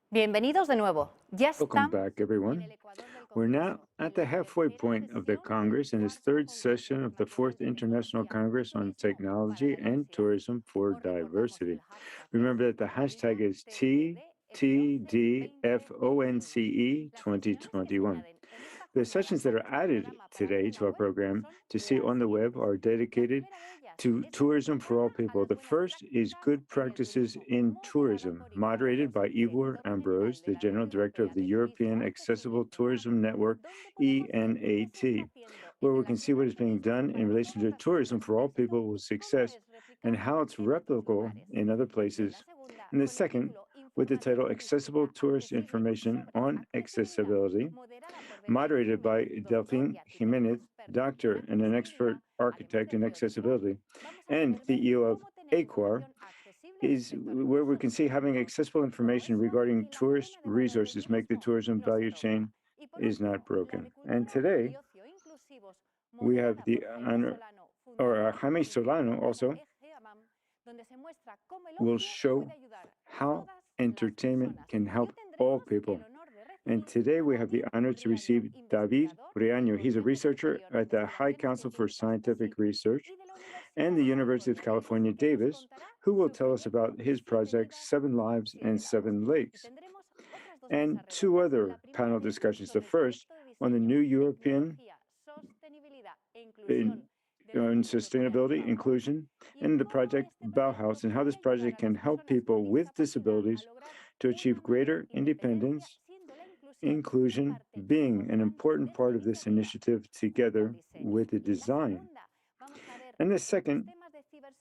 Bienvenidos de nuevo. Ya Welcome estamos back, en everyone. el Ecuador del We're now Congreso, at en the la halfway tercera point of the sesión del Congress in its cuarto third Congreso session de of the Fourth Embajadores de International Tecnología, Congress on Turismo para Technology la and Diversidad. Tourism for Os recordamos que Diversity. el hashtag Remember that the hashtag is TTDFONCE Las sesiones que se 2021. añaden en esta The jornada sessions a that are nuestro added programa para ver today en la to our web program son to see las on the web siguientes. are La dedicated primera de ellas to es la tourism for all ventana a people. las The buenas first is prácticas Good en el Practices turismo, in moderada Tourism, por Igor moderated by Ambros, Igor director Ambros, general de the la Red General Director of Europea the de Turismo European Accesible Accessible en MAP, Tourism Network, donde podemos ver qué se está ENAT, haciendo en where we el can see what actual is being turismo done in para relation todas to las tourism personas for con all people éxito with y cómo success es and replicable how it's en otros replicable lugares. in other Y en la places. segunda, And the con el second, título with the Información title Accessible Turística Tourist Accesible Information sobre on accesibilidad, Accessibility, moderada por Delfín moderated by Jiménez, doctor Delphine y arquitecto Jimenez, experto en doctor and an expert accesibilidad, además architect de in CEO de Equar, accessibility, vamos a and poder ver CEO of cómo tener Aquar, información accesible is respecto a where we recursos can see having turísticos. accessible Todo information eso regarding y la tourist cadena de valor del resources make the turismo tourism no se value toca. chain Y por is not último, la broken. And agricultura today y ocio inclusivos, we have moderada the por Jaime honor, Solano, or fundador Jaime y Solano director de la also EGABAM, donde se muestra cómo el will ocio show puede ayudar a how todas las entertainment personas. can Y hoy help all tendremos el people. honor de And recibir today a we have the David honor to Riaño, receive David investigador del Reaño. He's a Consejo researcher Superior de at the High Investigaciones Council for Científicas, Scientific CSIC, Research y de la and Universidad the de University of California, Davis, California, que nos Davis, contará who will su tell us proyecto about his Siete project, Vidas, 7 Lives and Siete Lados. 7 Y Lakes, tendremos otras dos and mesas two redondas. La other primera panel de ellas discussions. The sobre el first proyecto de on the diseño, new European tecnología, sostenibilidad e in, inclusión del on Centro Europeo sustainability, Bauhaus inclusion, y and the cómo project este proyecto Bauhaus, and how puede this ayudar project a can las help personas con people with discapacidad a disabilities lograr to una achieve mayor greater independencia, independence, siendo la inclusión inclusion parte being an importante important de esta part of this iniciativa initiative junto al together diseño. with the Y en la design. segunda vamos a ver And the otros second, temas de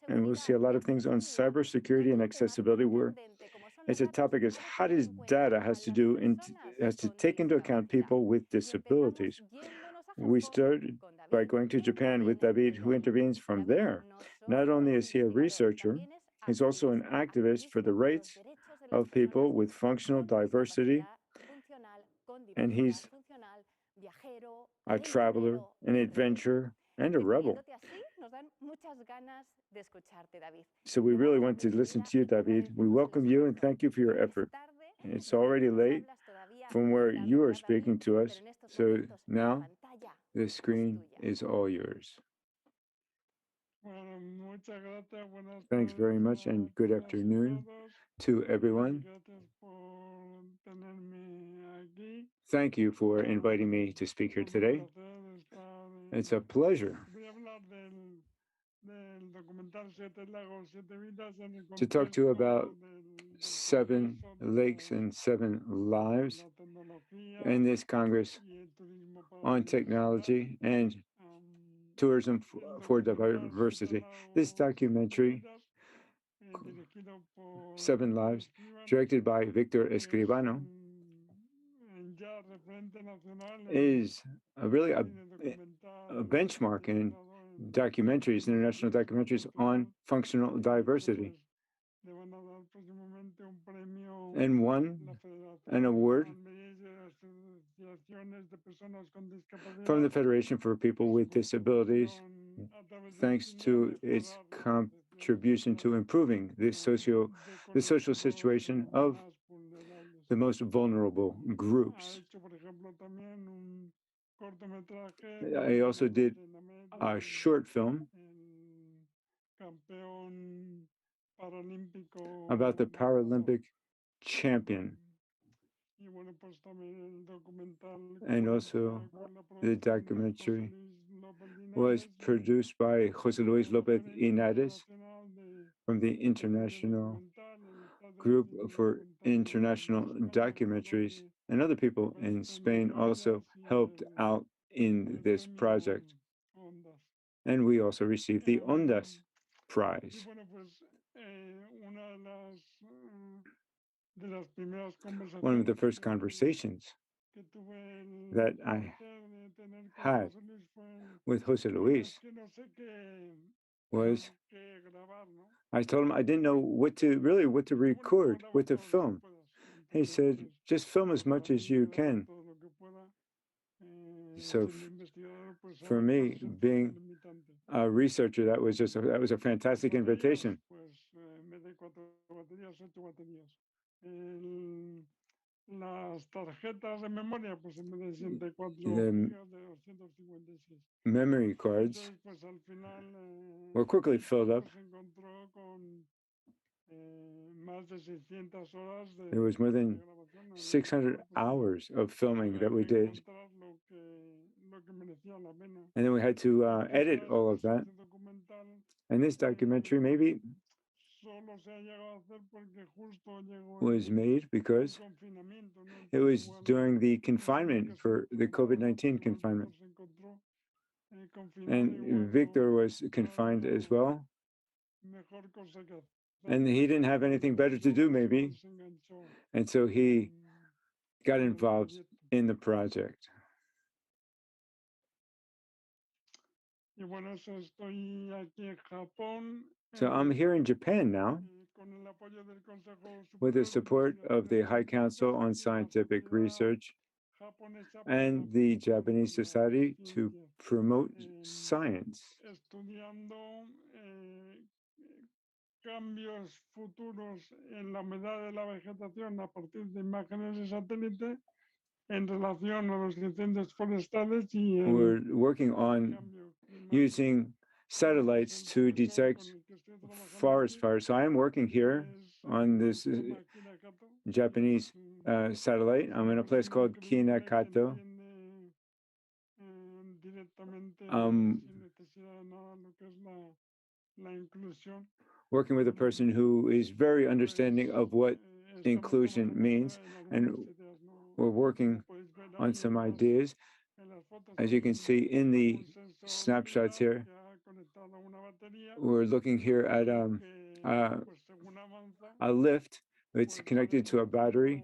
and we'll see ciberseguridad a y lot of things on accesibilidad, cybersecurity donde and un tema accessibility tan where candente como son los it's a datos topic is ha de how tener does en cuenta data a has to las do in, personas has to con take into account discapacidad. people with Y empezamos disabilities. yéndonos a We Japón started con by David, going to que Japan with interviene David, desde who allí. intervenes from David there. no Not solo only es is he a investigador, researcher, también es he's also an activist for the activista por los rights derechos de las of people personas with functional con diversity, discapacidad funcional, con and diversidad he's funcional, viajero, a traveler, aventurero an y rebelde. adventurer, and a rebel. Definiéndote así, nos dan muchas ganas de escucharte, David. So we Te really damos la want to listen bienvenida to you, y te David. We agradecemos el welcome you and esfuerzo. thank you for your Ya es effort. tarde, It's desde already donde nos late hablas todavía from muy where tarde, you are ¿verdad, David? speaking to Pero us. en estos So momentos la now pantalla the es screen tuya. is all yours. Bueno, muchas gracias, buenas Thanks very tardes much a and good todas y afternoon todos to y everyone. gracias por tenerme aquí. Thank you for Ah, inviting me to speak here es un today. placer estar It's a pleasure voy a hablar del documental Siete Lagos, Siete Vidas en el to talk to you contexto about del 7 Congreso lakes and 7 de lives la tecnología in this Congress y el turismo para la on diversidad. technology and tourism El for documental Siete diversity. This Lagos, Siete documentary, Vidas dirigido por 7 Víctor Lives, Escribano, directed by Victor es Escribano, ya referente nacional is really en cine documental a benchmark in realizado en documentaries, international documentaries on internacional functional y de hecho diversity, pues le van a dar próximamente un premio and la won an Federación award Almeriense de Asociaciones de Personas con from the Discapacidad Federation for People por su with Disabilities, contribución a través del thanks cine a to its mejorar la percepción contribution social to improving de the social colectivos situation of más vulnerables. the most vulnerable Ha groups. hecho, por ejemplo, también un cortometraje I also did precisamente en a América, short film el campeón paralímpico about the nadador. Paralympic champion, Y bueno, pues también el documental and also con la the producción de José documentary Luis López was Linares produced by Jose Luis de la Lopez Conferencia Inades Internacional from the de Cine International Documental, el Estadio de Group Cine for Documental International de España, por lo Documentaries, que and other people in aparece en Spain las also Goyas y helped out in el this premio project. Ondas. And we also received the Ondas Y Prize. bueno, pues una de las primeras One of the conversaciones first conversations que tuve that el I placer de tener con had José Luis fue, with Jose bueno, es Luis que no sé was qué grabar, ¿no? I told him I didn't know what to Dije, bueno, pues record, graba what to todo lo que film. puedas. Y He entonces, said, pues, just film as para much as mí you grabar can. todo lo que pueda, So siendo investigador, pues for me, es un tanto being limitante. a researcher, that was a Las fantastic baterías, invitation. pues en vez de 4 baterías, 8 baterías. El las tarjetas de memoria, pues en vez de 64 the gigas, de 256. memory cards Entonces, pues al final, were quickly el filled up. chico se encontró con más de 600 horas There was more than grabación. 600 hours of filming that we Había que did. encontrar lo que merecía la pena. And then we had to edit Quizás, all of pues, that. este documental And this documentary maybe solo se ha llegado a hacer porque justo llegó was made el because confinamiento, ¿no? it Entonces, was igual during the no sabía confinement que se for the documentaba, ¿no? COVID-19 Pero confinement. Víctor se encontró confinado And igual, Victor no, was no confined había as well. mejor cosa que hacer. And he didn't have anything better to do, maybe. Se enganchó And so he got en el involved proyecto. in the project. Y bueno, eso estoy aquí en Japón. So I'm here in Japan now Con el apoyo del Consejo with the Superior de support of the Investigaciones High Council Científicas on y la Scientific Sociedad Research Japonesa para la and the promoción Japanese de la Society to ciencia, promote science. estudiando cambios futuros en la humedad de la vegetación a partir de imágenes de satélite en relación a los incendios forestales y We're el working on cambio climático. using satellites to detect forest fires. So I am working here on this Japanese satellite. I'm in a place called Kinakato. Working with a person who is very understanding of what inclusion means, and we're working on some ideas. As you can see in the snapshots here, we're looking here at a lift. It's connected to a battery.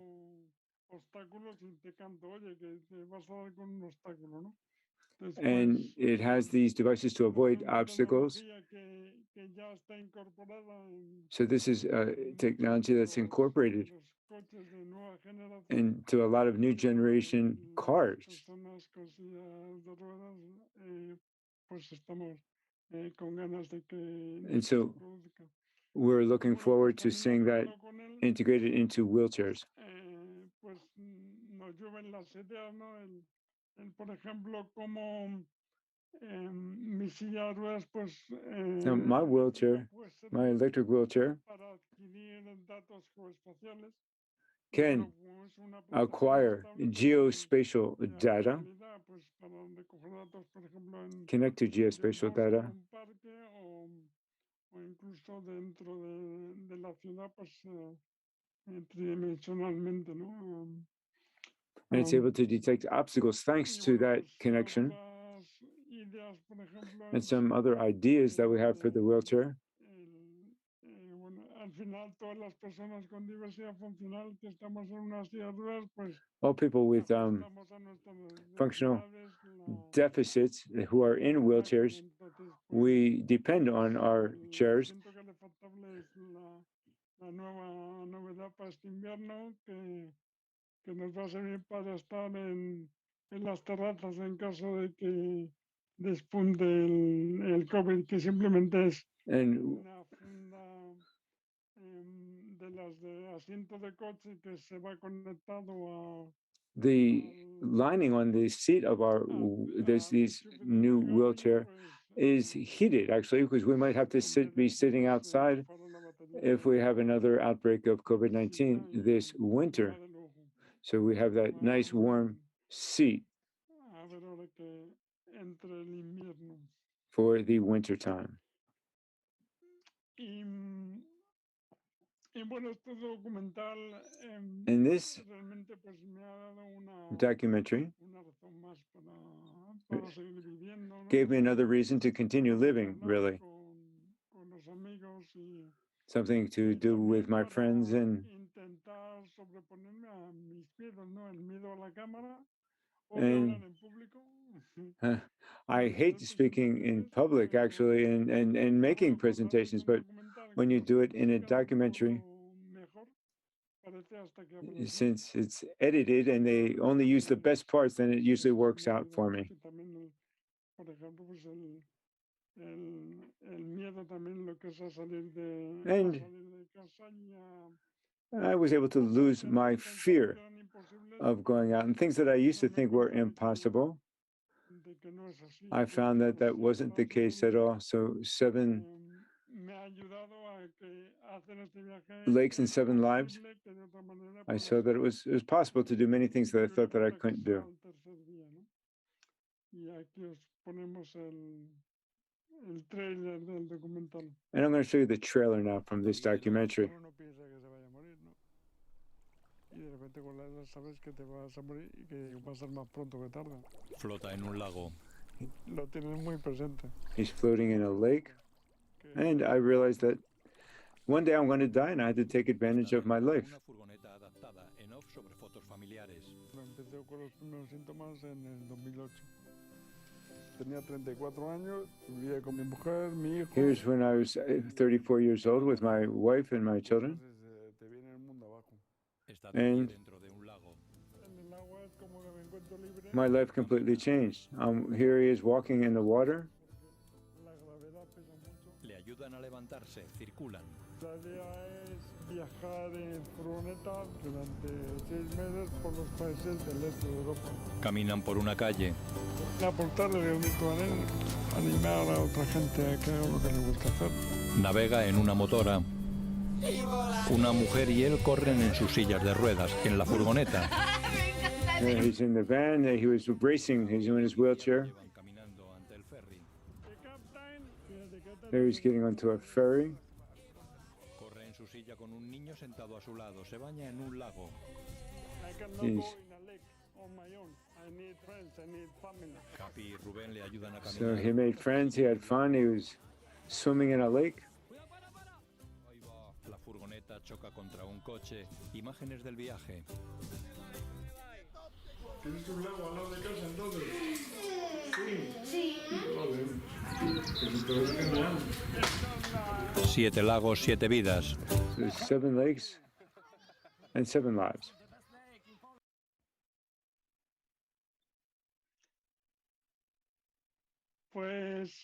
And it has these devices to avoid obstacles. So this is technology that's incorporated into a lot of new generation cars. And so we're looking forward to seeing that integrated into wheelchairs. Por ejemplo, como mi silla de ruedas, pues. Now, my wheelchair, my electric wheelchair, Para adquirir datos geoespaciales. can acquire geospatial data, connect to geospatial data, o incluso dentro de la ciudad, pues tridimensionalmente, ¿no? and it's able to detect obstacles thanks to that connection. And some other ideas that we have for the wheelchair. All people with functional deficits who are in wheelchairs, we depend on our chairs. Que nos va a servir para estar en las terrazas en caso de que despunte el COVID, que simplemente es una funda de las de asiento de coche que se va conectado a. The lining on the seat of our these new wheelchair is heated actually, because we might have to be sitting outside if we have another outbreak of COVID-19 this winter. So we have that nice warm seat for the winter time. And this documentary gave me another reason to continue living, really. Something to do with my friends and I hate speaking in public, actually, and making presentations, but when you do it in a documentary, since it's edited and they only use the best parts, then it usually works out for me. And I was able to lose my fear of going out, and things that I used to think were impossible, I found that that wasn't the case at all. So 7 lakes and 7 lives, I saw that it was possible to do many things that I thought that I couldn't do. And I'm going to show you the trailer now from this documentary. Flota en un lago. He's floating in a lake, and I realized that one day I'm going to die, and I had to take advantage of my life. Una furgoneta adaptada en off sobre fotos familiares. Empecé con los primeros síntomas en el 2008. Tenía 34 años, vivía con mi mujer, mi hijo. Here's when I was 34 years old with my wife and my children. Entonces, te viene el mundo abajo. Está de pie And dentro de un lago. En el agua es como que me encuentro libre. my life completely changed. Here he is walking in the water. La gravedad pesa mucho. Le ayudan a levantarse, circulan. La idea es viajar en furgoneta durante 6 meses por los países del este de Europa. Caminan por una calle. Aportar el granito de arena, animar a otra gente a que haga lo que le gusta hacer. Navega en una motora. Una mujer y él corren en sus sillas de ruedas, en la furgoneta. He's in the van. He was racing. He's in his wheelchair. Llevan caminando ante el ferry. There he's getting onto a ferry. Corre en su silla con un niño sentado a su lado. Se baña en un lago. I cannot He's- go in a lake on my own. I need friends, I need family. Capi y Rubén le ayudan a So he caminar. made friends. He had fun. He was swimming in a lake. Ahí va. La furgoneta choca contra un coche. Imágenes del viaje. ¿Tienes un lago al lado de casa entonces? Sí. Vale. Pues entonces genial. 7 lagos, 7 vidas. There's 7 lakes and 7 lives. Pues,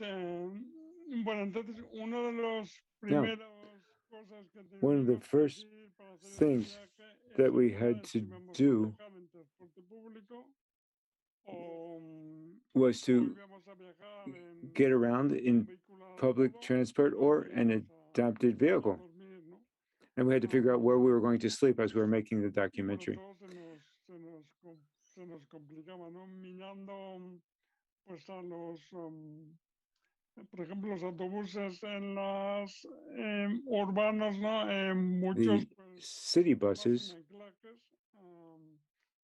bueno, entonces uno de los primeros cosas que One of the teníamos que first decir para hacer este things viaje that es we saber had si to íbamos a do viajar en transporte público o was to íbamos a viajar en get around in vehículo public adaptado transport or y an íbamos adapted a vehicle. dormir, ¿no? And we had to figure out where we were going to sleep as we were making the Y bueno, documentary. todo se nos complicaba, ¿no? Mirando pues a los, por ejemplo, los autobuses en las urbanos, ¿no? Muchos The pues city pasan buses, anclajes.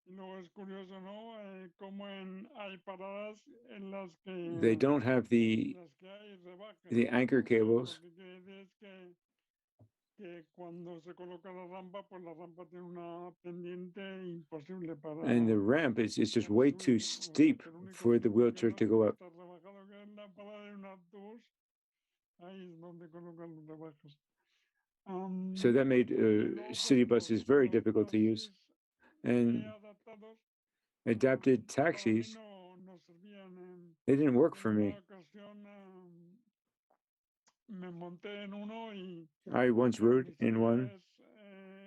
Y luego es curioso, ¿no? Cómo hay paradas en las they que, don't have hay rebajes, the ¿no? anchor O sea, cables, lo que quiere decir es que cuando se coloca la rampa, pues la rampa tiene una pendiente imposible and the para ramp is just para way subir, too ¿no? O sea, steep que el único for the sitio que wheelchair no to go up. está rebajado que es la parada de un autobús, ahí es donde colocan los rebajes. So that made Y luego, city pues, buses very los difficult to use. taxis And adaptados, adapted para mí taxis, no servían. they didn't work En for una me. ocasión me monté en uno y I once claro, rode mi in silla one.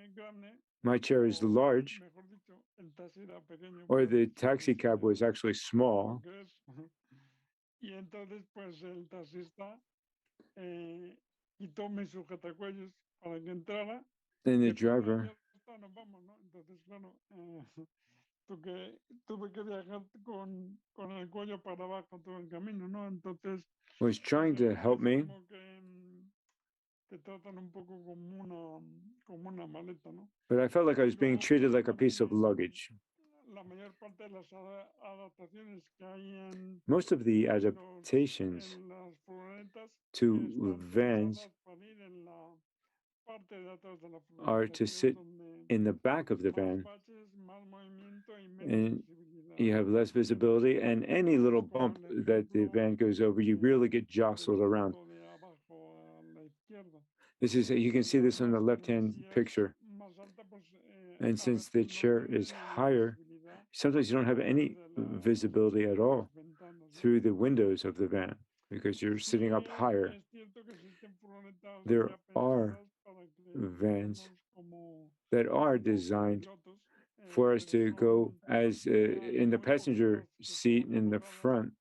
es grande, My chair is o large, mejor dicho, el taxi era pequeño or para the mi taxi cab silla, was actually small. porque es. Y entonces, pues el taxista quitó mis sujetacuellos para que entrara. And the Dijo, "Ya, driver, ya está, nos vamos, ¿no?". Entonces, claro, tuve que viajar con el cuello para abajo todo el camino, ¿no? Entonces, was pues trying to es help me, como que te tratan un poco como una maleta, ¿no? but I felt like I was being Luego, treated pues like a piece of también luggage. la mayor parte de las adaptaciones que hay Most of the en adaptations las furgonetas to están vans pensadas para ir en la parte de atrás de la are furgoneta, to que es sit donde in the back of the más van, baches, más movimiento y menos and visibilidad, you ¿no? have less visibility, and any little Como bump el that the ejemplo van goes over, you really get de jostled la around. foto de abajo a la izquierda. This is, you can see this on the Además, como la left-hand silla es picture. más alta, pues And a since the veces no chair is tienes ni la higher, visibilidad sometimes you don't have any visibility at all ventanas, ¿no? through the windows of the van because you're Sí sitting up higher. es cierto que existen furgonetas There ya are pensadas para que vans digamos, como that are designed copilotos for us to go as in the passenger seat in the front.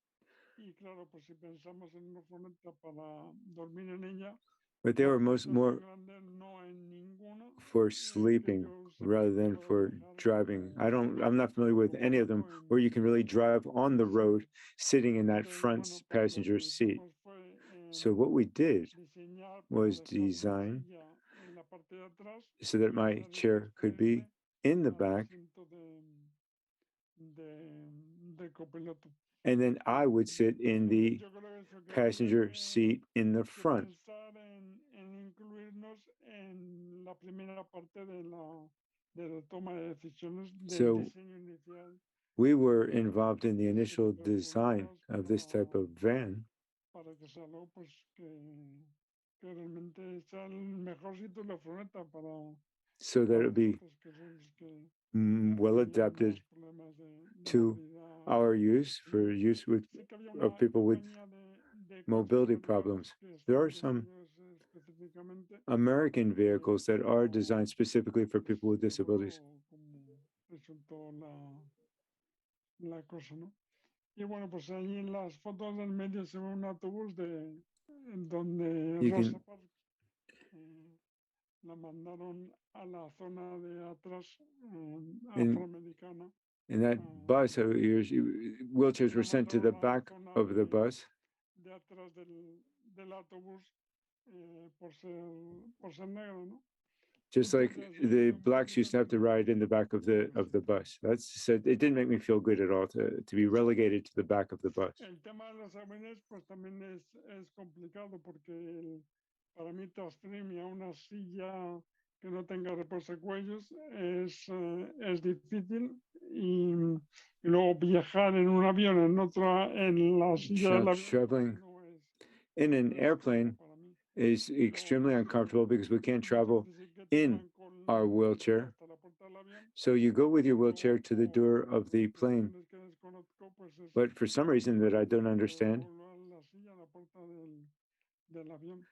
Y claro, pues si pensamos en una furgoneta para dormir en ella, But they were asientos more tan grandes no hay ninguno for que sleeping yo sepa rather que than pueda for viajar driving. I'm not familiar with como any of them barco where you can really drive on the en road serie. sitting in that Entonces, front bueno, pues lo passenger que seat. hicimos fue So what we did diseñar para was dejar la design silla en la parte de atrás so that y my ponerle chair could be posteriormente in the al back, asiento de copiloto. and then I would sit in Entonces, the yo creo que eso que habría passenger seat in the que front. pensar en incluirnos en la primera parte de la toma de decisiones del So diseño inicial we were de, involved in the de initial 7 design furgonetas of this type of van para que sea algo pues que realmente sea el mejor sitio de la furgoneta so that para it would be nosotros que somos los que well teníamos adapted problemas de to movilidad. our use for use with Sí que había of una people with compañía de mobility concesionarios problems. que There are estaban some diseñados específicamente American vehicles that are pero designed specifically for pues people with disabilities. luego como resultó la cosa, ¿no? Y bueno, pues ahí en las fotos del medio se ve un autobús donde You Rosa can Parks la mandaron a la zona de atrás in afroamericana. in that bus, wheelchairs were La sent to mandaron the a la back zona of the bus, de atrás del autobús por ser negro, ¿no? just like Entonces the un blacks used poquito to have to como, ride in the back of the bus. That's so it didn't make me feel good at all to be relegated to the back of the bus. El tema de los aviones pues también es complicado porque para mí transferirme a una silla que no tenga reposacuellos es difícil y luego viajar en un avión en la silla del avión pues Traveling in an no es cómodo airplane para mí. is Luego extremely pues uncomfortable because we can't muchas travel veces sí que te in dan con our la furgoneta wheelchair. hasta la puerta del avión, So you go with your pero wheelchair luego to the door por of the plane. cuestiones que desconozco pues es But for some reason that I don't understand, devolver la silla a la puerta del avión.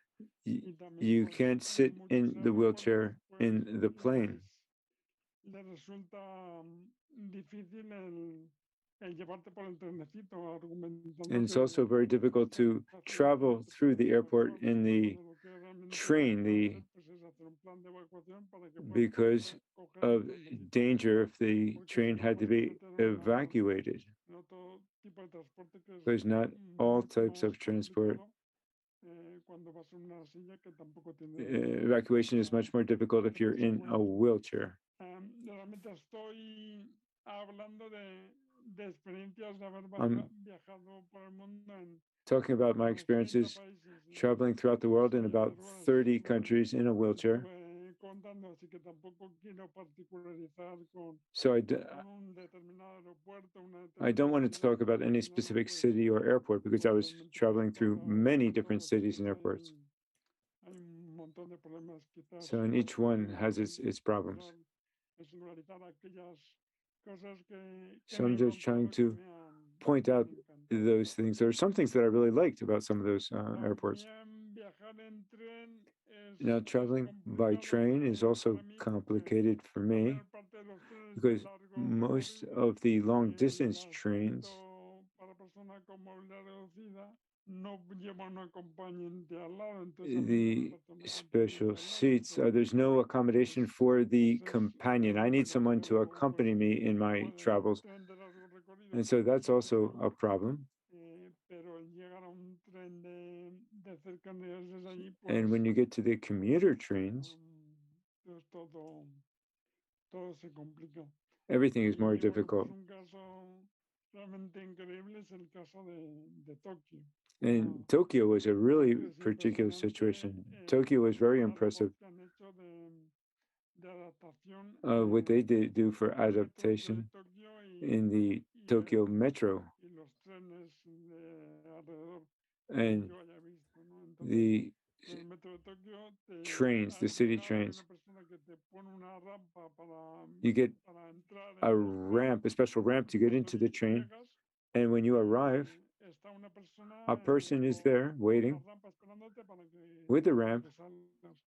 y- Y también you pues can't en sit muchos in the aeropuertos wheelchair pues in the plane. les resulta difícil el llevarte por el trenecito argumentando And it's que also very difficult to travel fácilmente through puedes the airport evacuar, in ¿no? the Entonces lo que realmente train, tienes que hacer pues es hacer un plan de evacuación para que puedas because coger el of trenecito. danger if the Porque si train no had to pues te be metes evacuated. en otro tipo de transporte que es Because not all mucho types más of transport complicado cuando vas en una silla que tampoco tiene evacuation is much more difficult if you're in a reposacuellos. wheelchair. Realmente estoy hablando de experiencias de haber I'm viajado por el mundo en talking about my unos 30 experiences países traveling throughout the world in silla de about ruedas 30 countries in a wheelchair. estuve contando, así que tampoco quiero particularizar So con un determinado aeropuerto, una I don't determinada want to ciudad, talk about porque al any final specific pues, city or airport because I pues was realmente pues traveling through para many todos different los cities and sitios airports. hay un montón de problemas. Quizás So, and lo each one que has quiero its problems. es singularizar aquellas cosas que So me he I'm just trying encontrado que to point me out han encantado. those things. There are some things that I really liked about some of those airports. También viajar en tren Now, es traveling by complicado train is also para mí porque complicated for la me mayor parte de los trenes de because largo most recorrido, of the long el distance trains, asiento para persona con movilidad reducida no lleva un acompañante al lado, entonces a mí me hace the falta un acompañante special al lado, seats, entonces there's no accommodation pues, for the pues companion. I need someone to prefiero pues, accompany me in my tomar el travels. tren de largo recorrido And so porque that's es más also a seguro. problem. Pero el llegar a un tren de cercanías desde allí, And pues, when you get to the commuter trains, pues todo se complica. everything is more Y bueno, pues difficult. un caso realmente increíble es el caso de Tokio. And Tokyo was a really Tokio es particular impresionante situation. Tokyo was very el impressive. trabajo que han hecho de adaptación What they did do for en el metro de adaptation Tokio in the Tokyo metro y los trenes de alrededor que and yo haya visto, ¿no? Entonces, the en el metro de Tokio trains, the al city llegar hay una trains. persona que te pone una rampa You get para entrar a en el tren ramp, a special ramp to y get cuando into the train. llegas And when you arrive, está una persona a person is there con la waiting rampa esperándote with the para ramp que salgas.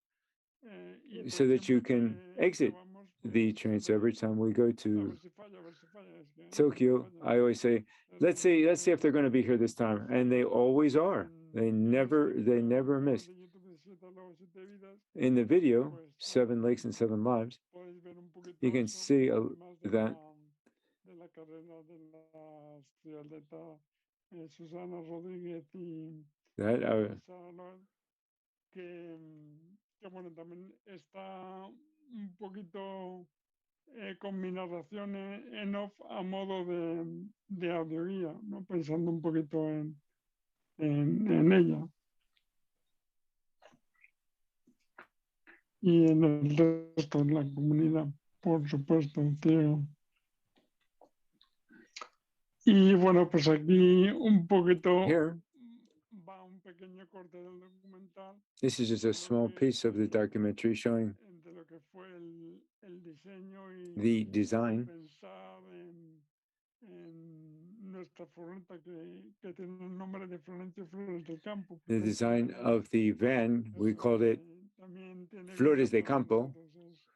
Y tú so that you siempre can que exit. vamos the train. So every time we go A to ver si falla, a ver si falla. Es que no Tokyo, falla. I always say, let's see if they're going to be here this time, and they always are. They never miss. De YouTube de Siete Lobos, Siete Vidas, In the video, pues, 7 Lakes and 7 Lives, podéis ver un poquito you can eso, see además that de la carrera de la triatleta Susana Rodríguez y that Sara Loeb, que bueno, también está un poquito con mi narración en off a modo de audioguía, ¿no? Pensando un poquito en ella. Y en el resto de la comunidad, por supuesto, tío. Y bueno, pues aquí un poquito here, va un pequeño corte del documental this is just a small piece of the documentary showing de lo que fue el diseño y the design, pensar en nuestra furgoneta que tiene el nombre de Florencio Flores del Campo. the design of the van. We called it También tiene que Flores de ver con Campo, nosotros.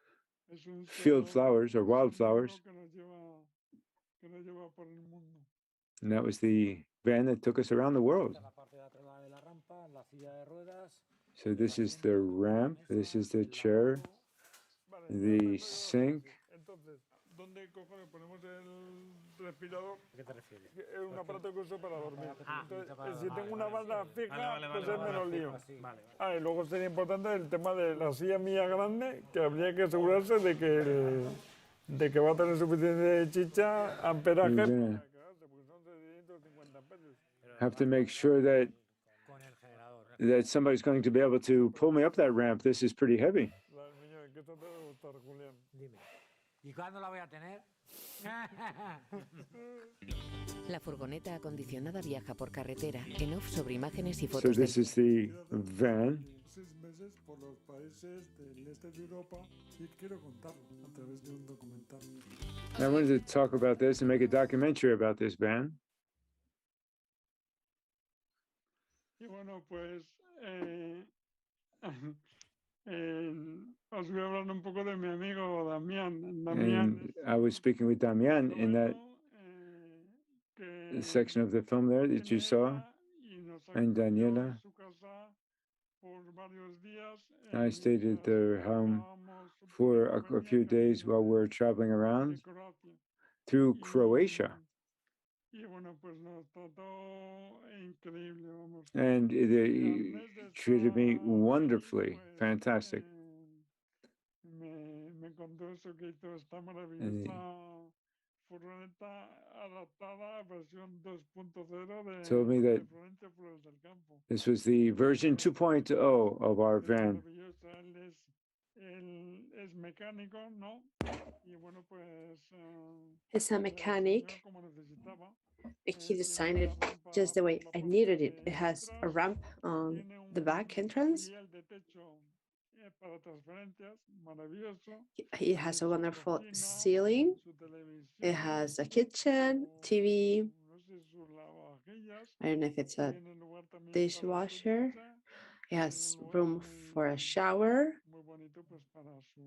Es un field símbolo- flowers or es un wildflowers. símbolo que nos lleva por el mundo. And that was the van that took us around the world. So this is the ramp, this is the chair, Vale, the sink. entonces, ¿dónde cojones ponemos el respirador? ¿A qué te refieres? Es un aparato que uso para dormir. Ah, Entonces, vale, si vale, tengo una vale, banda sí. fija, Vale, pues es menos lío. Vale, vale. Ah, y luego sería importante el tema de la silla mía grande, que habría que asegurarse de que va a tener suficiente chicha, amperaje, You're para gonna quedarse, porque son 750 pesos. have to make sure that Con el generador. somebody's going to be able to pull me up that ramp. This is pretty heavy. Niño, que esto te va a gustar, Julián. Dime. ¿Y cuándo la voy a tener? La furgoneta acondicionada viaja por carretera en off sobre imágenes y So fotos this del... is the van. 6 meses por los países del este de Europa y quiero contarlo a través de un documental. I wanted to talk about this and make a documentary about this van. Y bueno, pues os voy a hablar un poco de mi amigo Damián. And I was speaking with Damian in that section of the film there that you saw. And Daniela. I stayed at their home for a few days while we're traveling around through Croatia. And they treated me wonderfully, fantastic. Me contó eso que hizo esta And maravillosa furgoneta adaptada versión 2.0 told me that de Florencio Flores del Campo. this was the version 2.0 of our Es van. maravillosa, él es mecánico, ¿no? Y bueno, pues As a la mechanic, diseñó como necesitaba. he designed Tiene it una rampa just the way por la I parte needed it. de It has a atrás, ramp on tiene the back entrance. riel de techo para transferencias, maravilloso. It has a Su wonderful cocina, ceiling. su It has a kitchen, TV. no sé, sus lavavajillas. I don't know if it's a Tiene lugar también para su dishwasher. ducha. It has Tiene un room lugar for a shower. muy bonito pues para su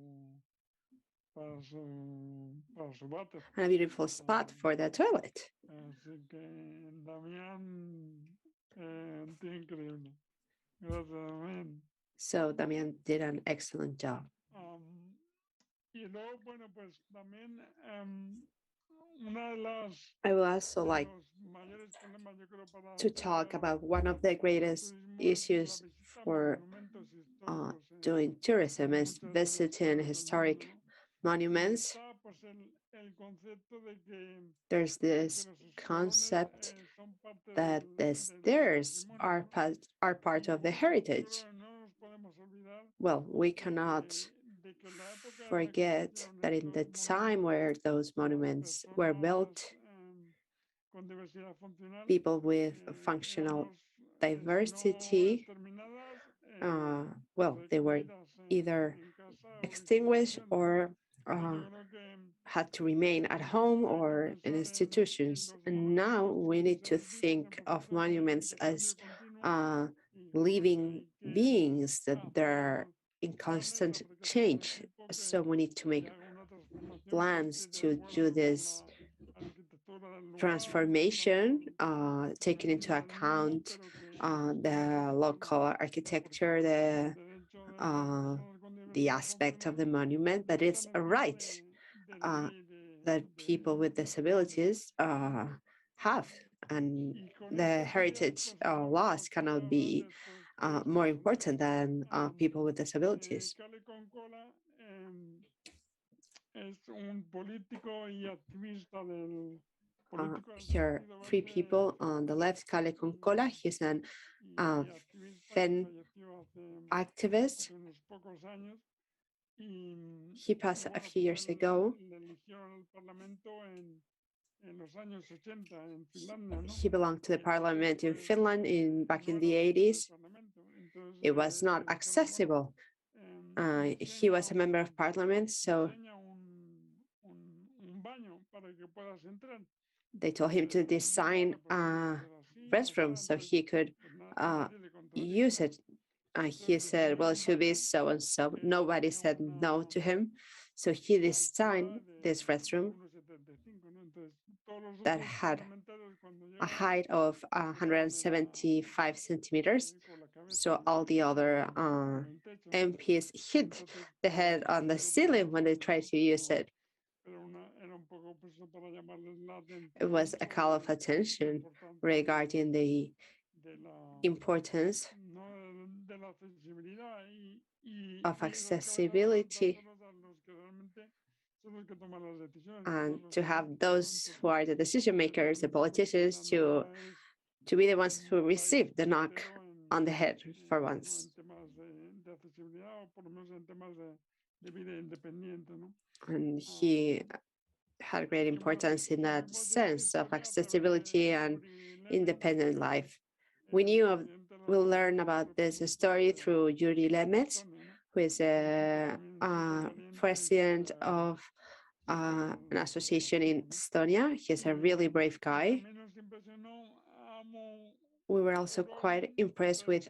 váter. And a beautiful spot for the toilet. Así que Damián, un tío increíble. Gracias, Damián. So Damian did an excellent job. Y luego, bueno, pues también una de las I would also de like los mayores problemas, yo creo, para to talk about one of the greatest issues for doing tourism is visiting historic monuments. There's this concept that the stairs are part of the heritage. Well, we cannot forget that in the time where those monuments were built, people with functional diversity, well, they were either extinguished or had to remain at home or in institutions. And now we need to think of monuments as living beings, that they're in constant change. So we need to make plans to do this transformation, taking into account the local architecture, the aspect of the monument, that it's a right that people with disabilities have. And the heritage laws cannot be more important than people with disabilities. Here, three people on the left, Cale Concola, he's an FEN activist. He passed a few years ago. He belonged to the parliament in Finland back in the 80s. It was not accessible. He was a member of parliament, so they told him to design a restroom so he could use it. He said, well, it should be so and so. Nobody said no to him. So he designed this restroom that had a height of 175 centimeters. So all the other MPs hit the head on the ceiling when they tried to use it. It was a call of attention regarding the importance of accessibility, and to have those who are the decision makers, the politicians, to be the ones who receive the knock on the head for once. And he had great importance in that sense of accessibility and independent life. We'll learn about this story through Yuri Lemet, who is a president of an association in Estonia. He's a really brave guy. We were also quite impressed with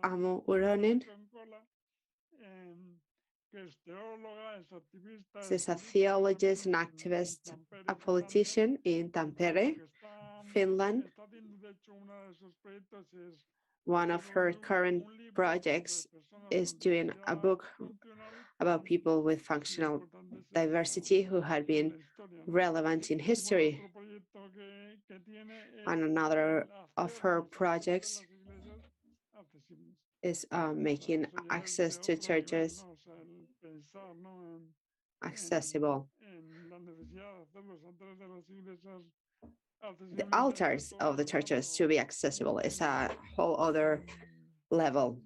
Amo Uronen. She's a theologist, an activist, a politician in Tampere, Finland. One of her current projects is doing a book about people with functional diversity who had been relevant in history. And another of her projects is making access to churches accessible. The altars of the churches to be accessible is a whole other level.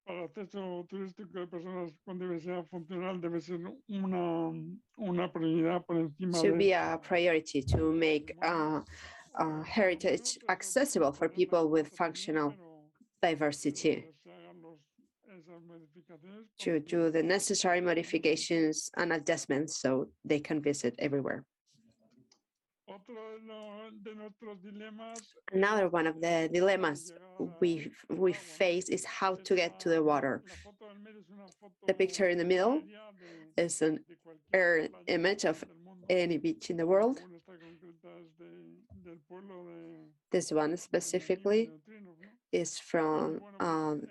Para acceso turístico de personas con diversidad funcional debe ser una prioridad por encima should be a priority to make heritage accessible for people with functional diversity, to do the necessary modifications and adjustments so they can visit everywhere. Another one of the dilemmas we face is how to get to the water. The picture in the middle is an air image of any beach in the world. This one specifically is from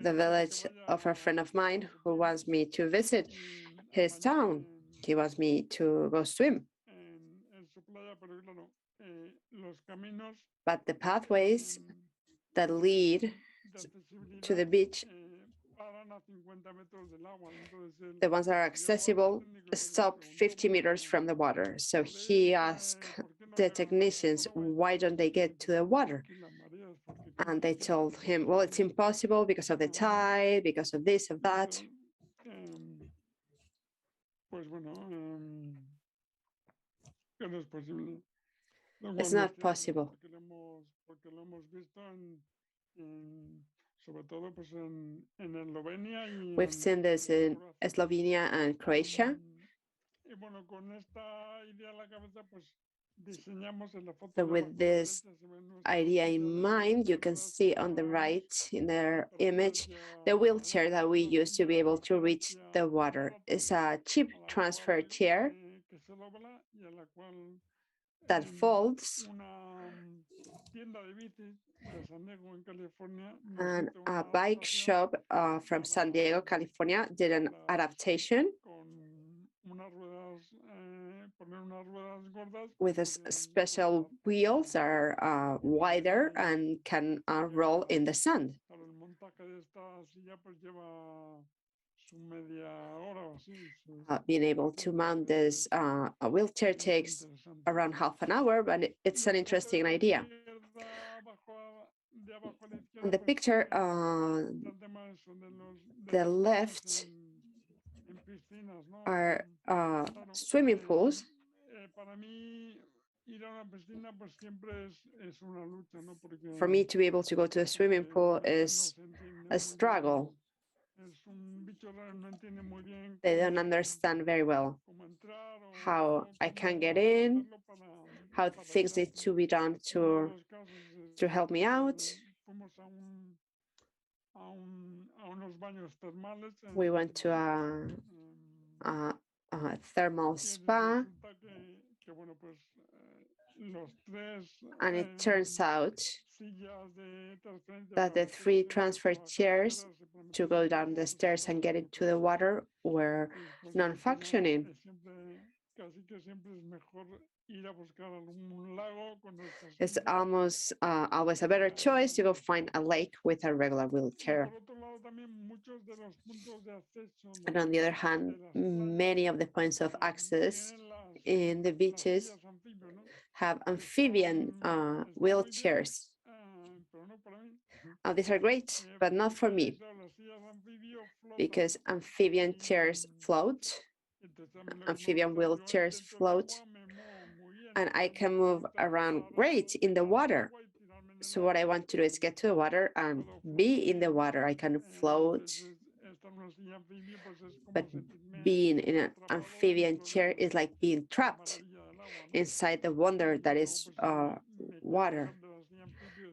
the village of a friend of mine who wants me to visit his town. He wants me to go swim. But the pathways that lead to the beach, the ones that are accessible, stop 50 meters from the water. So he asked the technicians, why don't they get to the water? And they told him, well, it's impossible because of the tide, because of this, of that. It's not possible. We've seen this in Slovenia and Croatia. So with this idea in mind, you can see on the right in the image the wheelchair that we use to be able to reach the water. It's a cheap transfer chair that folds, and a bike shop from San Diego, California did an adaptation with special wheels that are wider and can roll in the sand. Being able to mount this a wheelchair takes around half an hour, but it's an interesting idea. On the picture, the left are swimming pools. For me to be able to go to a swimming pool is a struggle. They don't understand very well how I can get in, how things need to be done to help me out. We went to a thermal spa, and it turns out that the 3 transfer chairs to go down the stairs and get into the water were non-functioning. It's almost always a better choice to go find a lake with a regular wheelchair. And on the other hand, many of the points of access in the beaches have amphibian wheelchairs. These are great, but not for me, because amphibian chairs float, amphibian wheelchairs float, and I can move around great in the water. So what I want to do is get to the water and be in the water. I can float, but being in an amphibian chair is like being trapped inside the wonder that is water.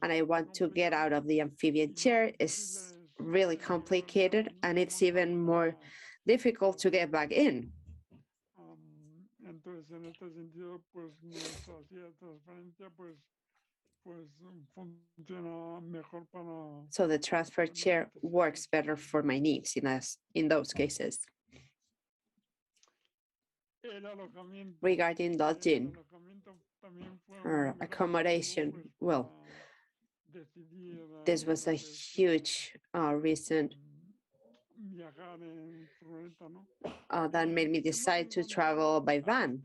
And I want to get out of the amphibian chair. It's really complicated, and it's even more difficult to get back in. So the transfer chair works better for my needs in those cases. Regarding lodging or accommodation, well, this was a huge reason that made me decide to travel by van.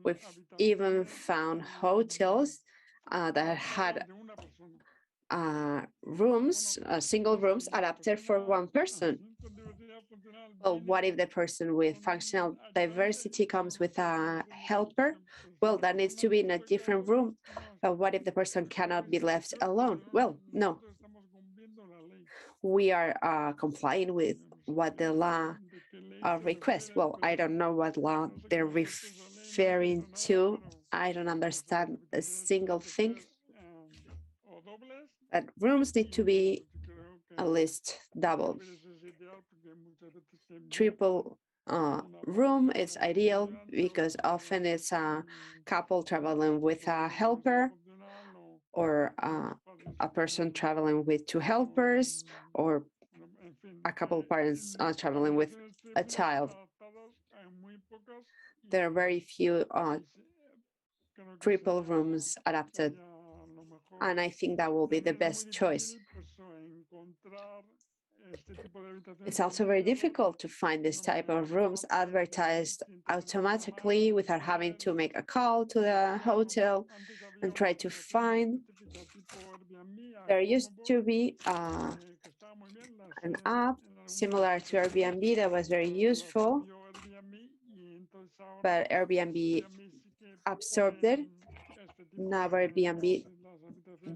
We've even found hotels that had rooms, single rooms adapted for one person. Well, what if the person with functional diversity comes with a helper? Well, that needs to be in a different room. But what if the person cannot be left alone? Well, no. We are complying with what the law requests. Well, I don't know what law they're referring to. I don't understand a single thing. But rooms need to be at least double. Triple room is ideal because often it's a couple traveling with a helper, or a person traveling with 2 helpers, or a couple parents traveling with a child. There are very few triple rooms adapted, and I think that will be the best choice. It's also very difficult to find this type of rooms advertised automatically without having to make a call to the hotel and try to find. There used to be an app similar to Airbnb that was very useful, but Airbnb absorbed it. Now Airbnb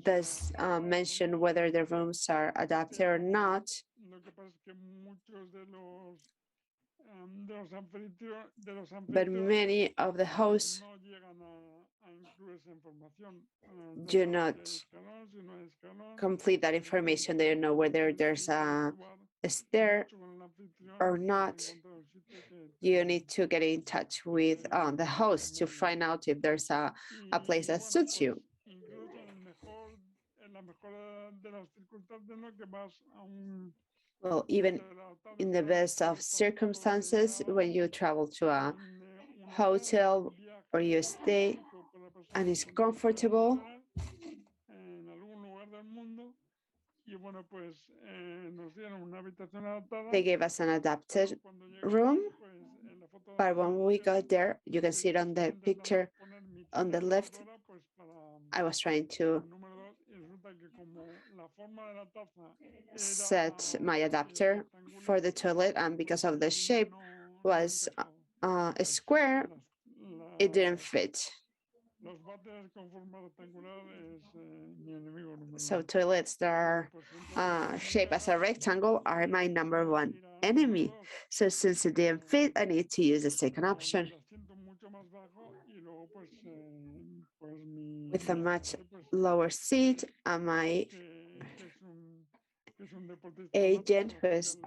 does mention whether the rooms are adapted or not. but many of the hosts do not complete that information. They don't know whether there's a stair or not. You need to get in touch with the host to find out if there's a place that suits you. Well, even in the best of circumstances, when you travel to a hotel or you stay and it's comfortable, they gave us an adapted room, but when we got there, you can see it on the picture on the left. I was trying to set my adapter for the toilet, and because of the shape was a square, it didn't fit. So toilets that are shaped as a rectangle are my #1 enemy. So since it didn't fit, I need to use the second option with a much lower seat, and my agent, who is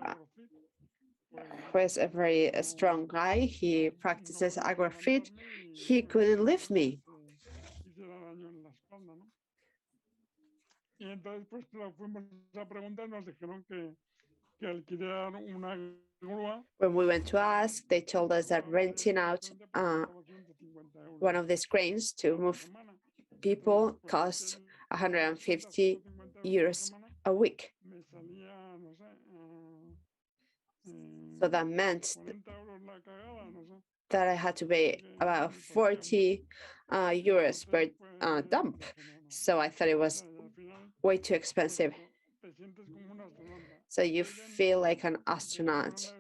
a very strong guy, he practices agrofit, he couldn't lift me. When we went to ask, they told us that renting out one of these cranes to move people cost 150 euros a week. So that meant that I had to pay about 40 euros per dump. So I thought it was way too expensive. So you feel like an astronaut.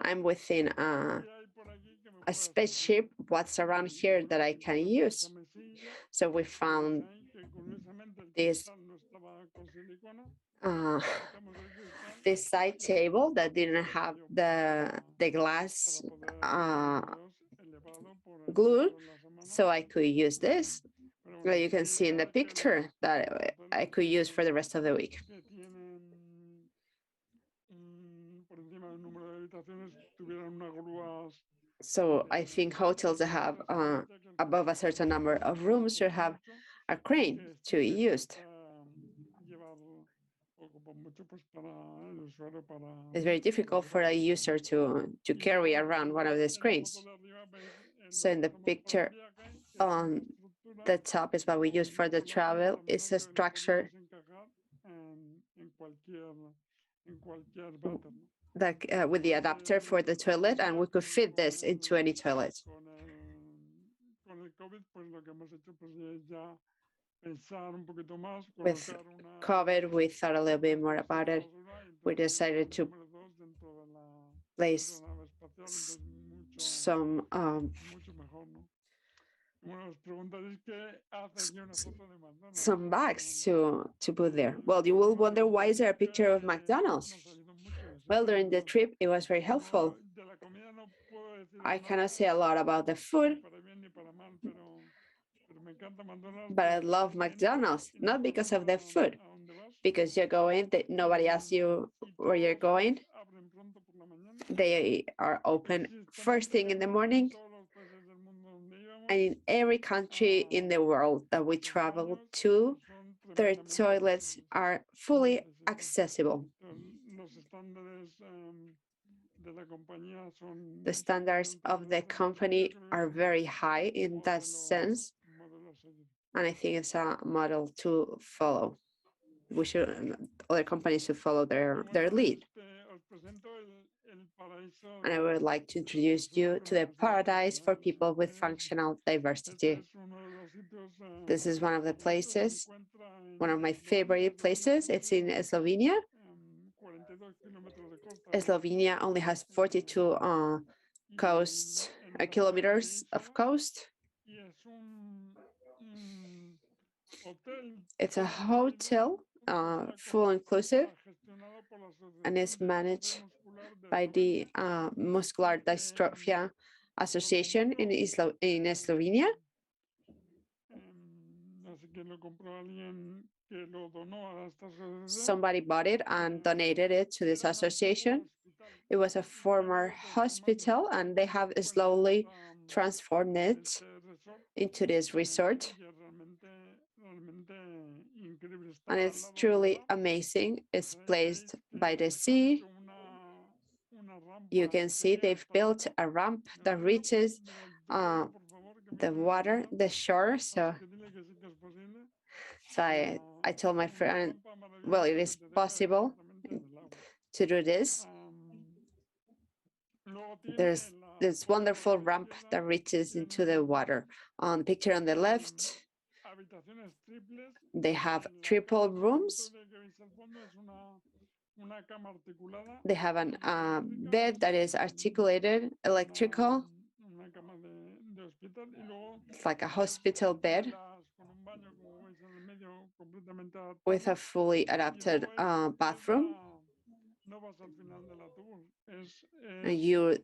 I'm within a spaceship. What's around here that I can use? So we found this this side table that didn't have the glass glue, so I could use this. You can see in the picture that I could use for the rest of the week. So I think hotels that have above a certain number of rooms should have a crane to be used. It's very difficult for a user to carry around one of these cranes. So in the picture on the top is what we use for the travel. It's a structure that with the adapter for the toilet, and we could fit this into any toilet. With COVID, we thought a little bit more about it. We decided to place some bags to put there. Well, you will wonder, why is there a picture of McDonald's? Well, during the trip, it was very helpful. I cannot say a lot about the food, but I love McDonald's, not because of the food, because you're going, nobody asks you where you're going. They are open first thing in the morning. And in every country in the world that we travel to, their toilets are fully accessible. The standards of the company are very high in that sense, and I think it's a model to follow. Other companies should follow their lead. And I would like to introduce you to the paradise for people with functional diversity. This is one of the places, one of my favorite places. It's in Slovenia. Slovenia only has 42 kilometers of coast. It's a hotel full inclusive and is managed by the Muscular Dystrophia Association in Slovenia. Somebody bought it and donated it to this association. It was a former hospital, and they have slowly transformed it into this resort. And it's truly amazing. It's placed by the sea. You can see they've built a ramp that reaches the water, the shore. So I told my friend, well, it is possible to do this. There's this wonderful ramp that reaches into the water. On the picture on the left, they have triple rooms. They have a bed that is articulated, electrical. It's like a hospital bed with a fully adapted bathroom. You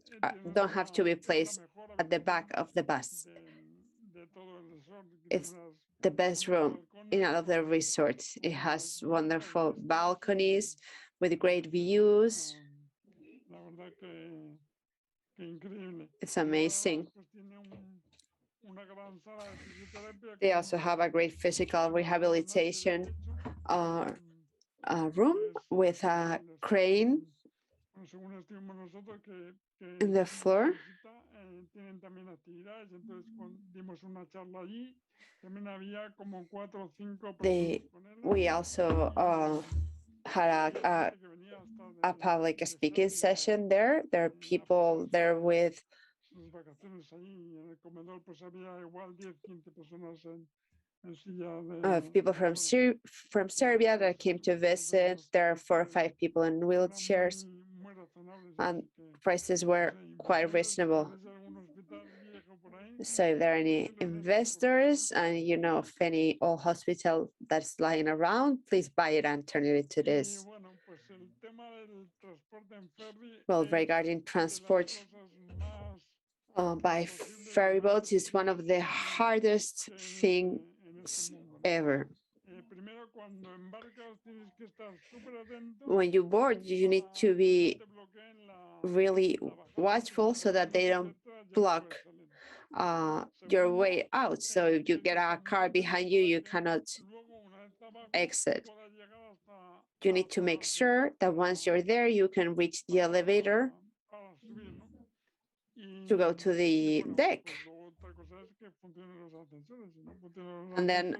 don't have to be placed at the back of the bus. It's the best room in all of the resorts. It has wonderful balconies with great views. It's amazing. They also have a great physical rehabilitation room with a crane in the floor. We also had a public speaking session there. There are people there with people from Serbia that came to visit. There are 4 or 5 people in wheelchairs, and prices were quite reasonable. So if there are any investors and you know of any old hospital that's lying around, please buy it and turn it into this. Well, regarding transport by ferry boats is one of the hardest things ever. When you board, you need to be really watchful so that they don't block your way out. So if you get a car behind you, you cannot exit. You need to make sure that once you're there, you can reach the elevator to go to the deck. And then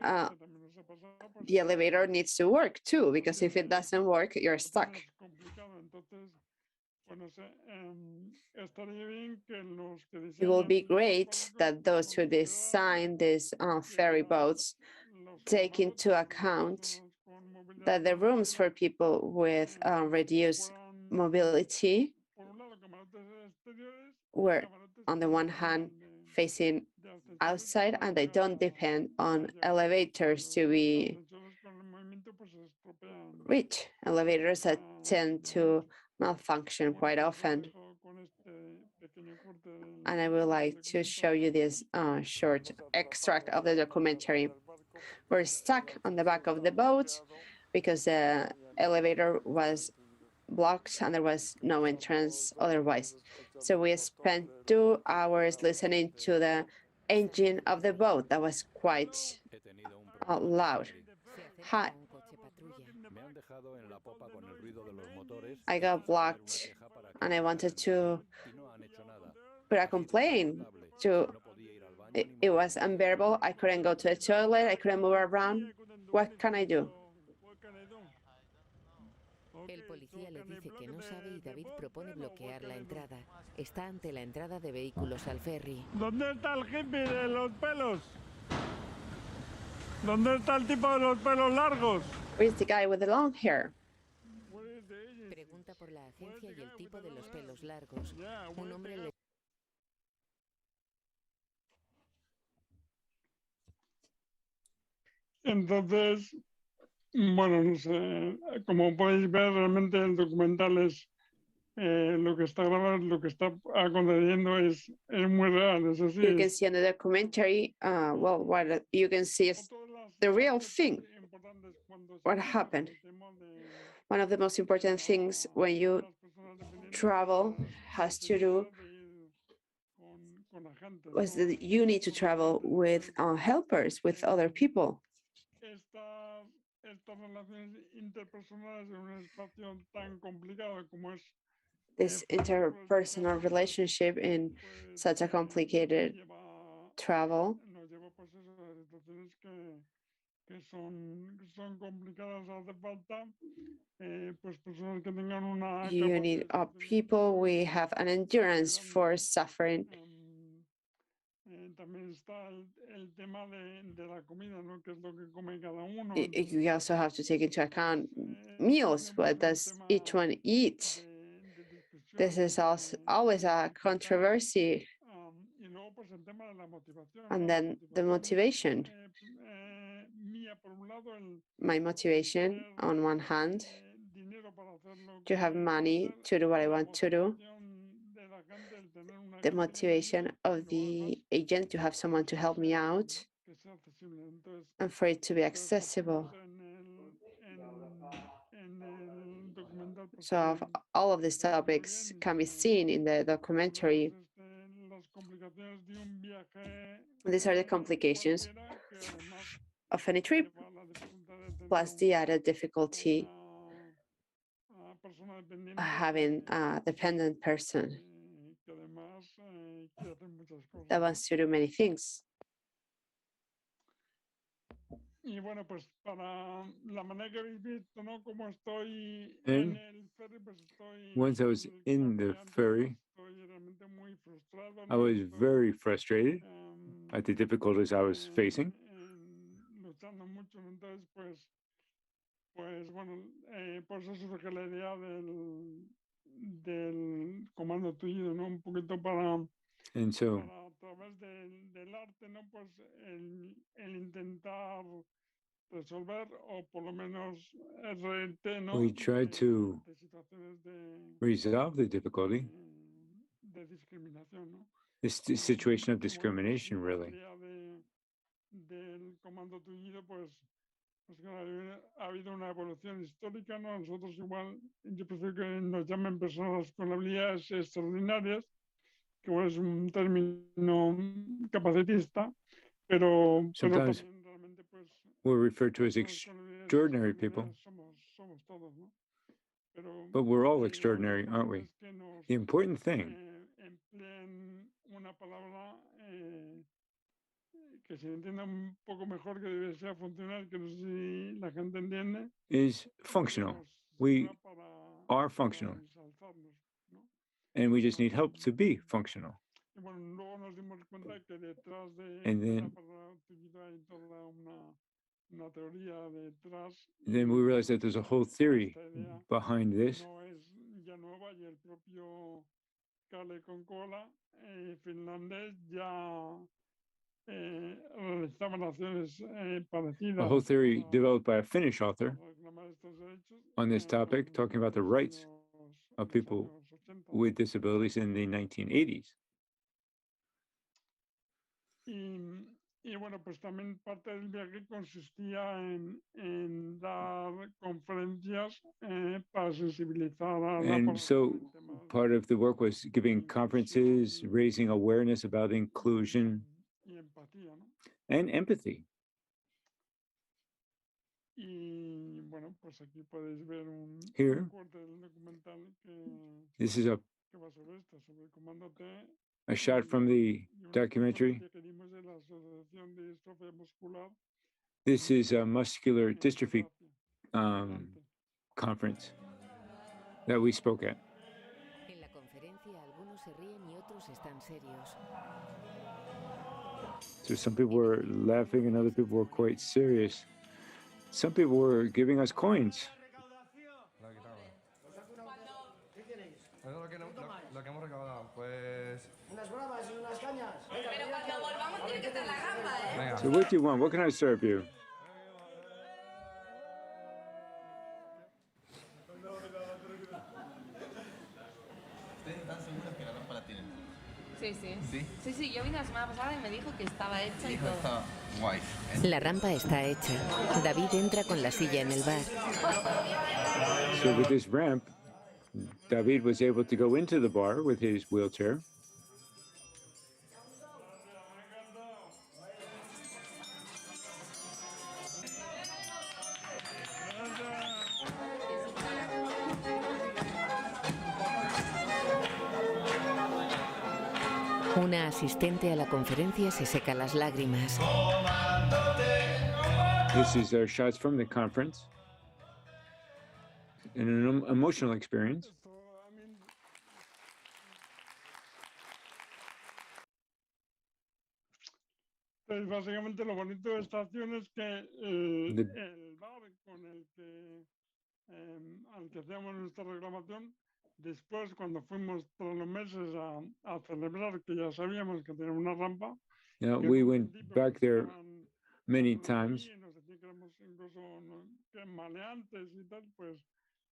the elevator needs to work too, because if it doesn't work, you're stuck. It will be great that those who design these ferry boats take into account that the rooms for people with reduced mobility were, on the one hand, facing outside, and they don't depend on elevators to be reached. Elevators that tend to malfunction quite often. And I would like to show you this short extract of the documentary. We're stuck on the back of the boat because the elevator was blocked and there was no entrance otherwise. So we spent 2 hours listening to the engine of the boat that was quite loud. Hi. I got blocked and I wanted to put a complaint to it was unbearable. I couldn't go to the toilet, I couldn't move around. What can I do? El policía le dice que no sabe y David propone bloquear la entrada. Está ante la entrada de vehículos al ferry. ¿Dónde está el hippie de los pelos? ¿Dónde está el tipo de los pelos largos? Where's the guy with the long hair? Pregunta por la agencia y el tipo de los pelos largos. Un hombre le... Entonces, Bueno, no sé, como podéis ver, realmente el documental es lo que está grabado, lo que está aconteciendo es muy real, es así. You can see in the documentary, well, what you can see is the real thing, what happened. One of the most important things when you travel has to do was that you need to travel with helpers, with other people. Estas relaciones interpersonales en un espacio tan complicado como es This interpersonal relationship in such a complicated travel nos lleva pues eso, a situaciones que son complicadas. Hace falta pues personas que tengan una you need people we have an endurance for suffering. También está el tema de la comida, ¿no? ¿Qué es lo que come cada uno? You also have to take into account meals. What does each one eat? This is also always a controversy. Y luego pues el tema de la motivación, And ¿no? then the motivation. Mía, por un lado, My motivation, on one hand, dinero para hacer lo to have money to do what I want to do. de la gente, el tener una The gente motivation of the agent to have someone to help me out que sea accesible. Entonces, and for it to be accessible. en el documental, pues, So all of these topics can be seen in the documentary. las complicaciones de un viaje These are the complications cualquiera, que además of any trip, lleva la dificultad de tener plus the added difficulty una persona dependiente having a dependent person que además quiere hacer muchas cosas. that wants to do many things. Y bueno, pues para la manera que habéis visto, ¿no? Como estoy And en el ferry, pues estoy once I was in the ferry, estoy realmente muy frustrado, I ¿no? was Estoy, very frustrated at the difficulties I was facing. luchando mucho, ¿no? Entonces, pues bueno, por eso surge la idea del comando tuyo, ¿no? Un poquito para And so a través del arte, ¿no? Pues el intentar resolver o por lo menos reírte, ¿no? we tried to de situaciones resolve the difficulty, de discriminación, ¿no? this situation of Y bueno, pues discrimination, la really. idea del comando tullido, pues claro, ha habido una evolución histórica, ¿no? Nosotros igual, yo prefiero que nos llamen personas con habilidades extraordinarias, que bueno, es un término capacitista, pero Sometimes también realmente pues we're referred to as personas con habilidades extraordinary people, extraordinarias somos todos, ¿no? Pero but we're all lo extraordinary, aren't we? importante es que nos The important thing empleen una palabra que se entienda un poco mejor, que debe ser funcional, que no sé si la gente entiende, is functional. pero We sirva are para functional, ensalzarnos, ¿no? and we just need help to be functional. Y bueno, luego nos dimos cuenta que detrás de And la then, palabra utilidad hay toda una teoría detrás. then we realized that there's a whole theory Esta idea behind this. no es ya nueva, y el propio Kale con cola finlandés ya realizaba acciones A parecidas whole theory developed by a Finnish author para reclamar estos derechos on this topic, talking about the en rights of los people años 80. with disabilities in the 1980s. Y bueno, pues también parte del viaje consistía en dar conferencias para sensibilizar a la And so población en temas part of the work was giving inclusión conferences, raising awareness about inclusion y empatía, ¿no? and empathy. Y bueno, pues aquí podéis ver Here, un corte del documental this is que va sobre esto, sobre el comando T. a shot from the documentary. Que dimos de la Asociación de Distrofia Muscular. This is a muscular en dystrophy Croacia. conference that we spoke at. En la conferencia algunos se ríen y otros están serios. So some people were laughing and other people were quite serious. Some people were giving us coins. Lo que hemos recaudado, pues... Unas bravas y unas cañas. Venga, pero cuando volvamos tiene que estar la gamba, ¿eh? So what do you want? What can I serve you? Sí, sí. ¿Sí? Sí, sí, yo vine la semana pasada y me dijo que estaba hecha y todo. Está guay. La rampa está hecha. David entra con la silla en el bar. So with this ramp, David was able to go into the bar with his wheelchair. Una asistente a la conferencia se seca las lágrimas. This is our shots from the conference. And an emotional experience. Pues básicamente lo bonito de esta acción es que el bar con el que al que hacíamos nuestra reclamación, después cuando fuimos todos los meses a celebrar que ya sabíamos que tenía una rampa. Now, we went back there many times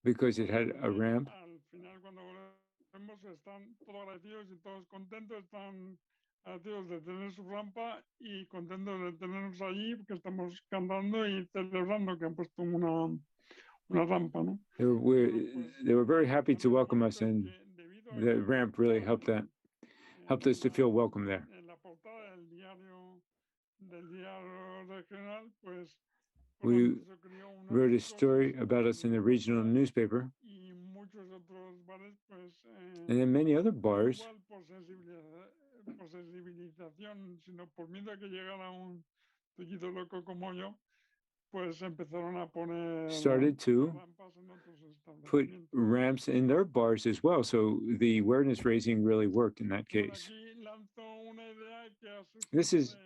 because it had a ramp. Al final cuando volvemos están todos agradecidos y todos contentos, están agradecidos de tener su rampa y contentos de tenernos allí porque estamos cantando y celebrando que han puesto una rampa, ¿no? They were very happy to welcome us, and the ramp really helped us to feel welcome there. En la portada del diario regional, pues We wrote a story about us in the regional newspaper, y muchos otros bares, pues and then many other bars. igual por sensibilización, sino por miedo a que llegara un tullido loco como yo, pues empezaron a poner Started to rampas en otros put establecimientos. ramps in their bars as well. So the awareness raising really worked in that Bueno, case. aquí lanzo una idea que ha This is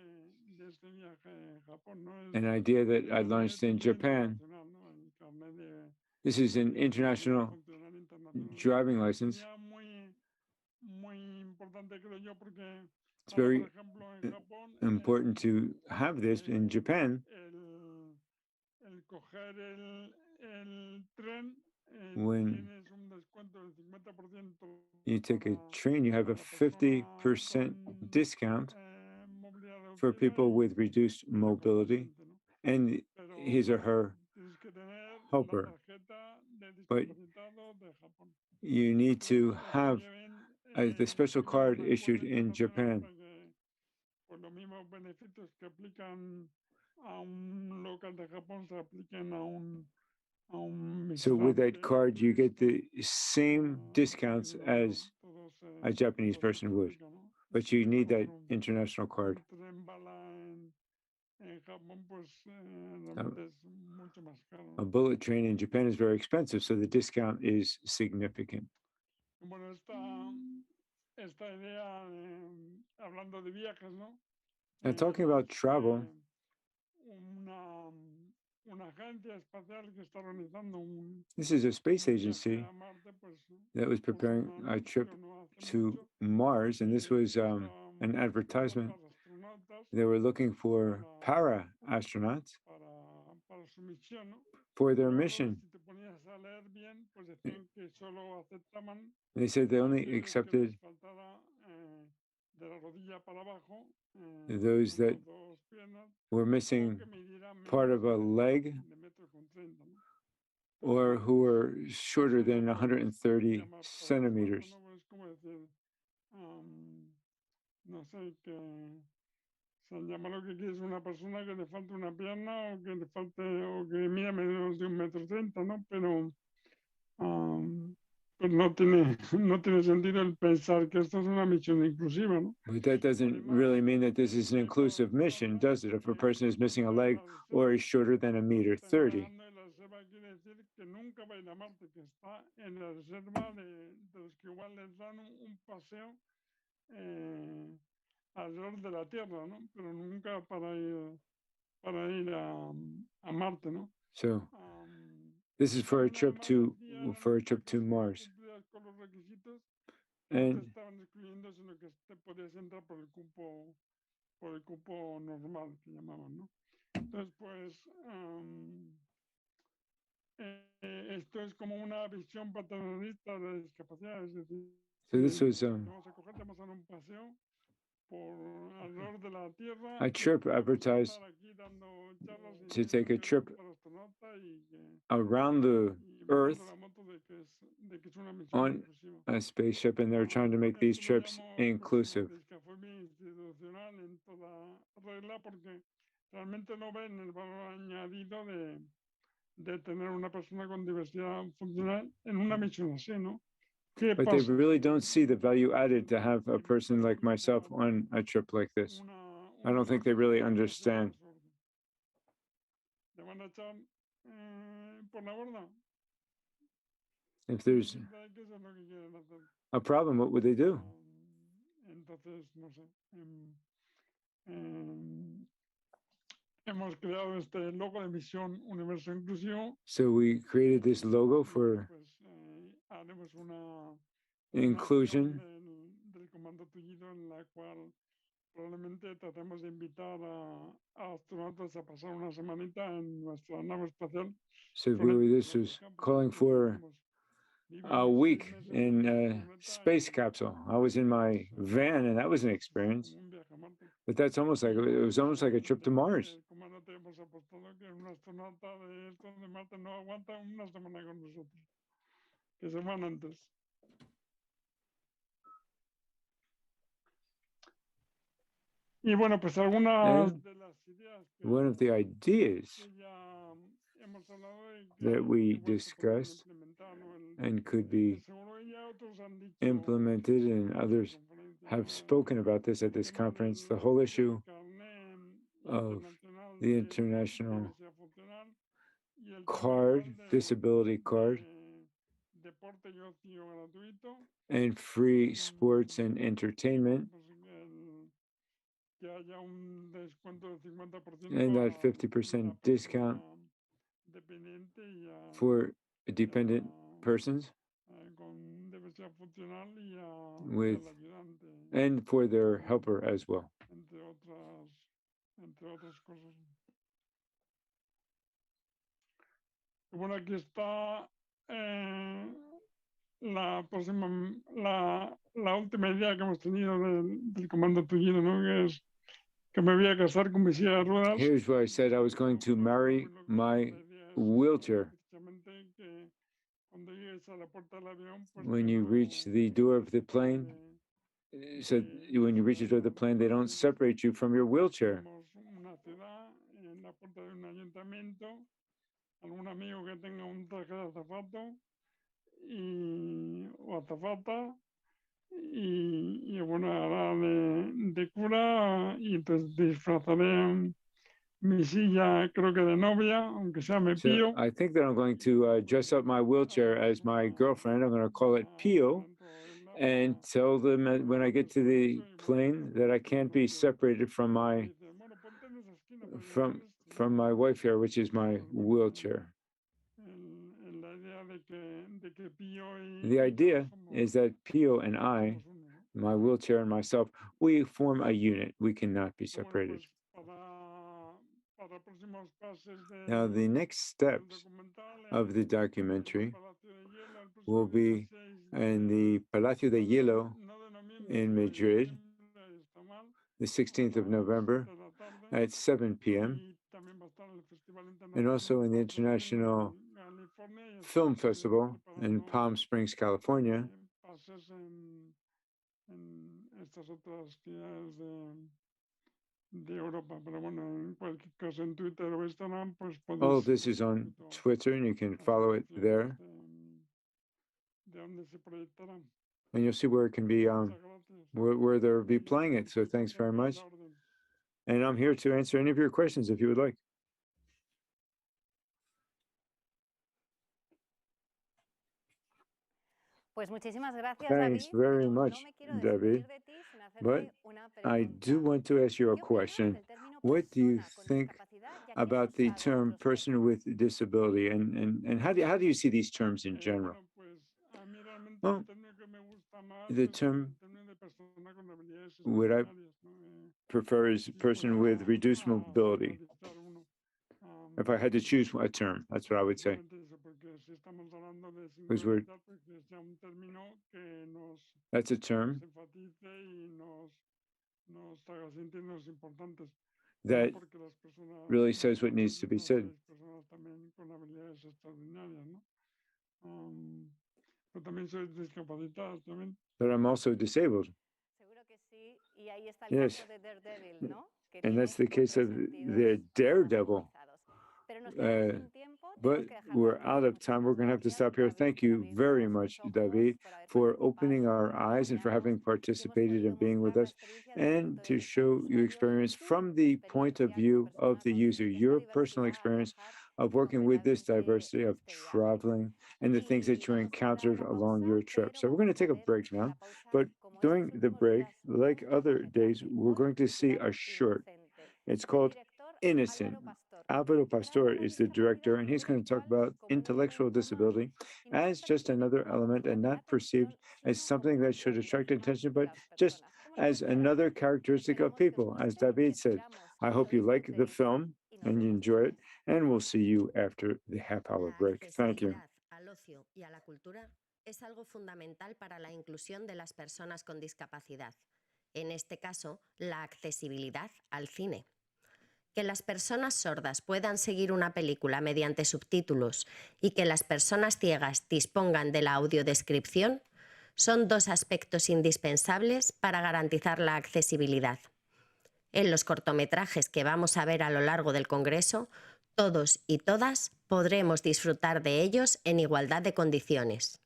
de este viaje a Japón, ¿no? Es an idea that I el launched in carnet Japan. internacional, ¿no? El carnet de This is an international funcional internacional. driving license. Sería muy importante, creo yo, porque It's ahora, very por ejemplo, en Japón, important to have this in Japan. el coger el tren, When tienes un descuento del 50% you take a para train, you have a la persona 50% con discount movilidad for reducida people y with reduced el mobility acompañante, ¿no? and Pero his or her tienes que tener la helper. tarjeta de But discapacitado de Japón. you need to Para que have lleven the special una card hoja issued corriente in nacional Japan. para que, pues, los mismos beneficios que aplican a un local de Japón se apliquen a un So with that migrante card, you get turista, the same discounts y as todo a Japanese todo se person would, aplica, ¿no? but Si you need coger that international card. un tren bala en Japón, pues A realmente es mucho más caro, a ¿no? bullet train in Japan is very expensive, so the discount is significant. Bueno, esta idea, hablando de viajes, ¿no? Now, talking about travel, Una agencia espacial que está organizando this is a space un viaje agency a Marte, pues that was puso preparing un a trip anuncio no hace to mucho Mars, and this que was estaban an buscando advertisement. para astronautas They were looking for para astronauts para su misión, ¿no? for their Pero mission. si te ponías a leer bien, pues decían que solo aceptaban They said they a only aquellos que accepted les faltara de la rodilla para abajo, those that las dos piernas, were o missing que midieran part menos of a leg de metro con 30, ¿no? or who were shorter Eso than lo podemos 130 llamar centimeters. paraespacio, ¿no? Es como decir, no sé, que se llama lo que quieres una persona que le falte una pierna o que le falte o que mida menos de 1,30 m, ¿no? Pero pues no tiene sentido el pensar que esto es una misión inclusiva, ¿no? But that doesn't really mean that this is an inclusive mission, does it? If a person is missing a leg or is shorter than 1,30 m. En la reserva quiere decir que nunca va a ir a Marte, que está en la reserva de los que igual les dan un paseo alrededor de la Tierra, ¿no? Pero nunca para ir a Marte, ¿no? So this is for a trip to Mars. Con los requisitos no te And estaban excluyendo, sino que te podías entrar por el cupo normal que llamaban, ¿no? Entonces, pues esto es como una visión paternalista de discapacidad, es decir, So this was a trip advertised to take a trip around the Earth on a spaceship, and they're trying to make these trips inclusive. But they really don't see the value added to have a person like myself on a trip like this. I don't think they really understand. If there's a problem, what would they do? So we created this logo for inclusion. So this was calling for a week in a space capsule. I was in my van, and that was an experience. But that's almost like, it was almost like a trip to Mars. And one of the ideas that we discussed and could be implemented, and others have spoken about this at this conference, the whole issue of the international card, disability card, and free sports and entertainment, and that 50% discount for dependent persons with, and for their helper as well. Aquí está la última idea que hemos tenido del comando tullido, ¿no? Que es que me voy a casar con mi silla de ruedas. Here's where I said I was going to marry my wheelchair. When you reach the door of the plane, so when you reach the door of the plane, they don't separate you from your wheelchair. Algún amigo que tenga un traje de azafato o azafata y bueno, hará de cura, y entonces disfrazaré mi silla, creo que de novia, aunque sea me pío. So I think that I'm going to dress up my wheelchair as my girlfriend. I'm going to call it Pio, and tell them when I get to the plane that I can't be separated from my wife here, which is my wheelchair. The idea is that Pio and I, my wheelchair and myself, we form a unit. We cannot be separated. Now, the next steps of the documentary will be in the Palacio de Hielo in Madrid, the 16th of November at 7 p.m., and also in the International Film Festival in Palm Springs, California. All of this is on Twitter, and you can follow it there. And you'll see where it can be, where they'll be playing it. So thanks very much. And I'm here to answer any of your questions if you would like. Pues muchísimas gracias, Thanks David, very pero much, no me quiero David. despedir de ti sin hacerte But una I pregunta. do want to ask you a ¿Qué opinas question. del término What do you persona con think discapacidad, ya que es about the usado en term otros person with disability, and how do you see these terms in general? Well, the term what I prefer is person with reduced mobility. If I had to choose a term, that's what I would say. Because that's a term that really says what needs to be said. But I'm also disabled. Yes. And that's the case of the Daredevil. But we're out of time. We're going to have to stop here. Thank you very much, David, for opening our eyes and for having participated and being with us, and to show your experience from the point of view of the user, your personal experience of working with this diversity, of traveling, and the things that you encountered along your trip. So we're going to take a break now, but during the break, like other days, we're going to see a short. It's called Innocent. Álvaro Pastor is the director, and he's going to talk about intellectual disability as just another element and not perceived as something that should attract attention, but just as another characteristic of people, as David said. I hope you like the film and you enjoy it, and we'll see you after the half-hour break. Thank you. Al ocio y a la cultura es algo fundamental para la inclusión de las personas con discapacidad. En este caso, la accesibilidad al cine. Que las personas sordas puedan seguir una película mediante subtítulos y que las personas ciegas dispongan de la audiodescripción son dos aspectos indispensables para garantizar la accesibilidad. En los cortometrajes que vamos a ver a lo largo del Congreso, todos y todas podremos disfrutar de ellos en igualdad de condiciones.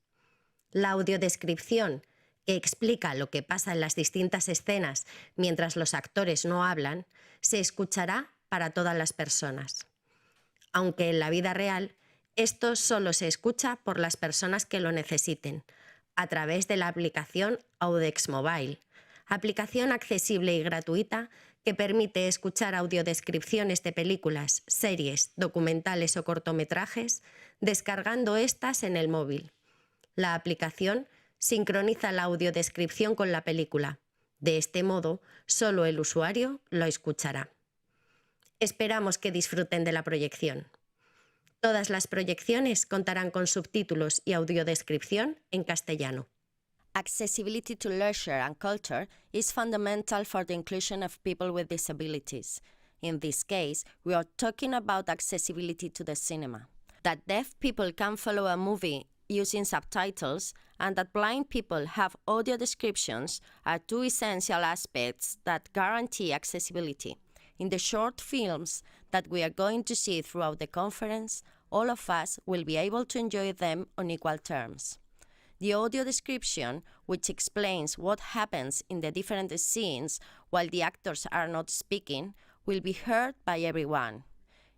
La audiodescripción, que explica lo que pasa en las distintas escenas mientras los actores no hablan, se escuchará para todas las personas. Aunque en la vida real, esto solo se escucha por las personas que lo necesiten, a través de la aplicación Audex Mobile, aplicación accesible y gratuita que permite escuchar audiodescripciones de películas, series, documentales o cortometrajes, descargando estas en el móvil. La aplicación sincroniza la audiodescripción con la película. De este modo, solo el usuario lo escuchará. Esperamos que disfruten de la proyección. Todas las proyecciones contarán con subtítulos y audiodescripción en castellano. Accessibility to leisure and culture is fundamental for the inclusion of people with disabilities. In this case, we are talking about accessibility to the cinema. That deaf people can follow a movie using subtitles and that blind people have audio descriptions are two essential aspects that guarantee accessibility. In the short films that we are going to see throughout the conference, all of us will be able to enjoy them on equal terms. The audio description, which explains what happens in the different scenes while the actors are not speaking, will be heard by everyone.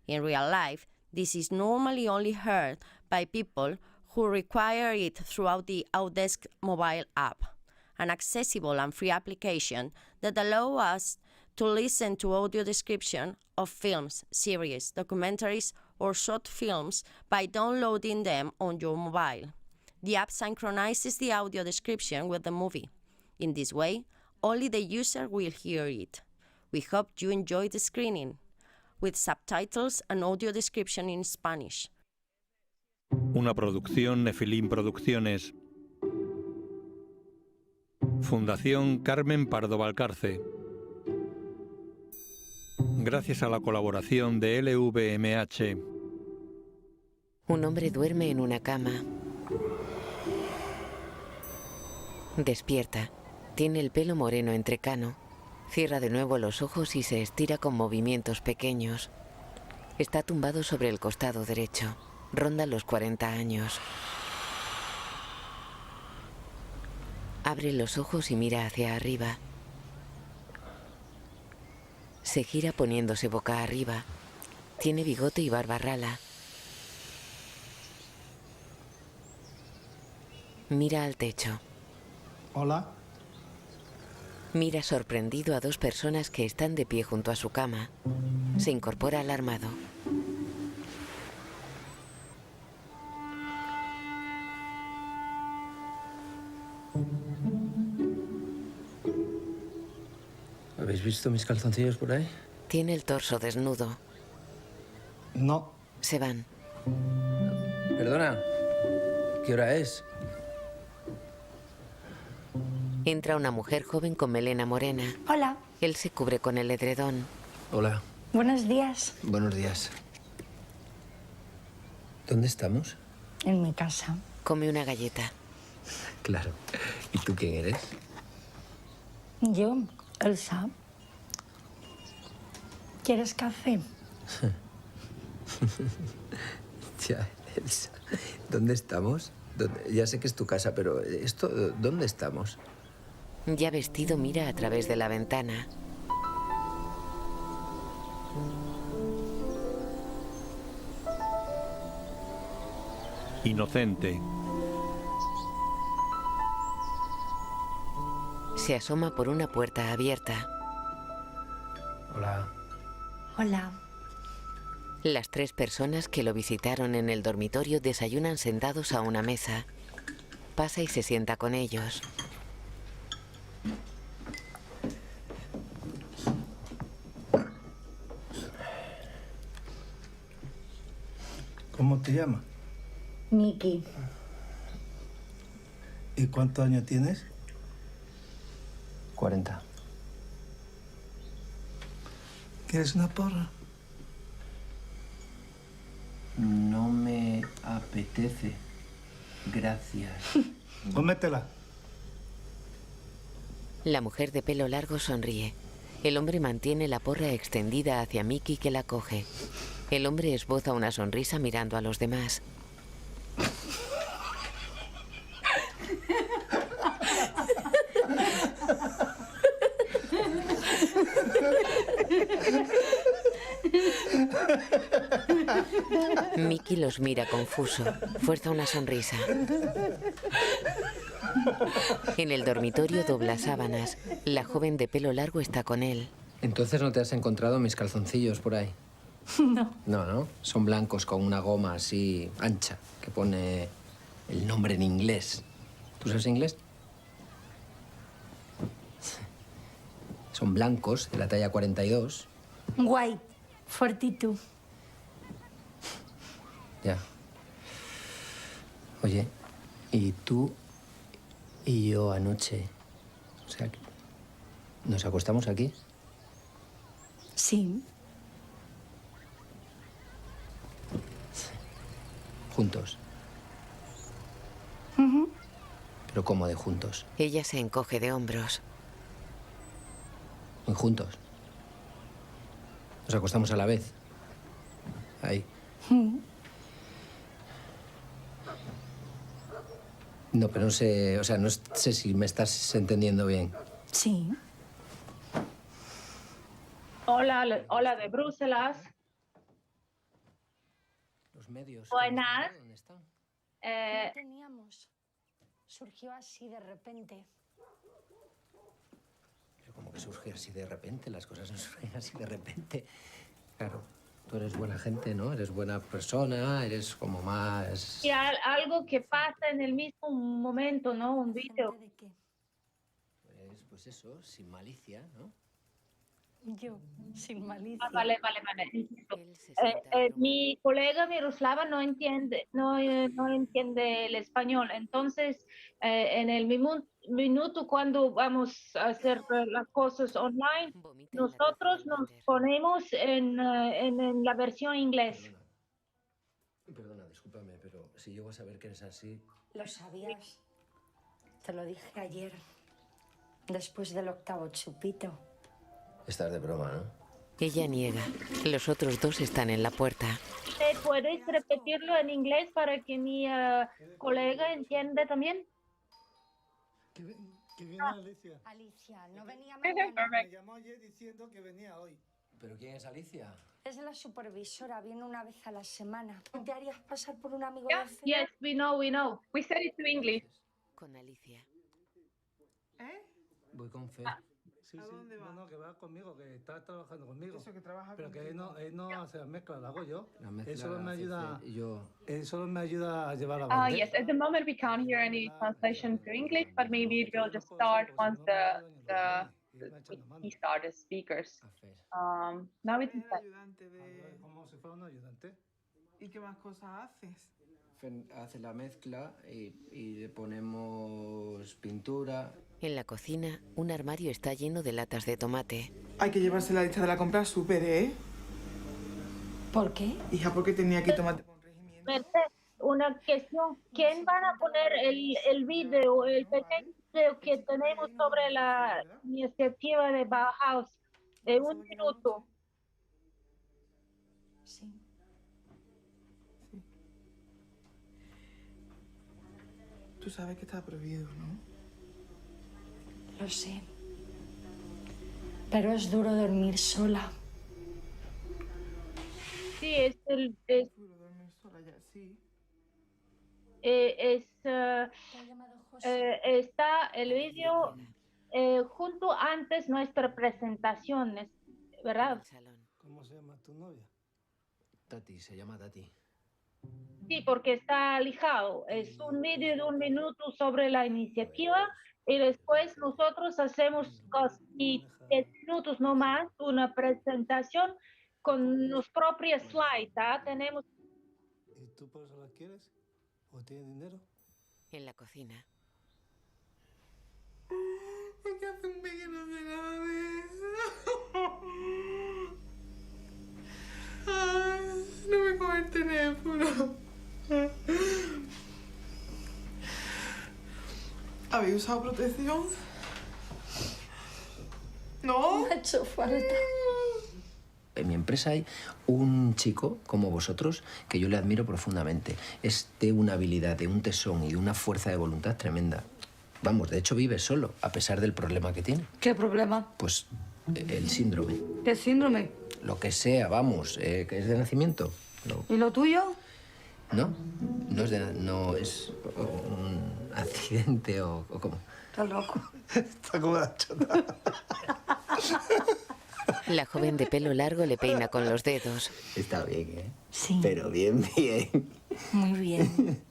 In real life, this is normally only heard by people who require it throughout the Audex mobile app, an accessible and free application that allows us to listen to audio description of films, series, documentaries, or short films by downloading them on your mobile. The app synchronizes the audio description with the movie. In this way, only the user will hear it. We hope you enjoy the screening, with subtitles and audio description in Spanish. Una producción Nefilim Producciones. Fundación Carmen Pardo Valcarce. Gracias a la colaboración de LVMH. Un hombre duerme en una cama. Despierta. Tiene el pelo moreno entrecano. Cierra de nuevo los ojos y se estira con movimientos pequeños. Está tumbado sobre el costado derecho. Ronda los 40 años. Abre los ojos y mira hacia arriba. Se gira poniéndose boca arriba. Tiene bigote y barba rala. Mira al techo. Hola. Mira sorprendido a dos personas que están de pie junto a su cama. Se incorpora alarmado. ¿Habéis visto mis calzoncillos por ahí? Tiene el torso desnudo. No. Se van. Perdona, ¿qué hora es? Entra una mujer joven con melena morena. Hola. Él se cubre con el edredón. Hola. Buenos días. Buenos días. ¿Dónde estamos? En mi casa. Come una galleta. Claro. ¿Y tú quién eres? Yo, Elsa. ¿Quieres café? Ya, Elsa. ¿Dónde estamos? Ya sé que es tu casa, pero ¿dónde estamos? Ya vestido, mira a través de la ventana. Inocente. Se asoma por una puerta abierta. Hola. Hola. Las 3 personas que lo visitaron en el dormitorio desayunan sentados a una mesa. Pasa y se sienta con ellos. ¿Cómo te llamas? Miki. ¿Y cuántos años tienes? 40. ¿Quieres una porra? No me apetece. Gracias. Cómetela. La mujer de pelo largo sonríe. El hombre mantiene la porra extendida hacia Miki, que la coge. El hombre esboza una sonrisa mirando a los demás. Miki los mira confuso. Fuerza una sonrisa. En el dormitorio dobla sábanas. La joven de pelo largo está con él. Entonces no te has encontrado mis calzoncillos por ahí. No. No. Son blancos con una goma así ancha que pone el nombre en inglés. ¿Tú sabes inglés? Son blancos, de la talla 42. White. 42. Ya. Oye, ¿y tú y yo anoche? O sea, ¿nos acostamos aquí? Sí. Juntos. ¿Pero cómo de juntos? Ella se encoge de hombros. Muy juntos. Nos acostamos a la vez. Ahí. No, pero no sé, o sea, no sé si me estás entendiendo bien. Sí. Hola de Bruselas. Los medios. Buenas. ¿Dónde están? No teníamos. Surgió así de repente. Pero como que surge así de repente, las cosas no surgen así de repente. Claro, tú eres buena gente, ¿no? Eres buena persona, eres como más... Y algo que pasa en el mismo momento, ¿no? Un vídeo. ¿De qué? Pues eso, sin malicia, ¿no? Yo, sin malicia. Vale. Mi colega Miroslava no entiende el español. Entonces, en el minuto cuando vamos a hacer las cosas online, nosotros nos ponemos en la versión inglés. Perdona, discúlpame, pero si llego a saber que eres así... Lo sabías. Te lo dije ayer. Después del 8º chupito. Estás de broma, ¿no? Ella niega. Los otros 2 están en la puerta. ¿Puedes repetirlo en inglés para que mi colega entienda también? Que viene Alicia. Alicia, no venía mañana. Me llamó ayer diciendo que venía hoy. ¿Pero quién es Alicia? Es la supervisora, viene una vez a la semana. ¿Te harías pasar por un amigo Yeah, de cena? yes, we know. We said it to English. Con Alicia. Voy con Fe. Sí. No, que va conmigo, que está trabajando conmigo. Eso que trabaja pero que él no hace la mezcla, la hago yo. Él solo me ayuda a llevar la bandera. Yes, at the moment we can't hear any translation to English, but maybe it will just start once these are the speakers. Now it's Como si fuera un ayudante. ¿Y qué más cosas haces? Hace la mezcla y le ponemos pintura. En la cocina, un armario está lleno de latas de tomate. Hay que llevarse la lista de la compra súper, ¿eh? ¿Por qué? Hija, porque tenía aquí tomate. Una cuestión, ¿quién van a poner el video, el pequeño video que tenemos sobre la iniciativa de Bauhaus de 1 minuto? Sí. Tú sabes que está prohibido, ¿no? Lo sé. Pero es duro dormir sola. Sí, Duro dormir sola ya, sí. está el vídeo junto antes nuestra presentación, ¿verdad? ¿Cómo se llama tu novia? Tati, se llama Tati. Sí, porque está lijado. Es un vídeo de 1 minuto sobre la iniciativa y después nosotros hacemos casi 10 minutos no más, una presentación con los propios slides. Tenemos. ¿Y tú por eso la quieres? ¿O tienes dinero? En la cocina. ¿Por qué hace un vídeo no hace nada de eso? Ay, no me coge el teléfono. ¿Habéis usado protección? ¿No? Me ha hecho falta. En mi empresa hay un chico como vosotros que yo le admiro profundamente. Es de una habilidad, de un tesón y una fuerza de voluntad tremenda. Vamos, de hecho vive solo, a pesar del problema que tiene. ¿Qué problema? Pues el síndrome. ¿Qué síndrome? Lo que sea, vamos, que es de nacimiento. No. ¿Y lo tuyo? ¿No? No es un accidente o ¿cómo? Estás loco. Está como la chota. La joven de pelo largo le peina con los dedos. Está bien, ¿eh? Sí. Pero bien, bien. Muy bien.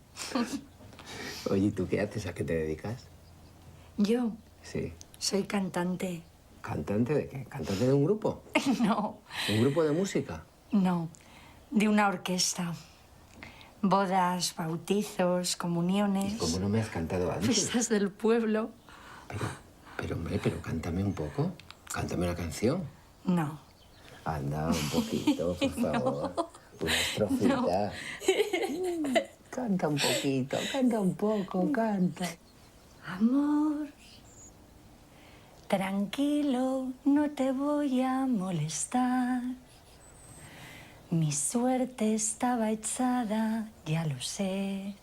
Oye, ¿y tú qué haces? ¿A qué te dedicas? Yo Sí. soy cantante. ¿Cantante de qué? ¿Cantante de un grupo? No, ¿Un grupo de música? no, de una orquesta. Bodas, bautizos, comuniones. ¿Y cómo no me has cantado antes? Fiestas del pueblo. Pero hombre, cántame un poco. Cántame una canción. No. Anda, un poquito, por favor. Una estrofita. Canta un poquito, canta un poco, canta. Amor, tranquilo, no te voy a molestar. Mi suerte estaba echada, ya lo sé.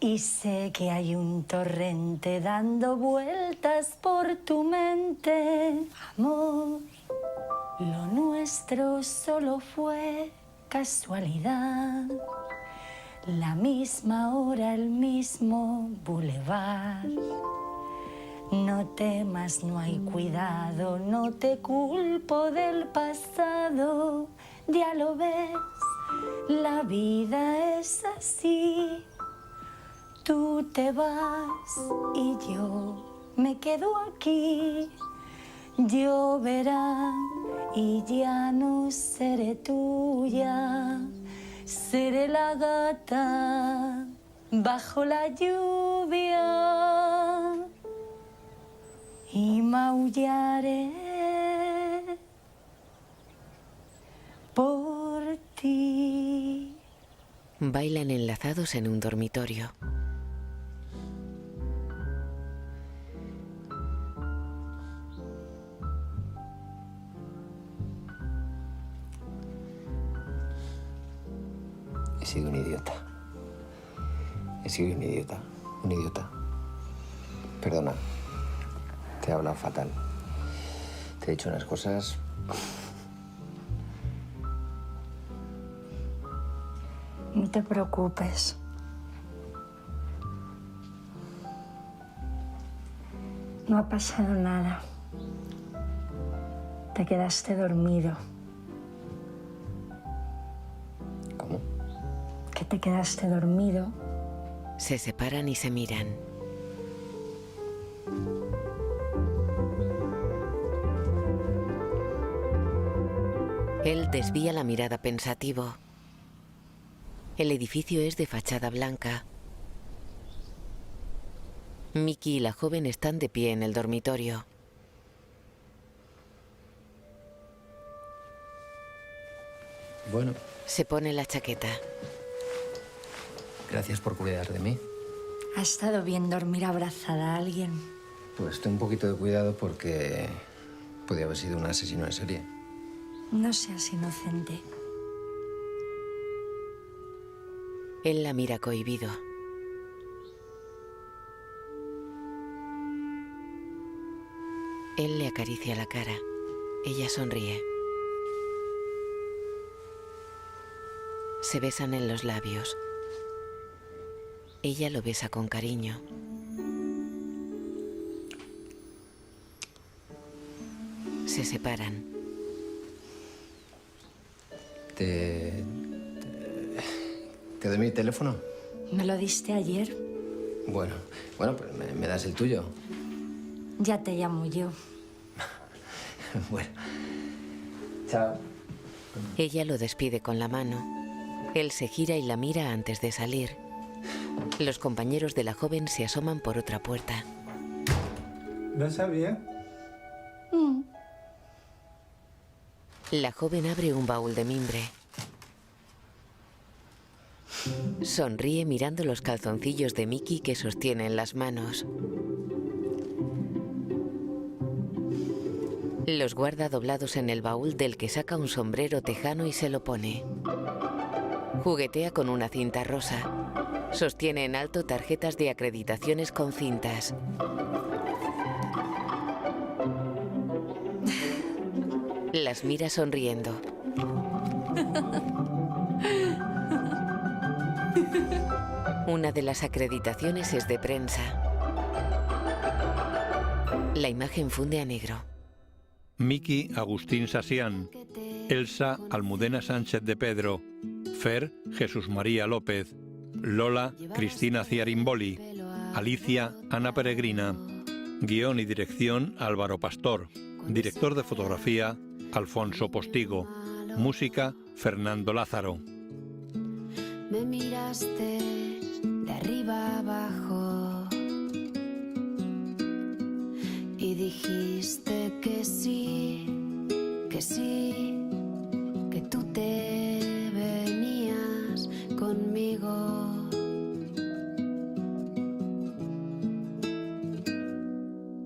Y sé que hay un torrente dando vueltas por tu mente. Amor, lo nuestro solo fue casualidad. La misma hora, el mismo bulevar. No temas, no hay cuidado, no te culpo del pasado. Ya lo ves, la vida es así. Tú te vas y yo me quedo aquí. Lloverá y ya no seré tuya. Seré la gata bajo la lluvia y maullaré por ti. Bailan enlazados en un dormitorio. He sido un idiota. He sido un idiota. Un idiota. Perdona. Te he hablado fatal. Te he dicho unas cosas... No te preocupes. No ha pasado nada. Te quedaste dormido. ¿Cómo? Que te quedaste dormido. Se separan y se miran. Él desvía la mirada pensativo. El edificio es de fachada blanca. Mickey y la joven están de pie en el dormitorio. Bueno. Se pone la chaqueta. Gracias por cuidar de mí. ¿Ha estado bien dormir abrazada a alguien? Pues ten un poquito de cuidado porque podía haber sido un asesino en serie. No seas inocente. Él la mira cohibido. Él le acaricia la cara. Ella sonríe. Se besan en los labios. Ella lo besa con cariño. Se separan. ¿Te doy mi teléfono? ¿Me lo diste ayer? Bueno, pues me das el tuyo. Ya te llamo yo. Bueno. Chao. Ella lo despide con la mano. Él se gira y la mira antes de salir. Los compañeros de la joven se asoman por otra puerta. ¿No sabía? La joven abre un baúl de mimbre. Sonríe mirando los calzoncillos de Mickey que sostiene en las manos. Los guarda doblados en el baúl del que saca un sombrero tejano y se lo pone. Juguetea con una cinta rosa. Sostiene en alto tarjetas de acreditaciones con cintas. Las mira sonriendo. Una de las acreditaciones es de prensa. La imagen funde a negro. Miki Agustín Sasián, Elsa Almudena Sánchez de Pedro, Fer Jesús María López, Lola Cristina Ciarimboli, Alicia Ana Peregrina, guión y dirección Álvaro Pastor, director de fotografía Alfonso Postigo, música Fernando Lázaro. Me miraste de arriba abajo y dijiste que sí, que tú te venías conmigo.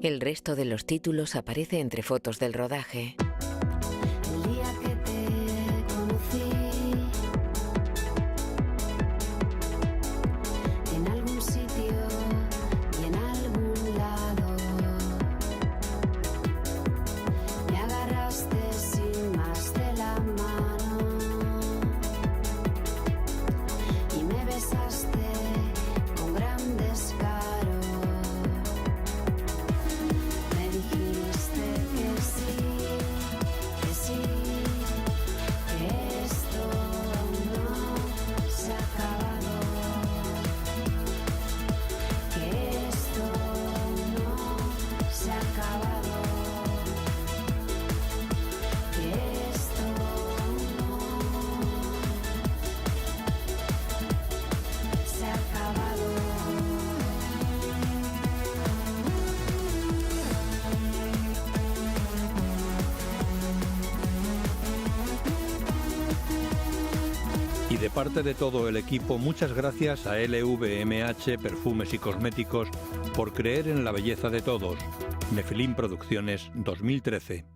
El resto de los títulos aparece entre fotos del rodaje. El día que te conocí, en algún sitio y en algún lado, me agarraste sin más de la mano y me besaste con gran descaro. Me dijiste que sí, que esto aún no se ha acabado, que esto aún no se ha acabado, que esto aún no se ha acabado. Y de parte de todo el equipo, muchas gracias a LVMH Perfumes y Cosméticos por creer en la belleza de todos. Nefelim Producciones 2013.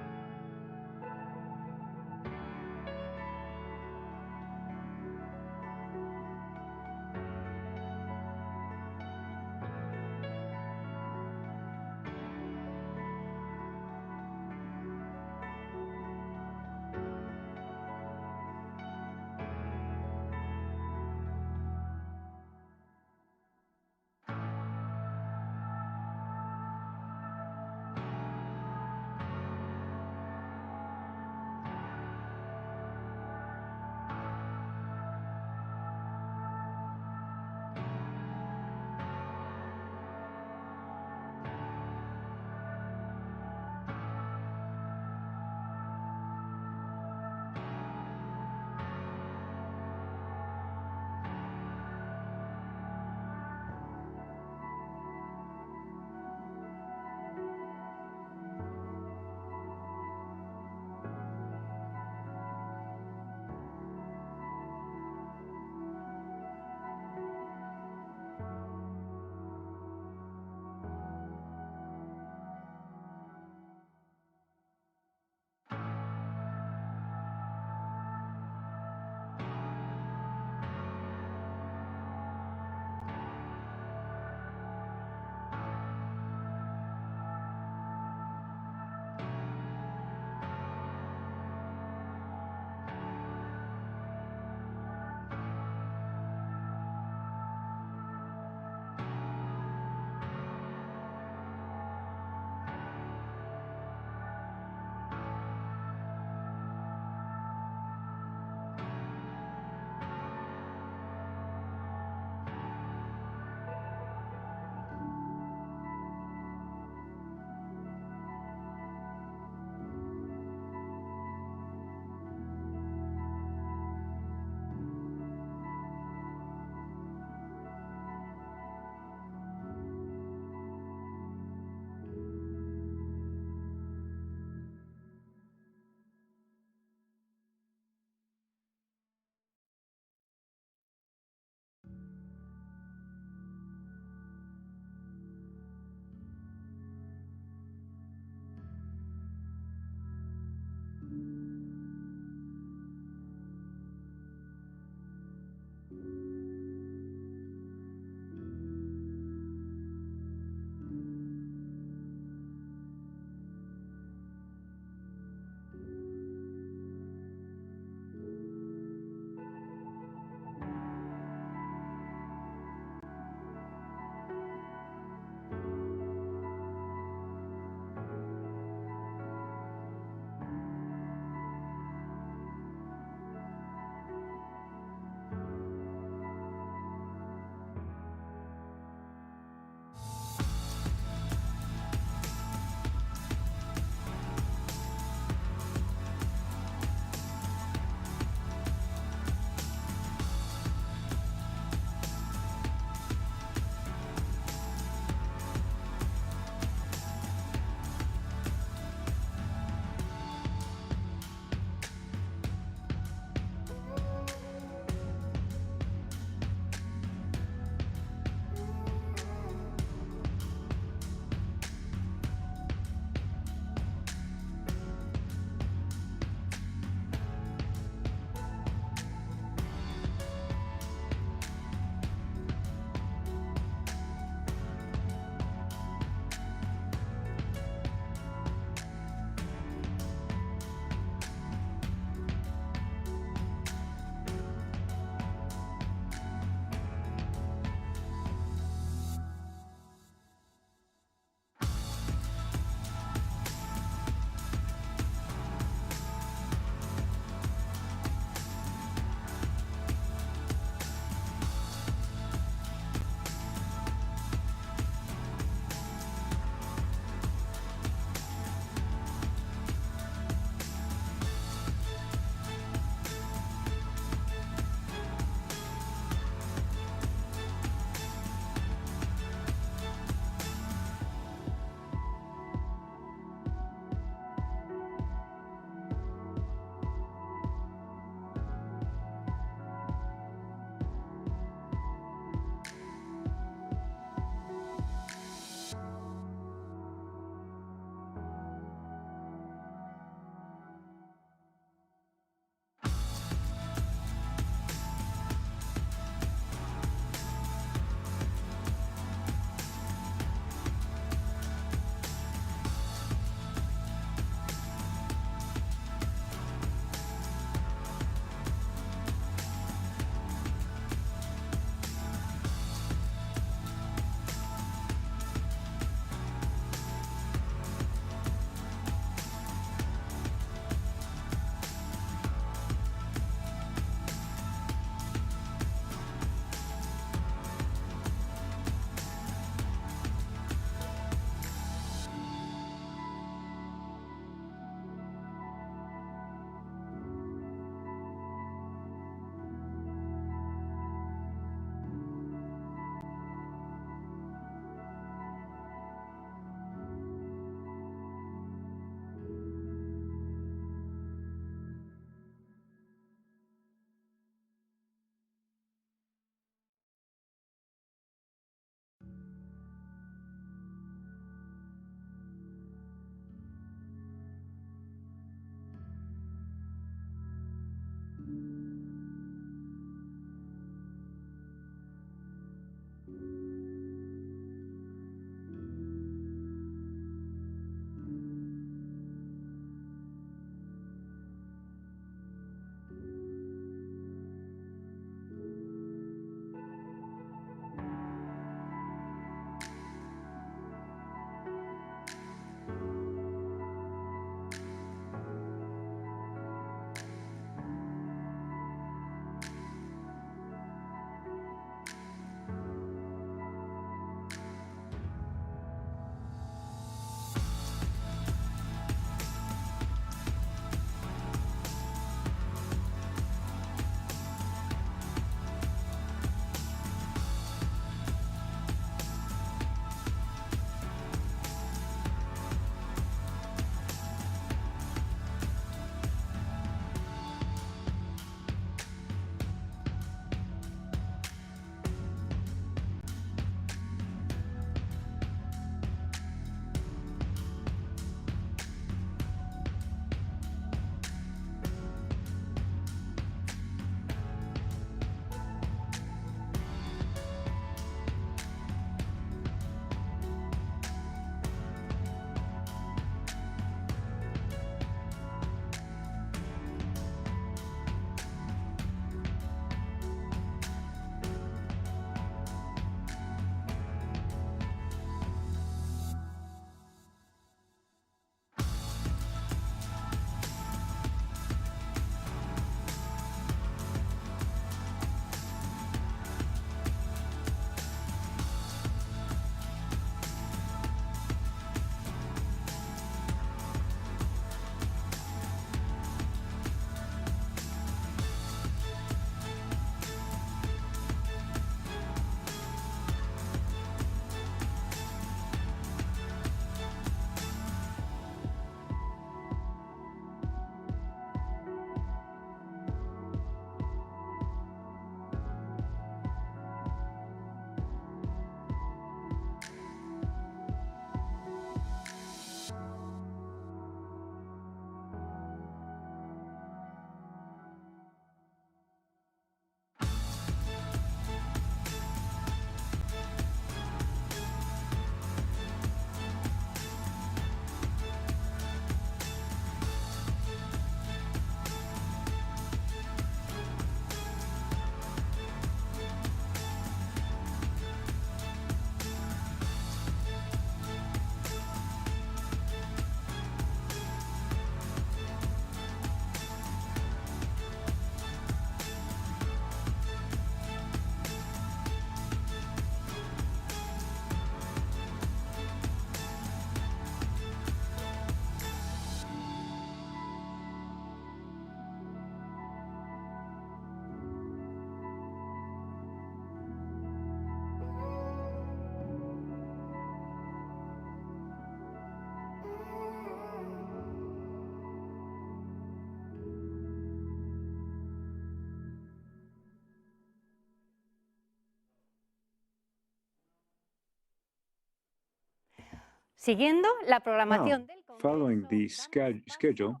Siguiendo la Now, programación del following the schedule,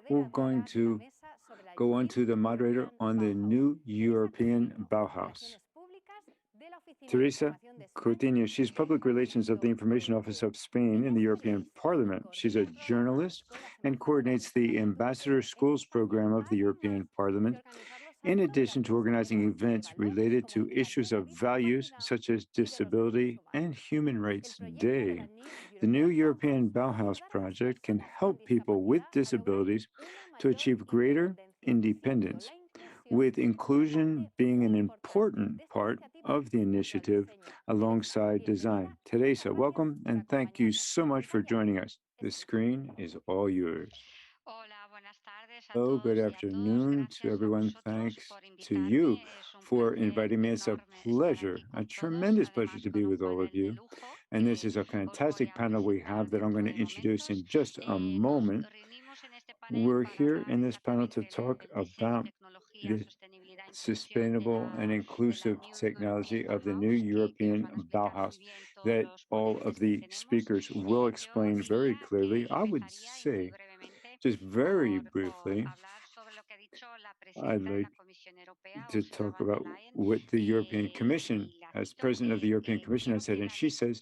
we're going to go on to the moderator on the new European Bauhaus. Teresa Coutinho, she's Public Relations of the Information Office of Spain in the European Parliament. She's a journalist and coordinates the Ambassador Schools program of the European Parliament, in addition to organizing events related to issues of values such as Disability and Human Rights Day. The new European Bauhaus project can help people with disabilities to achieve greater independence, with inclusion being an important part of the initiative alongside design. Teresa, welcome, and thank you so much for joining us. The screen is all yours. Hello, good afternoon to everyone. Thanks to you for inviting me. It's a pleasure, a tremendous pleasure to be with all of you. And this is a fantastic panel we have that I'm going to introduce in just a moment. We're here in this panel to talk about the sustainable and inclusive technology of the new European Bauhaus that all of the speakers will explain very clearly. I would say, just very briefly, I'd like to talk about what the European Commission, as President of the European Commission, has said, and she says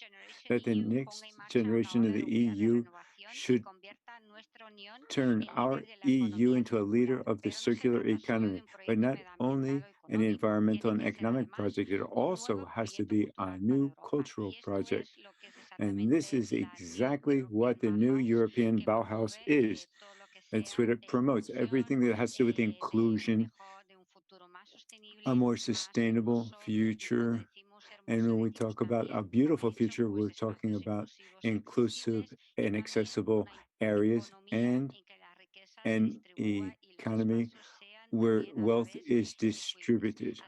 that the next generation of the EU should turn our EU into a leader of the circular economy, but not only an environmental and economic project, it also has to be a new cultural project. And this is exactly what the new European Bauhaus is. It's what it promotes, everything that has to do with inclusion, a more sustainable future. And when we talk about a beautiful future, we're talking about inclusive and accessible areas and an economy where wealth is distributed.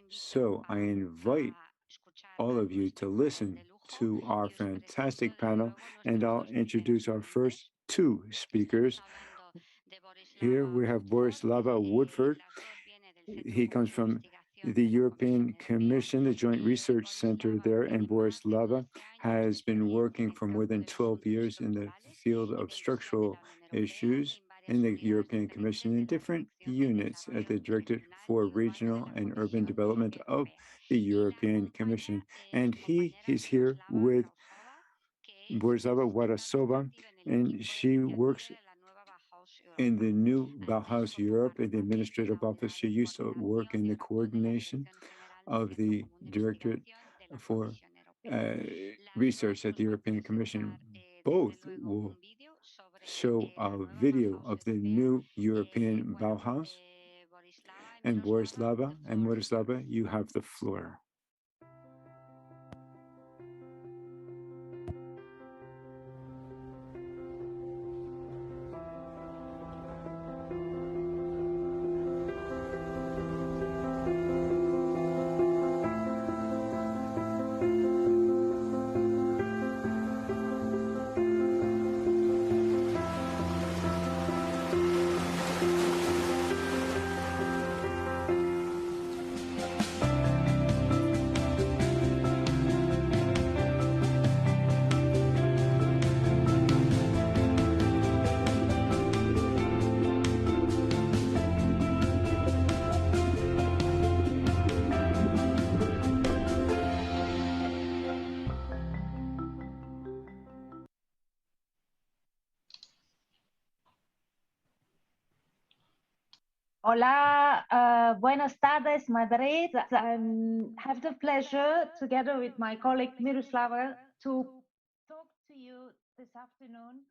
So I invite all of you to listen to our fantastic panel, and I'll introduce our first two speakers. Here we have Borislava Woodford. He comes from the European Commission, the Joint Research Center there, and Borislava has been working for more than 12 years in the field of structural issues in the European Commission in different units at the Directorate for Regional and Urban Development of the European Commission. And he is here with Borislava Warasova, and she works in the new Bauhaus Europe, in the administrative office. She used to work in the coordination of the Directorate for Research at the European Commission. Both will show a video of the new European Bauhaus. And Borislava, you have the floor. Hola, buenas tardes, Madrid. I have the pleasure, together with my colleague Miroslava, to talk to you this afternoon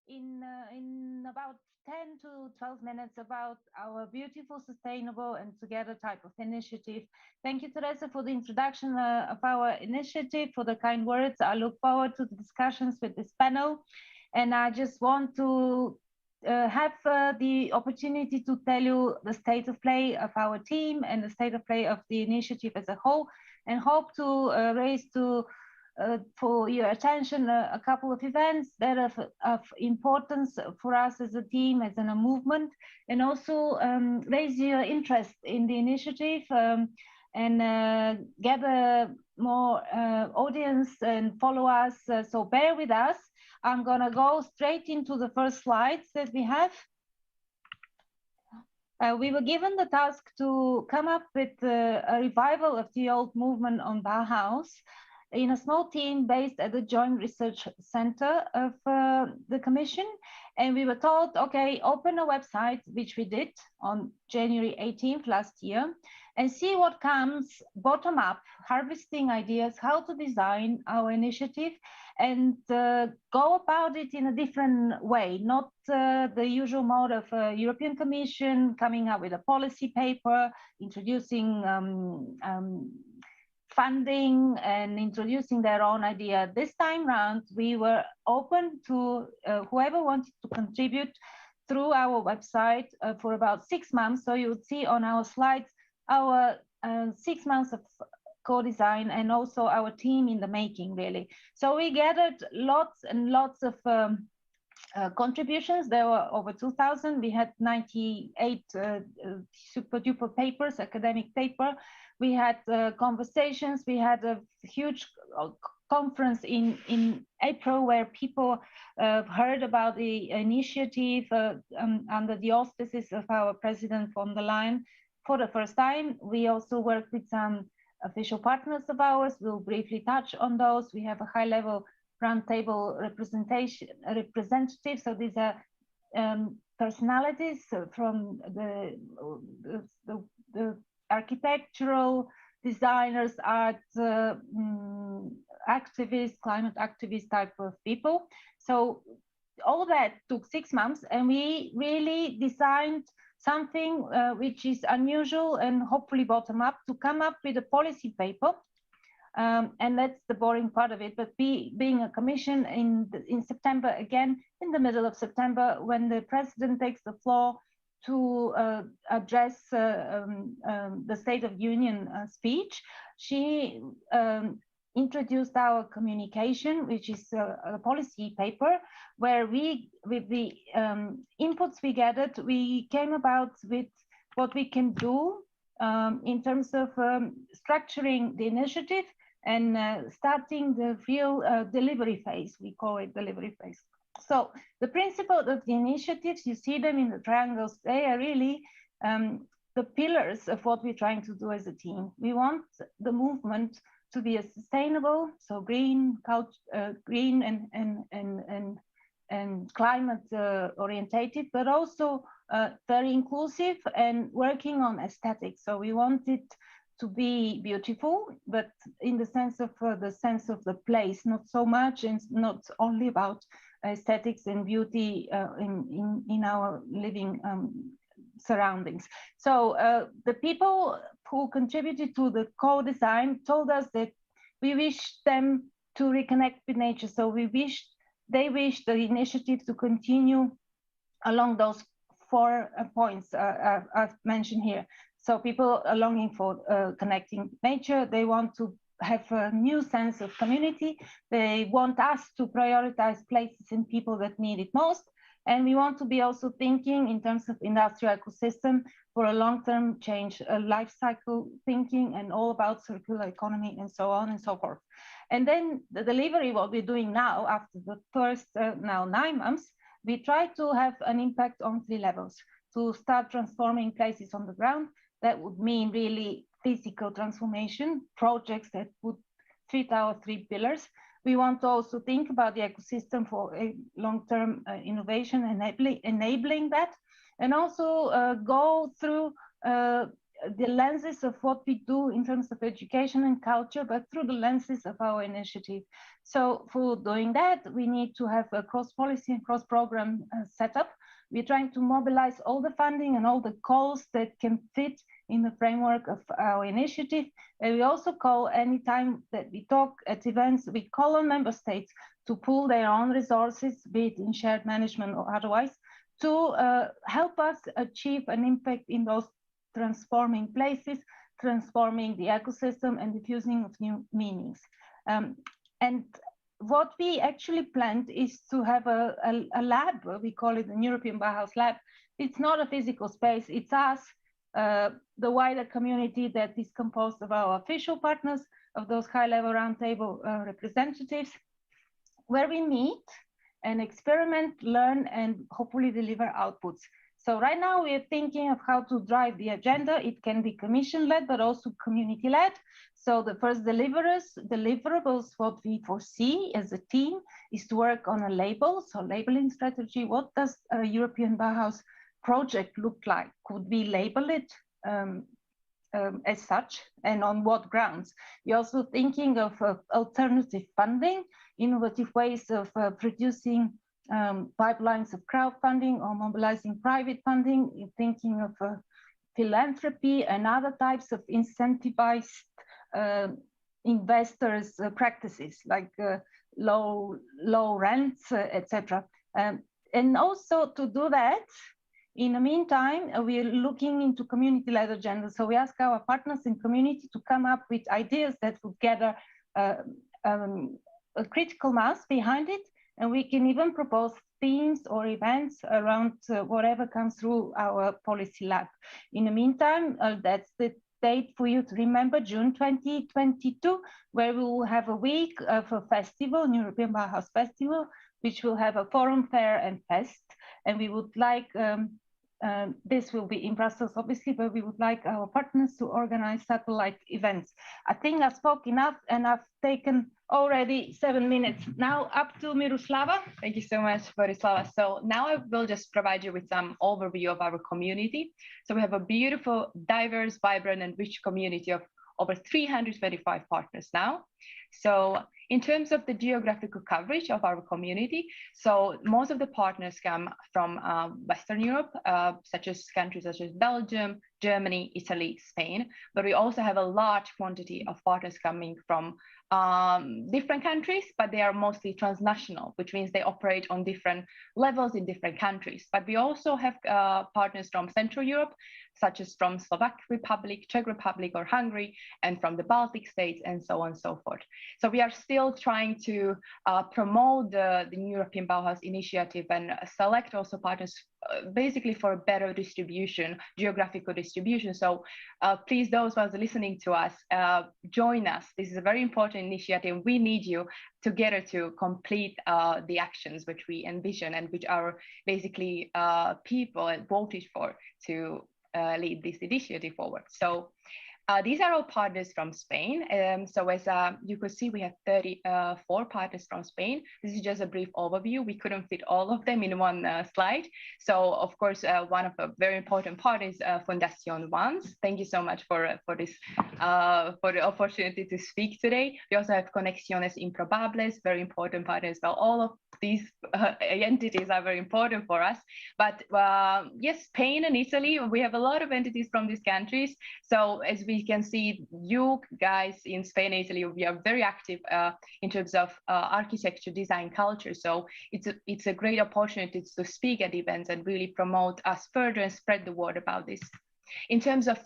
in about 10 to 12 minutes about our beautiful, sustainable, and together type of initiative. Thank you, Teresa, for the introduction of our initiative, for the kind words. I look forward to the discussions with this panel, and I just want to have the opportunity to tell you the state of play of our team and the state of play of the initiative as a whole, and hope to raise for your attention a couple of events that are of importance for us as a team, as in a movement, and also raise your interest in the initiative and gather more audience and followers. So bear with us. I'm gonna go straight into the first slides that we have. We were given the task to come up with a revival of the old movement on Bauhaus in a small team based at the Joint Research Center of the Commission. And we were told, okay, open a website, which we did on January 18th last year, and see what comes bottom up, harvesting ideas, how to design our initiative, and go about it in a different way, not the usual mode of European Commission coming up with a policy paper, introducing funding and introducing their own idea. This time round, we were open to whoever wanted to contribute through our website for about 6 months. So you would see on our slides our 6 months of co-design and also our team in the making, really. So we gathered lots and lots of contributions. There were over 2,000. We had 98 super duper papers, academic paper. We had conversations. We had a huge conference in April where people heard about the initiative under the auspices of our president von der Leyen for the first time. We also worked with some official partners of ours. We'll briefly touch on those. We have a high-level roundtable representative. So these are personalities from the architectural designers, art activists, climate activist type of people. So all that took 6 months, and we really designed something which is unusual and hopefully bottom up, to come up with a policy paper. And that's the boring part of it. But being a commission in September, again, in the middle of September, when the president takes the floor to address the State of Union speech, she introduced our communication, which is a policy paper, where we, with the inputs we gathered, we came about with what we can do in terms of structuring the initiative and starting the real delivery phase. We call it delivery phase. So the principle of the initiatives, you see them in the triangles, they are really the pillars of what we're trying to do as a team. We want the movement to be a sustainable, so green and climate orientated, but also very inclusive and working on aesthetics. So we want it to be beautiful, but in the sense of the place, not so much, and not only about aesthetics and beauty in our living surroundings. So the people who contributed to the co-design told us that we wish them to reconnect with nature. So they wish the initiative to continue along those 4 points I've mentioned here. So people are longing for connecting nature. They want to have a new sense of community. They want us to prioritize places and people that need it most. And we want to be also thinking in terms of industrial ecosystem for a long-term change, a life cycle thinking, and all about circular economy and so on and so forth. And then the delivery, what we're doing now after the first now 9 months, we try to have an impact on 3 levels to start transforming places on the ground. That would mean really physical transformation, projects that would fit our 3 pillars. We want to also think about the ecosystem for a long-term innovation, enabling that, and also go through the lenses of what we do in terms of education and culture, but through the lenses of our initiative. So for doing that, we need to have a cross-policy and cross-program setup. We're trying to mobilize all the funding and all the calls that can fit in the framework of our initiative. And we also call, anytime that we talk at events, we call on member states to pool their own resources, be it in shared management or otherwise, to help us achieve an impact in those transforming places, transforming the ecosystem, and diffusing of new meanings. And what we actually planned is to have a lab, we call it the European Bauhaus Lab. It's not a physical space, it's us the wider community that is composed of our official partners, of those high-level roundtable representatives, where we meet and experiment, learn, and hopefully deliver outputs. So right now we are thinking of how to drive the agenda. It can be commission-led, but also community-led. So the first deliverables, what we foresee as a team is to work on a label, so labeling strategy. What does a European Bauhaus project look like? Could we label it as such, and on what grounds? We're also thinking of alternative funding, innovative ways of producing pipelines of crowdfunding or mobilizing private funding. You're thinking of philanthropy and other types of incentivized investors practices like low rents, etc. And also to do that, in the meantime, we are looking into community-led agenda. So we ask our partners in community to come up with ideas that would gather a critical mass behind it. And we can even propose themes or events around whatever comes through our policy lab. In the meantime, that's the date for you to remember, June 2022, where we will have a week of a festival, European Bauhaus Festival, which will have a forum, fair, and fest. And we would like, this will be in Brussels, obviously, but we would like our partners to organize satellite events. I think I spoke enough and I've taken already 7 minutes. Now up to Miroslava. Thank you so much, Borislava. So now I will just provide you with some overview of our community. So we have a beautiful, diverse, vibrant, and rich community of over 325 partners now. So in terms of the geographical coverage of our community, so most of the partners come from Western Europe, countries such as Belgium, Germany, Italy, Spain, but we also have a large quantity of partners coming from different countries, but they are mostly transnational, which means they operate on different levels in different countries. But we also have partners from Central Europe, such as from Slovak Republic, Czech Republic, or Hungary, and from the Baltic states, and so on and so forth. So we are still trying to promote the European Bauhaus initiative and select also partners basically for a better distribution, geographical distribution. So please, those who are listening to us, join us. This is a very important initiative. We need you together to complete the actions which we envision and which our basically people voted for to lead this initiative forward. So these are all partners from Spain. So as you could see, we have 34 partners from Spain. This is just a brief overview. We couldn't fit all of them in one slide. So of course, one of the very important part is Fundación Once. Thank you so much for this, for the opportunity to speak today. We also have Conexiones Improbables, very important part as well. All of these entities are very important for us. But yes, Spain and Italy, we have a lot of entities from these countries. So as we can see, you guys in Spain and Italy, we are very active in terms of architecture, design, culture. So it's a great opportunity to speak at events and really promote us further and spread the word about this. In terms of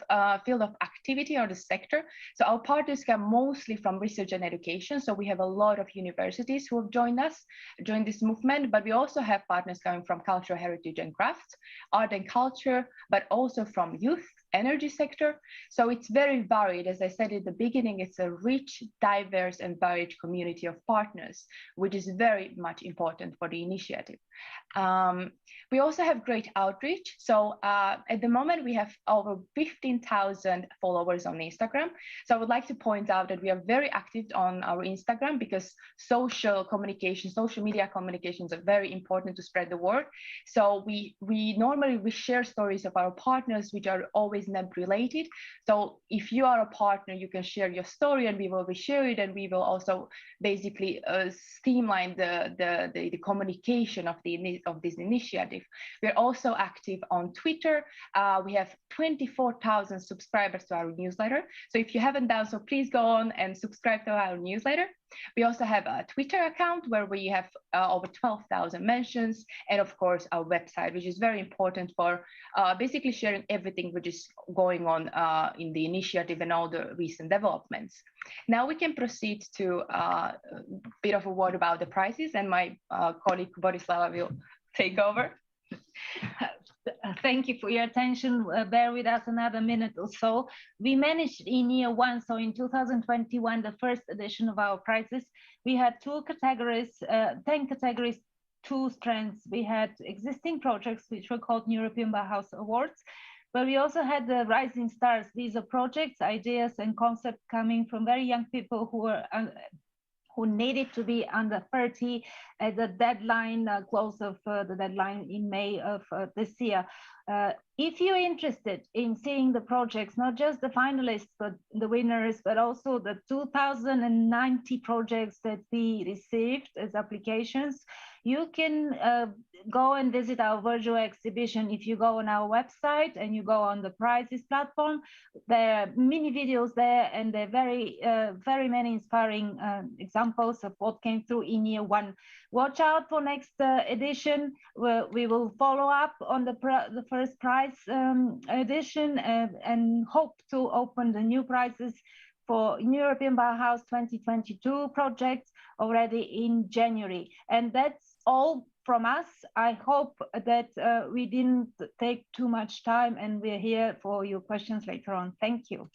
field of activity or the sector, so our partners come mostly from research and education. So we have a lot of universities who have joined this movement, but we also have partners coming from cultural heritage and crafts, art and culture, but also from youth, energy sector. So it's very varied. As I said at the beginning, it's a rich, diverse, and varied community of partners, which is very much important for the initiative. We also have great outreach. So at the moment, we have over 15,000 followers on Instagram. So I would like to point out that we are very active on our Instagram because social communication, social media communications are very important to spread the word. So we normally share stories of our partners, which are always NEB related. So if you are a partner, you can share your story and we will reshare it, and we will also basically streamline the communication of this initiative. We're also active on Twitter. We have 24,000 subscribers to our newsletter. So if you haven't done so, please go on and subscribe to our newsletter. We also have a Twitter account where we have over 12,000 mentions, and of course our website, which is very important for basically sharing everything which is going on in the initiative and all the recent developments. Now we can proceed to a bit of a word about the prizes, and my colleague Borislava will take over. thank you for your attention. Bear with us another minute or so. We managed in year one, so in 2021, the first edition of our prizes, we had 2 categories, 10 categories, 2 strands. We had existing projects, which were called European Bauhaus Awards, but we also had the Rising Stars. These are projects, ideas, and concepts coming from very young people who needed to be under 30 at the deadline, close of the deadline in May of this year. If you're interested in seeing the projects, not just the finalists, but the winners, but also the 2,090 projects that we received as applications, you can go and visit our virtual exhibition. If you go on our website and you go on the prizes platform, there are mini videos there, and there are very many inspiring examples of what came through in year one. Watch out for next edition. We will follow up on the first prize edition and hope to open the new prizes for European Bauhaus 2022 projects already in January. And that's all from us. I hope that we didn't take too much time, and we're here for your questions later on. Thank you.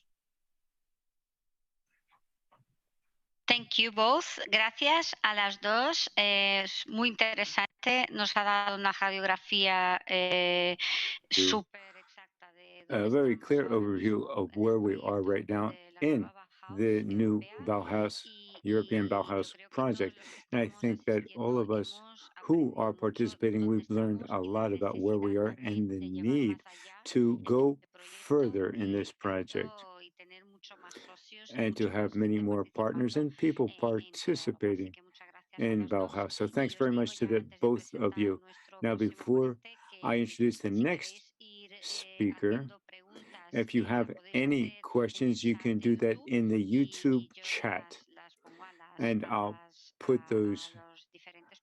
Thank you both. Gracias a las dos. Es muy interesante. Nos ha dado una radiografía súper exacta de a very clear overview of where we are right now in the new Bauhaus, European Bauhaus project. And I think that all of us who are participating, we've learned a lot about where we are and the need to go further in this project and to have many more partners and people participating in Bauhaus. So thanks very much to the both of you. Now, before I introduce the next speaker, if you have any questions, you can do that in the YouTube chat, and I'll put those,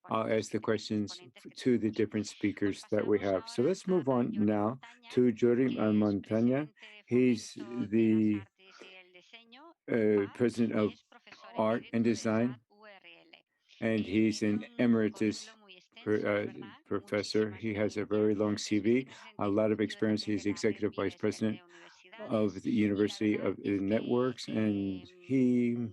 I'll ask the questions to the different speakers that we have. So let's move on now to Jordi Montaña. He's the president of Art and Design, and he's an emeritus professor. He has a very long CV, a lot of experience. He's executive vice president of the University of Networks, and he,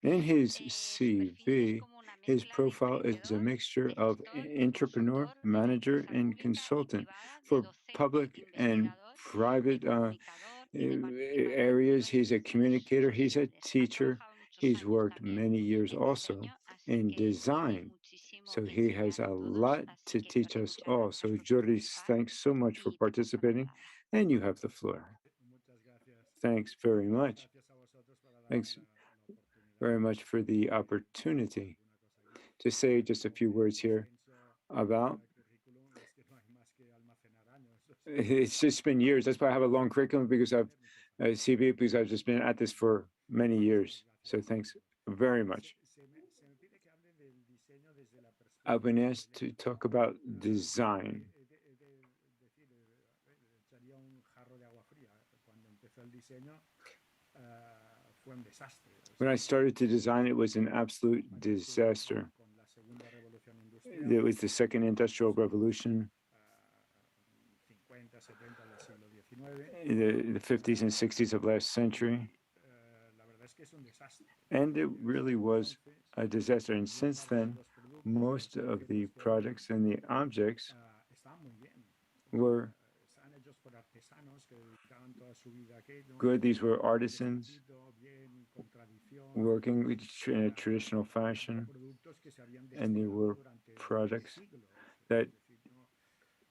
in his CV, his profile is a mixture of entrepreneur, manager, and consultant for public and private areas. He's a communicator, he's a teacher, he's worked many years also in design. So he has a lot to teach us all. So Jordi, thanks so much for participating, and you have the floor. Thanks very much. Thanks very much for the opportunity to say just a few words here about. It's just been years. That's why I have a long curriculum, because I've CV, because I've just been at this for many years. So thanks very much. I've been asked to talk about design. When I started to design, it was an absolute disaster. It was the second industrial revolution, the 50s and 60s of last century. And it really was a disaster. And since then, most of the products and the objects were good. These were artisans working in a traditional fashion, and they were products that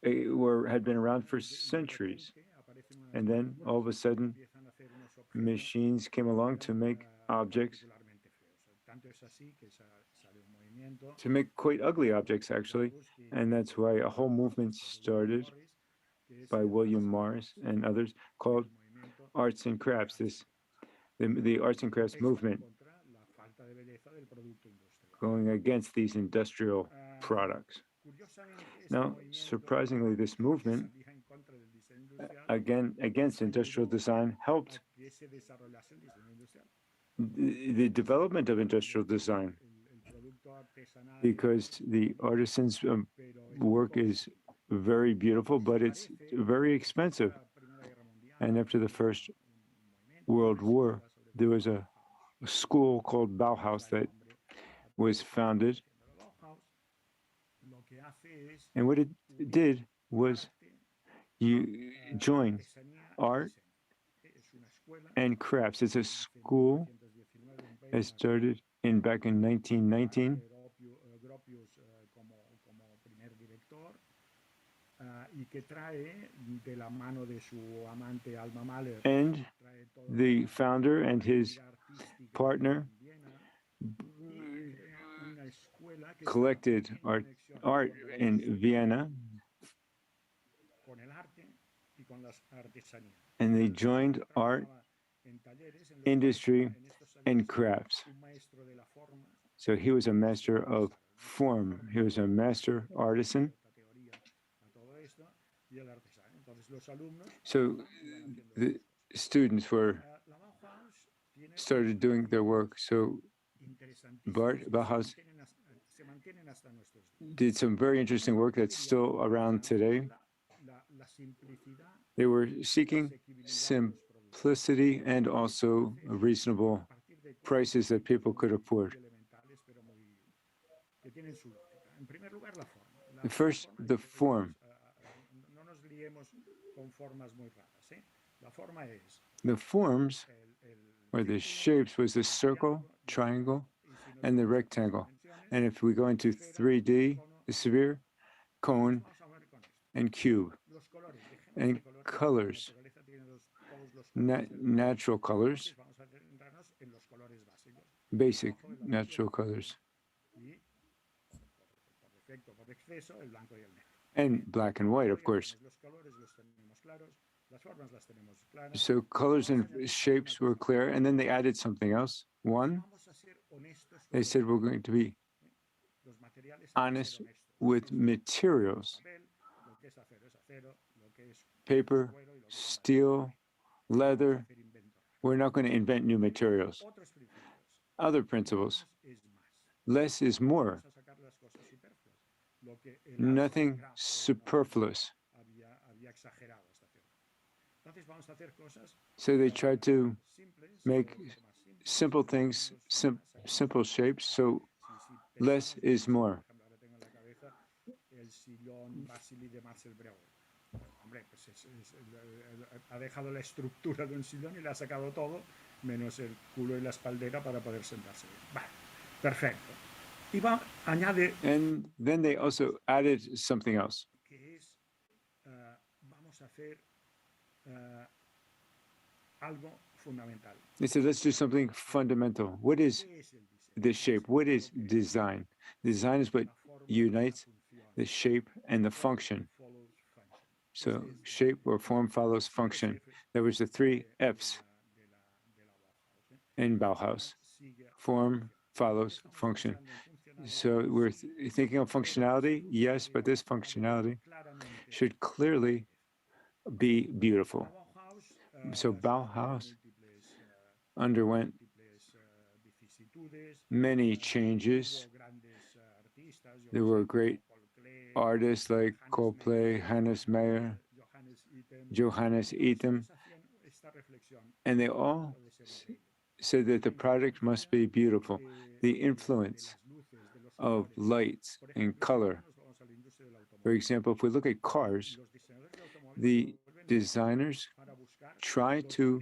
had been around for centuries. And then all of a sudden, machines came along to make objects, to make quite ugly objects, actually. And that's why a whole movement started by William Morris and others called arts and crafts, the arts and crafts movement, going against these industrial products. Now, surprisingly, this movement, again, against industrial design, helped the development of industrial design. because the artisans' work is very beautiful, but it's very expensive. And after the First World War, there was a school called Bauhaus that was founded. And what it did was you join art and crafts. It's a school that started back in 1919. And the founder and his partner collected art in Vienna, and they joined art, industry, and crafts. So he was a master of form. He was a master artisan. So the students started doing their work. So Bauhaus did some very interesting work that's still around today. They were seeking simplicity and also reasonable prices that people could afford. First, the form. The forms, or the shapes, was the circle, triangle, and the rectangle. And if we go into 3D, the sphere, cone, and cube. And colors, natural colors, basic natural colors, and black and white, of course. So colors and shapes were clear, and then they added something else. One, they said we're going to be honest with materials. Paper, steel, leather. We're not going to invent new materials. Other principles. Less is more. Nothing superfluous. So they tried to make simple things, simple shapes, so less is more. Ha dejado la estructura de un sillón y le ha sacado todo, menos el culo y la espaldera para poder sentarse bien. Vale, perfecto. Y añade. And then they also added something else. Que es, vamos a hacer algo fundamental. They said, let's do something fundamental. What is the shape? What is design? Design is what unites the shape and the function. So shape or form follows function. There was the 3 F's in Bauhaus. Form follows function. So we're thinking of functionality, yes, but this functionality should clearly be beautiful. So Bauhaus underwent many changes. There were great artists like Coldplay, Hannes Meyer, Johannes Eatham, and they all said that the product must be beautiful. The influence of lights and color. For example, if we look at cars, the designers try to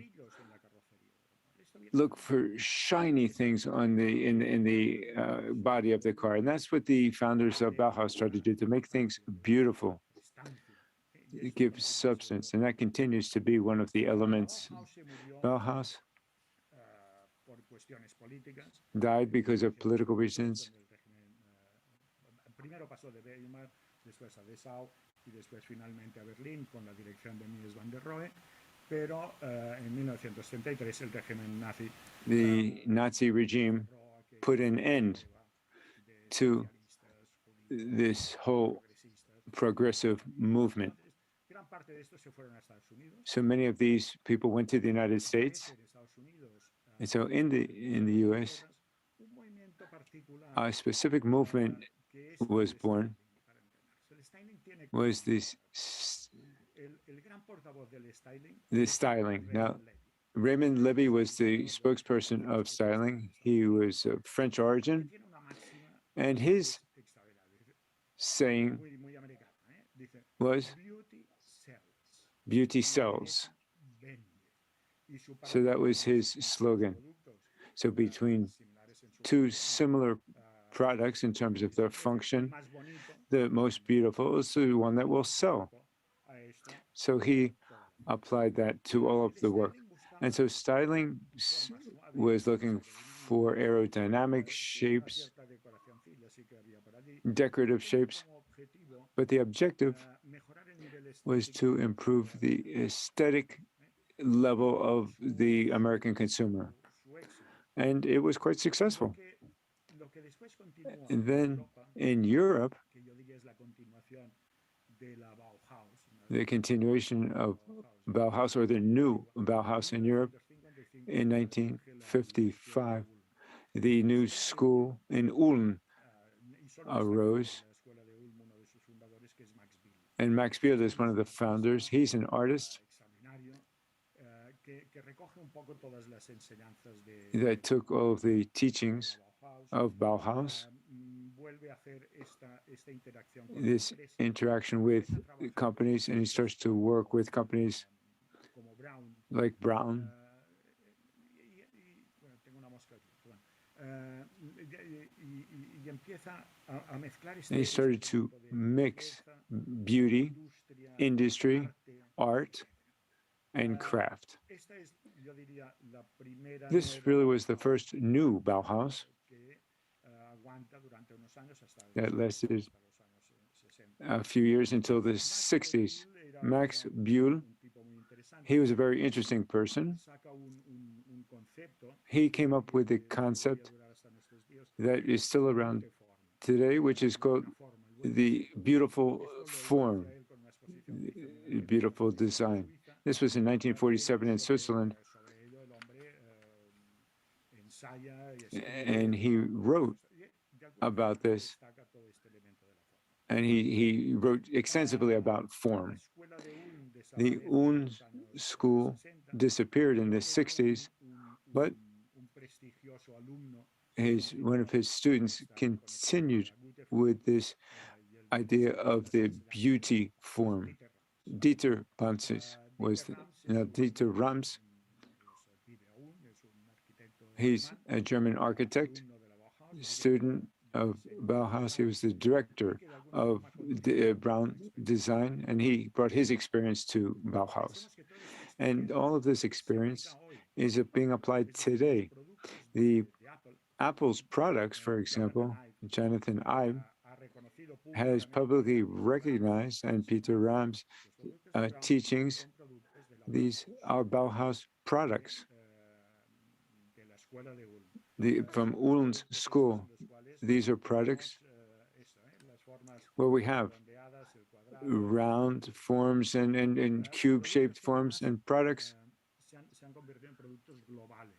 look for shiny things on in the body of the car, and that's what the founders of Bauhaus tried to do, to make things beautiful, give substance, and that continues to be one of the elements. Bauhaus died because of political reasons. Primero pasó de Weimar, después a Dessau y después finalmente a Berlín con la dirección de Mies van der Rohe. Pero en 1933 el régimen nazi. The Nazi regime put an end to this whole progressive movement. So many of these people went to the United States, and so in the U.S., a specific movement was born, was this styling. Now, Raymond Levy was the spokesperson of styling. He was of French origin, and his saying was, "Beauty sells." So that was his slogan. So between two similar products in terms of their function, the most beautiful is the one that will sell. So he applied that to all of the work. And so styling was looking for aerodynamic shapes, decorative shapes, but the objective was to improve the aesthetic level of the American consumer. And it was quite successful. And then in Europe, the continuation of Bauhaus, or the new Bauhaus in Europe, in 1955, the new school in Ulm arose. And Max Biel is one of the founders. He's an artist that took all of the teachings of Bauhaus, this interaction with companies, and he starts to work with companies like Brown. And he started to mix beauty, industry, art, and craft. This really was the first new Bauhaus that lasted a few years until the 60s. Max Biel, he was a very interesting person. He came up with a concept that is still around today, which is called the beautiful form, the beautiful design. This was in 1947 in Switzerland. And he wrote about this. And he wrote extensively about form. The Ulm school disappeared in the 60s, but one of his students continued with this idea of the beauty form. Dieter Panzis was Dieter Rams. He's a German architect, student of Bauhaus. He was the director of Brown Design, and he brought his experience to Bauhaus. And all of this experience is being applied today. Apple's products, for example, Jonathan Ive has publicly recognized, and Peter Ram's teachings, these are Bauhaus products. From Ulm's school, these are products where we have round forms and cube-shaped forms and products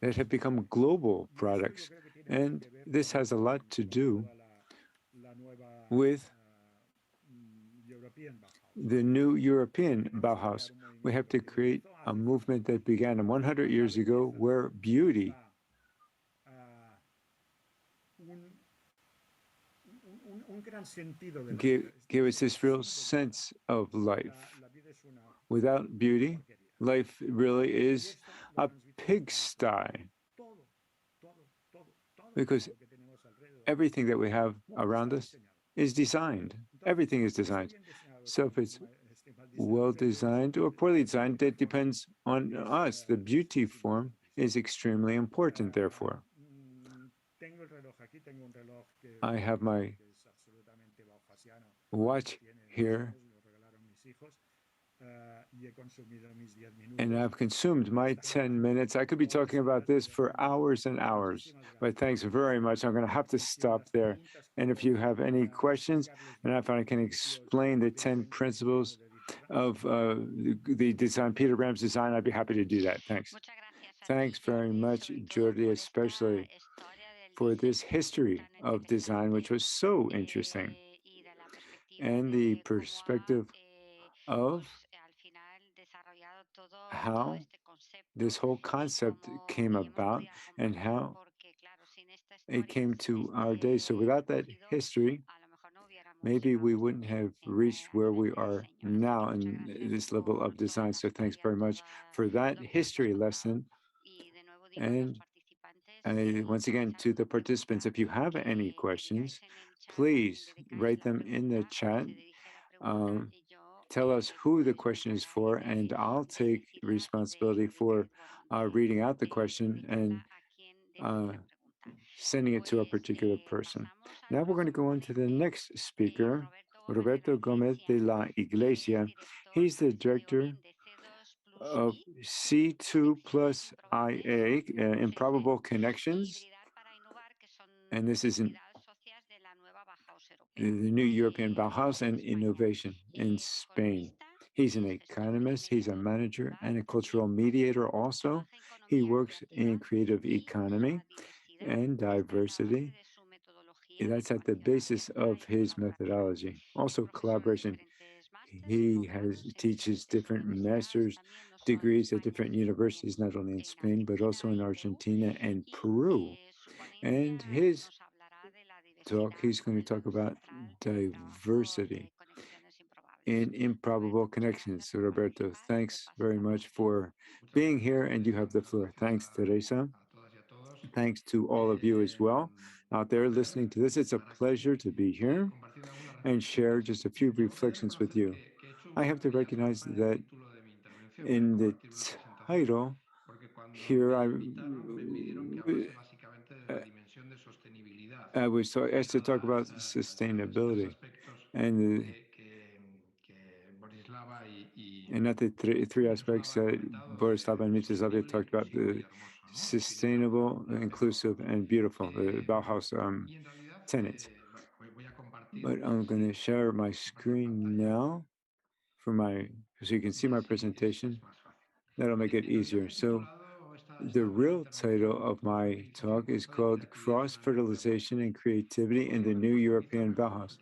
that have become global products. And this has a lot to do with the new European Bauhaus. We have to create a movement that began 100 years ago where beauty gave us this real sense of life. Without beauty, life really is a pigsty. Because everything that we have around us is designed. Everything is designed. So if it's well designed or poorly designed, that depends on us. The beauty form is extremely important, therefore. I have my watch here, and I've consumed my 10 minutes. I could be talking about this for hours and hours, but thanks very much. I'm going to have to stop there. And if you have any questions, and if I can explain the 10 principles of the design, Peter Ram's design, I'd be happy to do that. Thanks. Thanks very much, Jordi, especially for this history of design, which was so interesting, and the perspective of how this whole concept came about and how it came to our day. So without that history, maybe we wouldn't have reached where we are now in this level of design. So thanks very much for that history lesson. And once again, to the participants, if you have any questions, please write them in the chat. Tell us who the question is for, and I'll take responsibility for reading out the question and sending it to a particular person. Now we're going to go on to the next speaker, Roberto Gomez de la Iglesia. He's the director of C2 plus IA, Improbable Connections. And this is in the new European Bauhaus and Innovation in Spain. He's an economist, he's a manager, and a cultural mediator also. He works in creative economy and diversity. That's at the basis of his methodology. Also collaboration. He teaches different master's degrees at different universities, not only in Spain, but also in Argentina and Peru. And his talk, he's going to talk about diversity in improbable connections. So Roberto, thanks very much for being here, and you have the floor. Thanks, Teresa. Thanks to all of you as well out there listening to this. It's a pleasure to be here and share just a few reflections with you. I have to recognize that in the title here, I was asked to talk about sustainability and not the three aspects that Borislav and Mieczysław talked about: the sustainable, inclusive, and beautiful, the Bauhaus tenets. But I'm going to share my screen now so you can see my presentation. That'll make it easier. So the real title of my talk is called Cross-Fertilization and Creativity in the New European Bauhaus.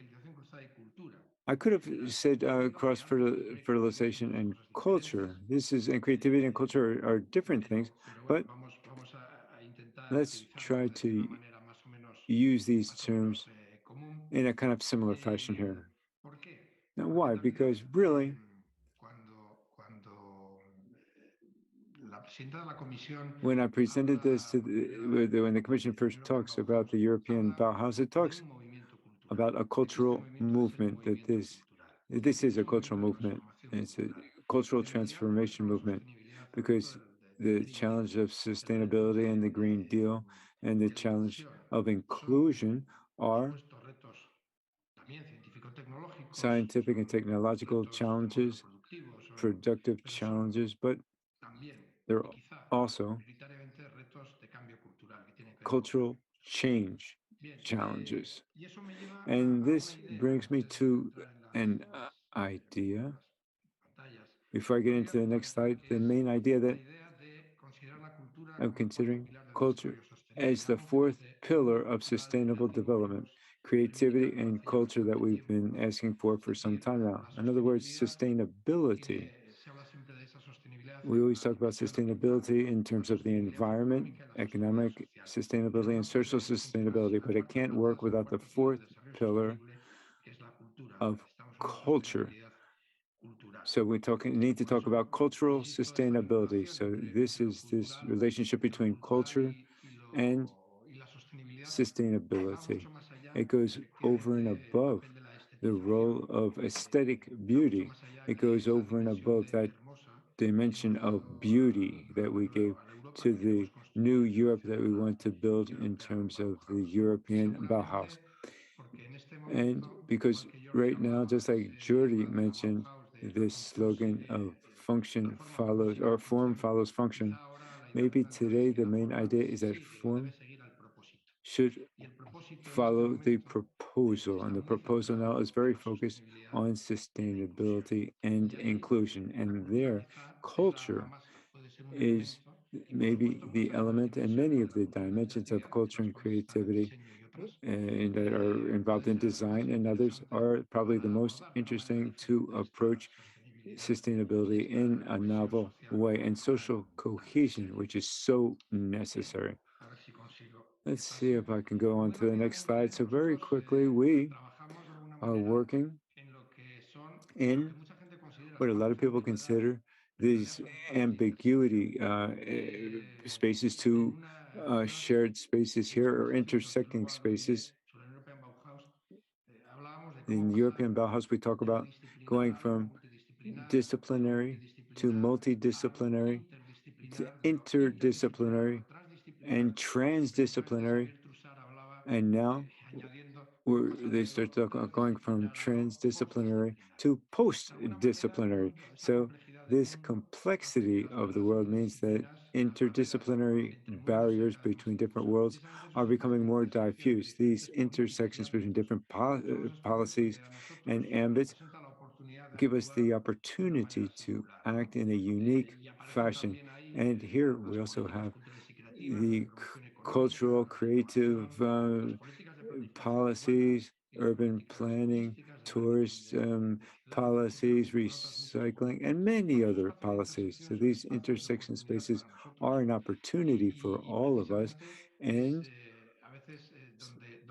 I could have said cross-fertilization and culture. And creativity and culture are different things, but let's try to use these terms in a kind of similar fashion here. Now, why? Because really, when I presented this when the Commission first talks about the European Bauhaus, it talks about a cultural movement, that this is a cultural movement. It's a cultural transformation movement, because the challenge of sustainability and the Green Deal and the challenge of inclusion are scientific and technological challenges, productive challenges, but they're also cultural change challenges. And this brings me to an idea. Before I get into the next slide, the main idea that I'm considering culture as the fourth pillar of sustainable development, creativity and culture that we've been asking for some time now. In other words, sustainability. We always talk about sustainability in terms of the environment, economic sustainability, and social sustainability, but it can't work without the fourth pillar of culture. So we need to talk about cultural sustainability. So this is this relationship between culture and sustainability. It goes over and above the role of aesthetic beauty. It goes over and above that dimension of beauty that we gave to the new Europe that we want to build in terms of the European Bauhaus. And because right now, just like Jordi mentioned, this slogan of function follows, or form follows function, maybe today the main idea is that form should follow the proposal. And the proposal now is very focused on sustainability and inclusion. And their culture is maybe the element and many of the dimensions of culture and creativity and that are involved in design, and others are probably the most interesting to approach sustainability in a novel way and social cohesion, which is so necessary. Let's see if I can go on to the next slide. So very quickly, we are working in what a lot of people consider these ambiguity spaces to shared spaces here or intersecting spaces. In European Bauhaus, we talk about going from disciplinary to multidisciplinary to interdisciplinary and transdisciplinary. And now they start going from transdisciplinary to post-disciplinary. So this complexity of the world means that interdisciplinary barriers between different worlds are becoming more diffuse. These intersections between different policies and ambits give us the opportunity to act in a unique fashion. And here we also have the cultural, creative policies, urban planning, tourist policies, recycling, and many other policies. So these intersection spaces are an opportunity for all of us, and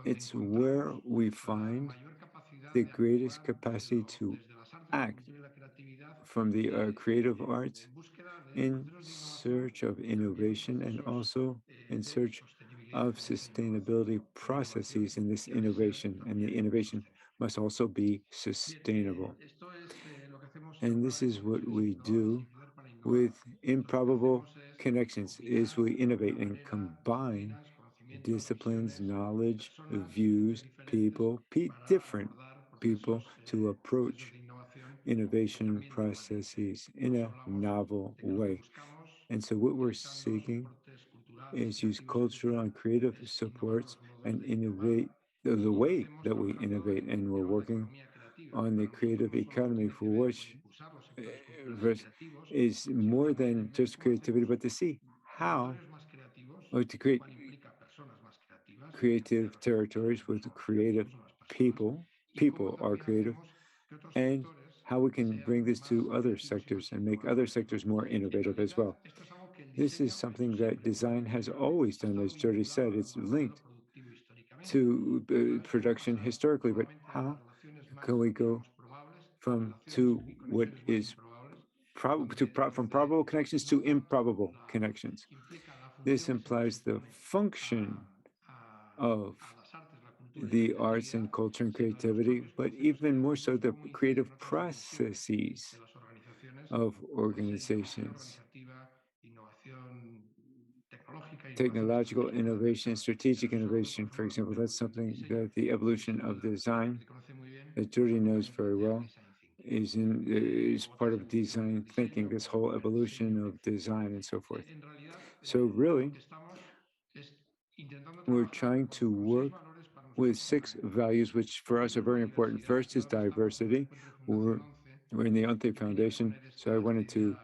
it's where we find the greatest capacity to act from the creative arts in search of innovation and also in search of sustainability processes in this innovation. And the innovation must also be sustainable. And this is what we do with improbable connections, is we innovate and combine disciplines, knowledge, views, people, different people to approach innovation processes in a novel way. And so what we're seeking is use cultural and creative supports and innovate the way that we innovate. And we're working on the creative economy for which is more than just creativity, but to see how or to create creative territories with creative people. People are creative, and how we can bring this to other sectors and make other sectors more innovative as well. This is something that design has always done, as Jody said. It's linked to production historically, but how can we go from what is from probable connections to improbable connections? This implies the function of the arts and culture and creativity, but even more so the creative processes of organizations. Technological innovation, strategic innovation, for example, that's something that the evolution of design, that Jordi knows very well, is part of design thinking, this whole evolution of design and so forth. So really, we're trying to work with 6 values, which for us are very important. First is diversity. We're in the ONCE Foundation, so I wanted to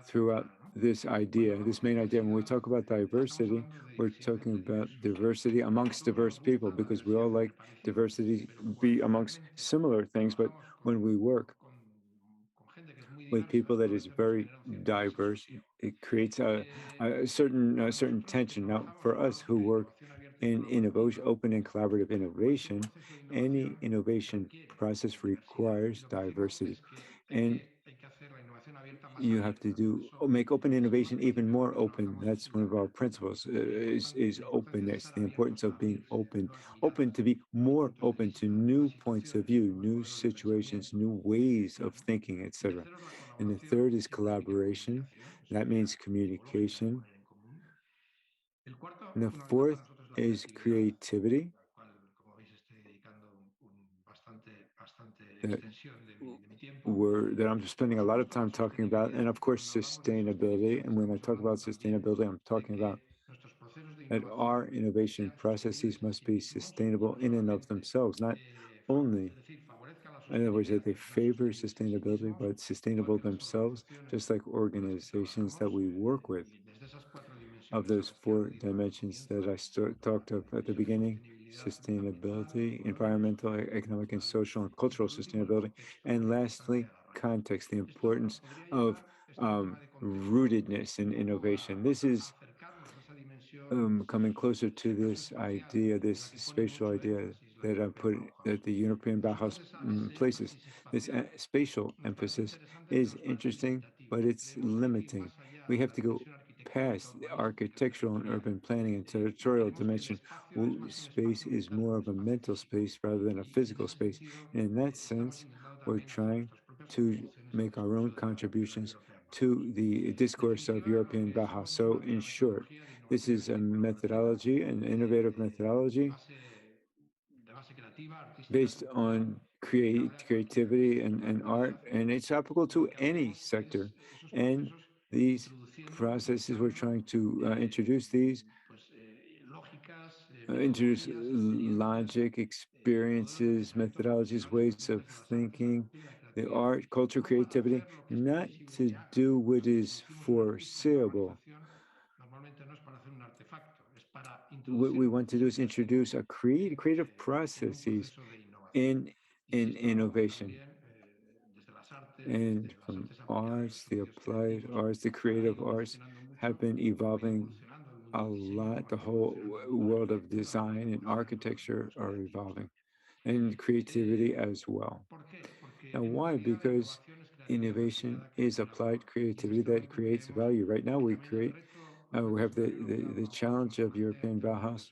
throw out this idea, this main idea. When we talk about diversity, we're talking about diversity amongst diverse people, because we all like diversity be amongst similar things, but when we work with people that is very diverse, it creates a certain tension. Now, for us who work in innovation, open and collaborative innovation, any innovation process requires diversity, and you have to make open innovation even more open. That's one of our principles, is openness, the importance of being open to be more open to new points of view, new situations, new ways of thinking, etc. And the third is collaboration. That means communication. And the fourth is creativity. That I'm spending a lot of time talking about, and of course sustainability. And when I talk about sustainability, I'm talking about that our innovation processes must be sustainable in and of themselves, not only, in other words, that they favor sustainability, but sustainable themselves, just like organizations that we work with. of those 4 dimensions that I talked of at the beginning: sustainability, environmental, economic, and social and cultural sustainability. And lastly, context, the importance of rootedness in innovation. This is coming closer to this idea, this spatial idea that I put that the European Bauhaus places. This spatial emphasis is interesting, but it's limiting. We have to go past the architectural and urban planning and territorial dimension. Space is more of a mental space rather than a physical space. And in that sense, we're trying to make our own contributions to the discourse of European Bauhaus. So in short, this is a methodology, an innovative methodology based on creativity and art, and it's applicable to any sector. And these processes, we're trying to introduce these, introduce logic, experiences, methodologies, ways of thinking, the art, culture, creativity, not to do what is foreseeable. What we want to do is introduce a creative processes in innovation. And from arts, the applied arts, the creative arts have been evolving a lot. The whole world of design and architecture are evolving, and creativity as well. Now, why? Because innovation is applied creativity that creates value. Right now, we have the challenge of European Bauhaus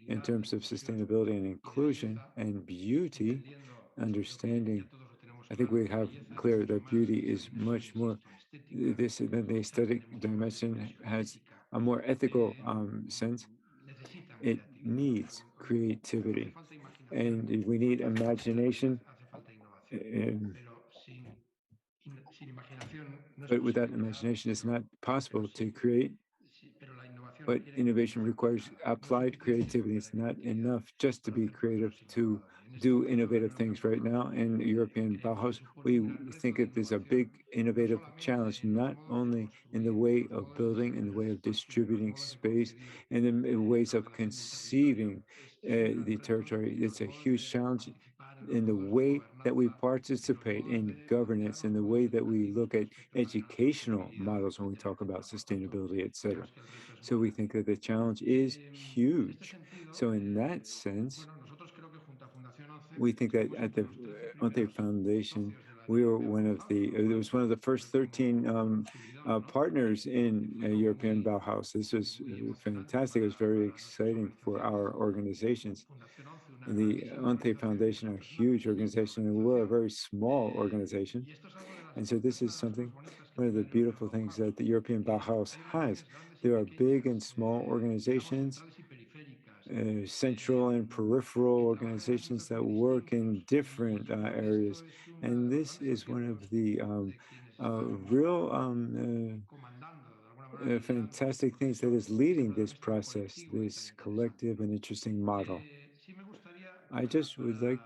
in terms of sustainability and inclusion and beauty, understanding. I think we have clear that beauty is much more this than the aesthetic dimension has a more ethical sense. It needs creativity, and we need imagination. But without imagination, it's not possible to create. But innovation requires applied creativity. It's not enough just to be creative to do innovative things. Right now in European Bauhaus, we think that there's a big innovative challenge, not only in the way of building, in the way of distributing space, and in ways of conceiving the territory. It's a huge challenge in the way that we participate in governance, in the way that we look at educational models when we talk about sustainability, et cetera. So we think that the challenge is huge. So in that sense, we think that at the ONCE Foundation, we were it was one of the first 13 partners in European Bauhaus. This was fantastic. It was very exciting for our organizations. The ONCE Foundation, a huge organization, and we're a very small organization. And so this is one of the beautiful things that the European Bauhaus has. There are big and small organizations, central and peripheral organizations that work in different areas. And this is one of the real fantastic things that is leading this process, this collective and interesting model. I just would like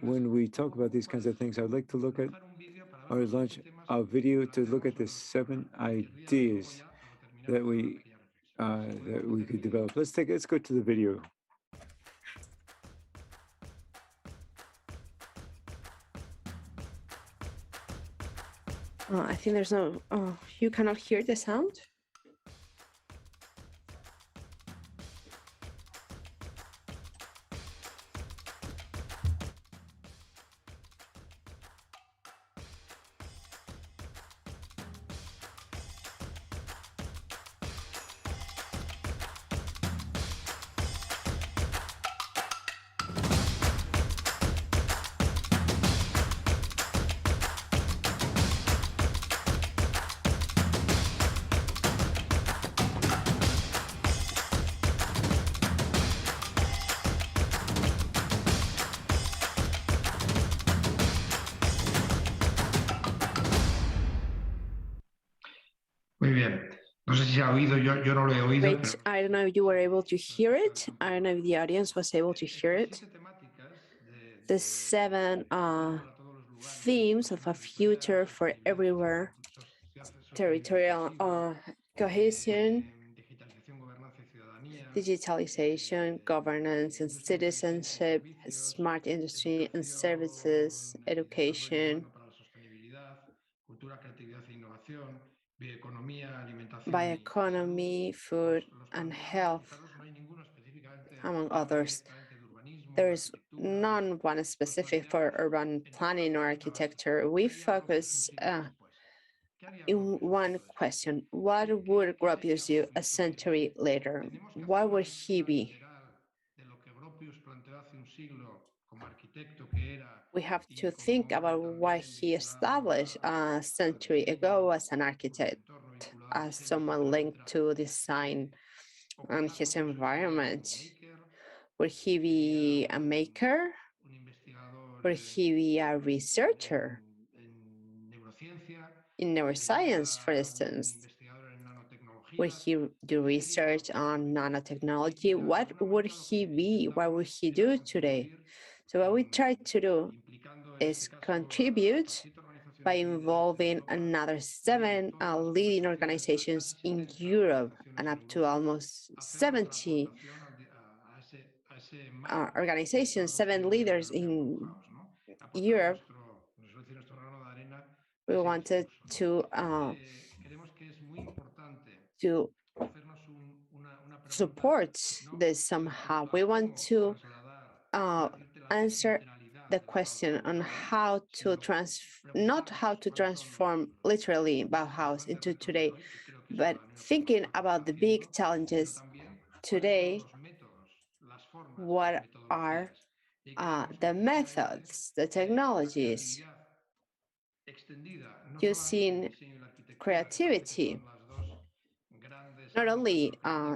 when we talk about these kinds of things, I'd like to look at or launch a video to look at the 7 ideas that we could develop. Let's go to the video. I think there's no. Oh, you cannot hear the sound. Muy bien. No sé si se ha oído, yo no lo he oído. But I don't know if you were able to hear it. I don't know if the audience was able to hear it. The 7 themes of a future for everywhere, territorial cohesion, digitalization, governance and citizenship, smart industry and services, education, bioeconomy, food and health, among others. There is none one specific for urban planning or architecture. We focus in one question: what would Gropius do a century later? What would he be? We have to think about what he established a century ago as an architect, as someone linked to design and his environment. Would he be a maker? Would he be a researcher in neuroscience, for instance? Would he do research on nanotechnology? What would he be? What would he do today? So what we try to do is contribute by involving another 7 leading organizations in Europe and up to almost 70 organizations, 7 leaders in Europe. We wanted to support this somehow. We want to answer the question on how to not how to transform literally Bauhaus into today, but thinking about the big challenges today. What are the methods, the technologies using creativity? Not only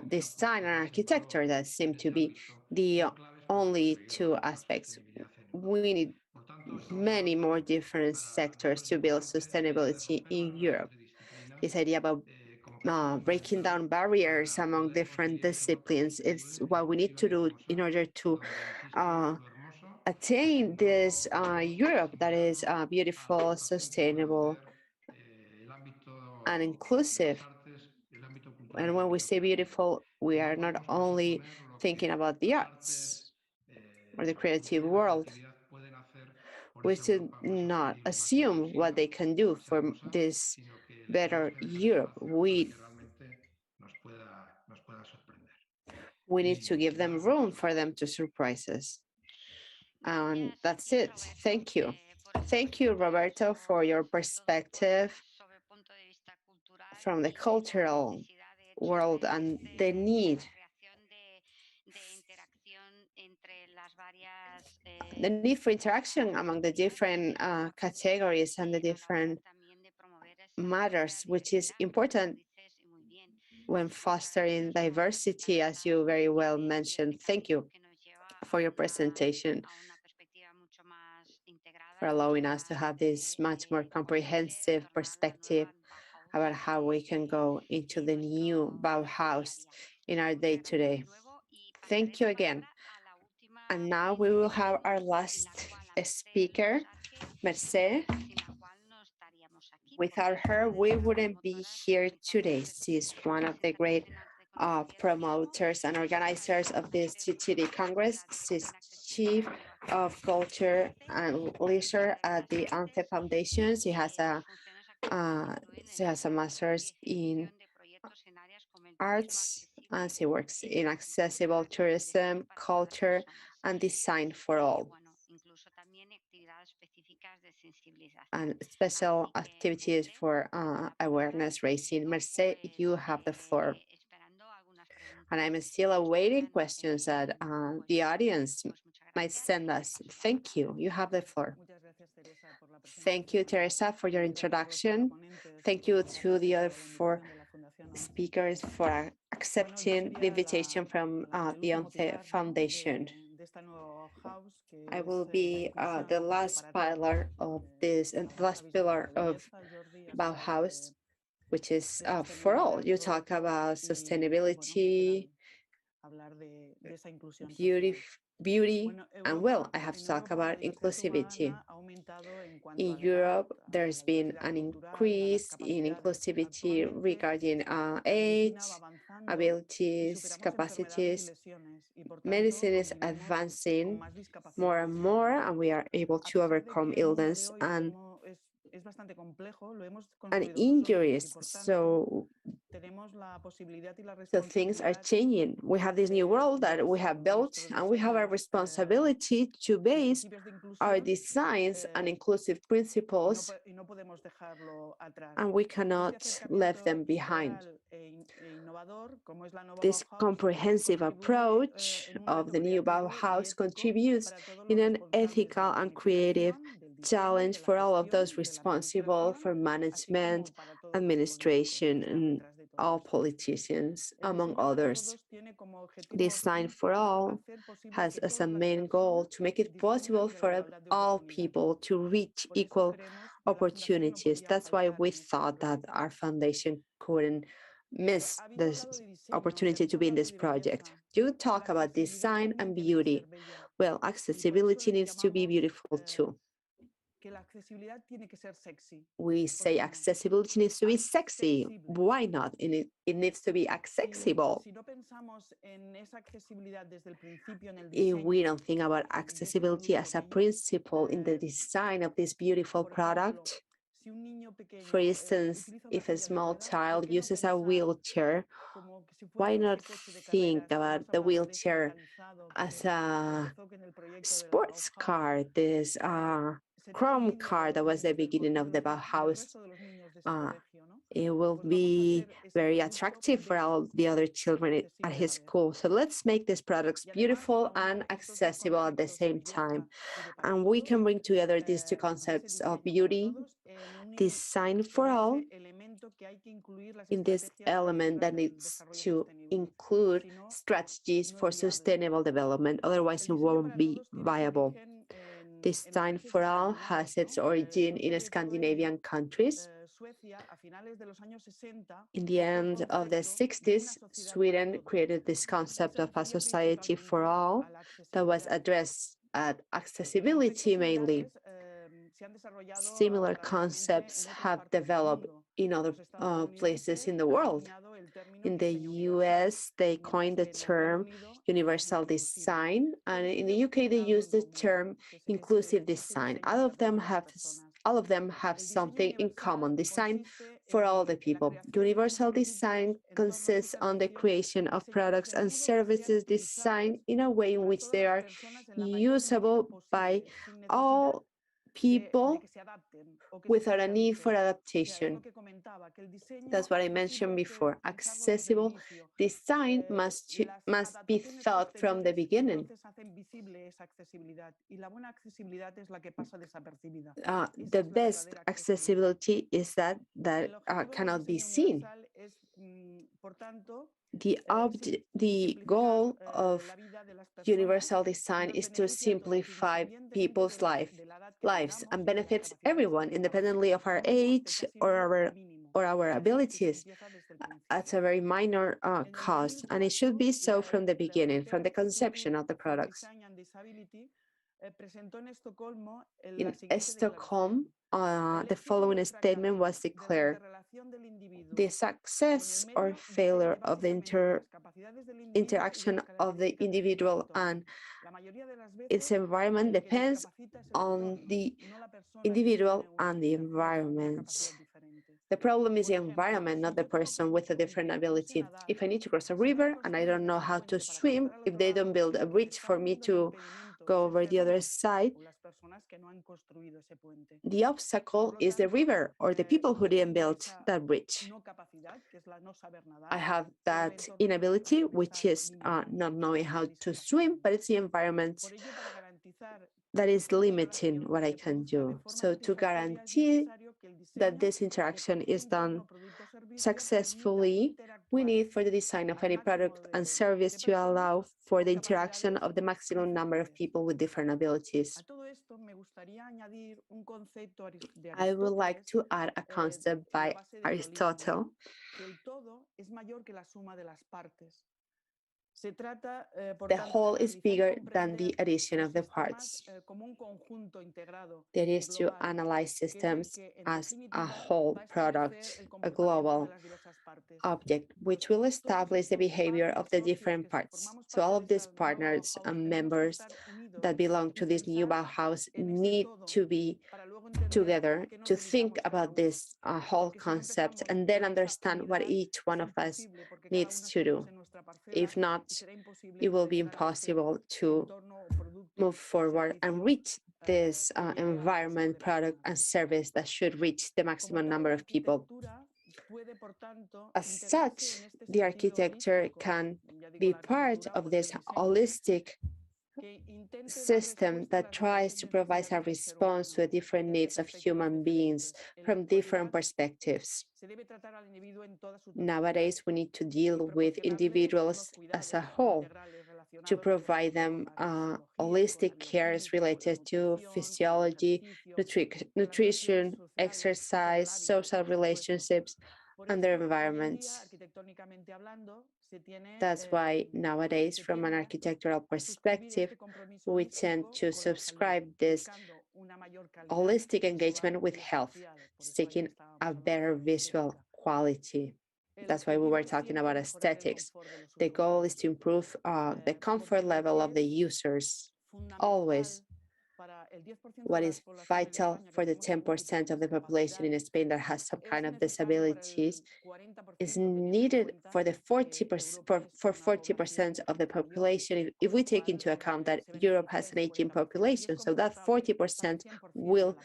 design and architecture that seem to be the only 2 aspects. We need many more different sectors to build sustainability in Europe. This idea about breaking down barriers among different disciplines is what we need to do in order to attain this Europe that is beautiful, sustainable, and inclusive. And when we say beautiful, we are not only thinking about the arts or the creative world. We should not assume what they can do for this better Europe. We need to give them room for them to surprise us. And that's it. Thank you. Thank you, Roberto, for your perspective from the cultural world and the need for interaction among the different categories and the different matters, which is important when fostering diversity, as you very well mentioned. Thank you for your presentation, for allowing us to have this much more comprehensive perspective about how we can go into the new Bauhaus in our day-to-day. Thank you again. And now we will have our last speaker, Mercé. Without her, we wouldn't be here today. She's one of the great promoters and organizers of this GTD Congress. She's Chief of Culture and Leisure at the ANCE Foundation. She has a master's in arts, and she works in accessible tourism, culture, and design for all, and special activities for awareness raising. Mercé, you have the floor. And I'm still awaiting questions that the audience might send us. Thank you. You have the floor. Thank you, Teresa, for your introduction. Thank you to the other 4 speakers for accepting the invitation from the ANCE Foundation. I will be the last pillar of this, and the last pillar of Bauhaus, which is for all. You talk about sustainability, beauty, and well, I have to talk about inclusivity. In Europe, there's been an increase in inclusivity regarding age, abilities, capacities. Medicine is advancing more and more, and we are able to overcome illness and injuries. So things are changing. We have this new world that we have built, and we have a responsibility to base our designs on inclusive principles, and we cannot leave them behind. This comprehensive approach of the new Bauhaus contributes in an ethical and creative challenge for all of those responsible for management, administration, and all politicians, among others. Design for All has as a main goal to make it possible for all people to reach equal opportunities. That's why we thought that our foundation couldn't miss this opportunity to be in this project. You talk about design and beauty. Well, accessibility needs to be beautiful too. We say accessibility needs to be sexy. Why not? It needs to be accessible. If we don't think about accessibility as a principle in the design of this beautiful product, for instance, if a small child uses a wheelchair, why not think about the wheelchair as a sports car, this chrome car that was the beginning of the Bauhaus? It will be very attractive for all the other children at his school. So let's make these products beautiful and accessible at the same time. And we can bring together these two concepts of beauty, design for all, in this element that needs to include strategies for sustainable development. Otherwise, it won't be viable. Design for All has its origin in Scandinavian countries. In the end of the 60s, Sweden created this concept of a society for all that was addressed at accessibility mainly. Similar concepts have developed in other places in the world. In the US, they coined the term universal design, and in the UK, they use the term inclusive design. All of them have something in common: design for all the people. Universal design consists on the creation of products and services designed in a way in which they are usable by all people without a need for adaptation. That's what I mentioned before. Accessible design must be thought from the beginning. The best accessibility is that cannot be seen. The goal of universal design is to simplify people's lives and benefits everyone, independently of our age or our abilities, at a very minor cost. And it should be so from the beginning, from the conception of the products. In Stockholm, the following statement was declared: the success or failure of the interaction of the individual and its environment depends on the individual and the environment. The problem is the environment, not the person with a different ability. If I need to cross a river and I don't know how to swim, if they don't build a bridge for me to go over the other side, the obstacle is the river or the people who didn't build that bridge. I have that inability, which is not knowing how to swim, but it's the environment that is limiting what I can do. So to guarantee that this interaction is done successfully, we need for the design of any product and service to allow for the interaction of the maximum number of people with different abilities. I would like to add a concept by Aristotle. The whole is bigger than the addition of the parts. That is to analyze systems as a whole product, a global object, which will establish the behavior of the different parts. So all of these partners and members that belong to this new Bauhaus need to be together to think about this whole concept and then understand what each one of us needs to do. If not, it will be impossible to move forward and reach this environment, product, and service that should reach the maximum number of people. As such, the architecture can be part of this holistic system that tries to provide a response to the different needs of human beings from different perspectives. Nowadays, we need to deal with individuals as a whole to provide them holistic cares related to physiology, nutrition, exercise, social relationships, and their environments. That's why nowadays, from an architectural perspective, we tend to subscribe this holistic engagement with health, seeking a better visual quality. That's why we were talking about aesthetics. The goal is to improve the comfort level of the users, always. What is vital for the 10% of the population in Spain that has some kind of disabilities is needed for the 40% of the population. If we take into account that Europe has an aging population, so that 40% will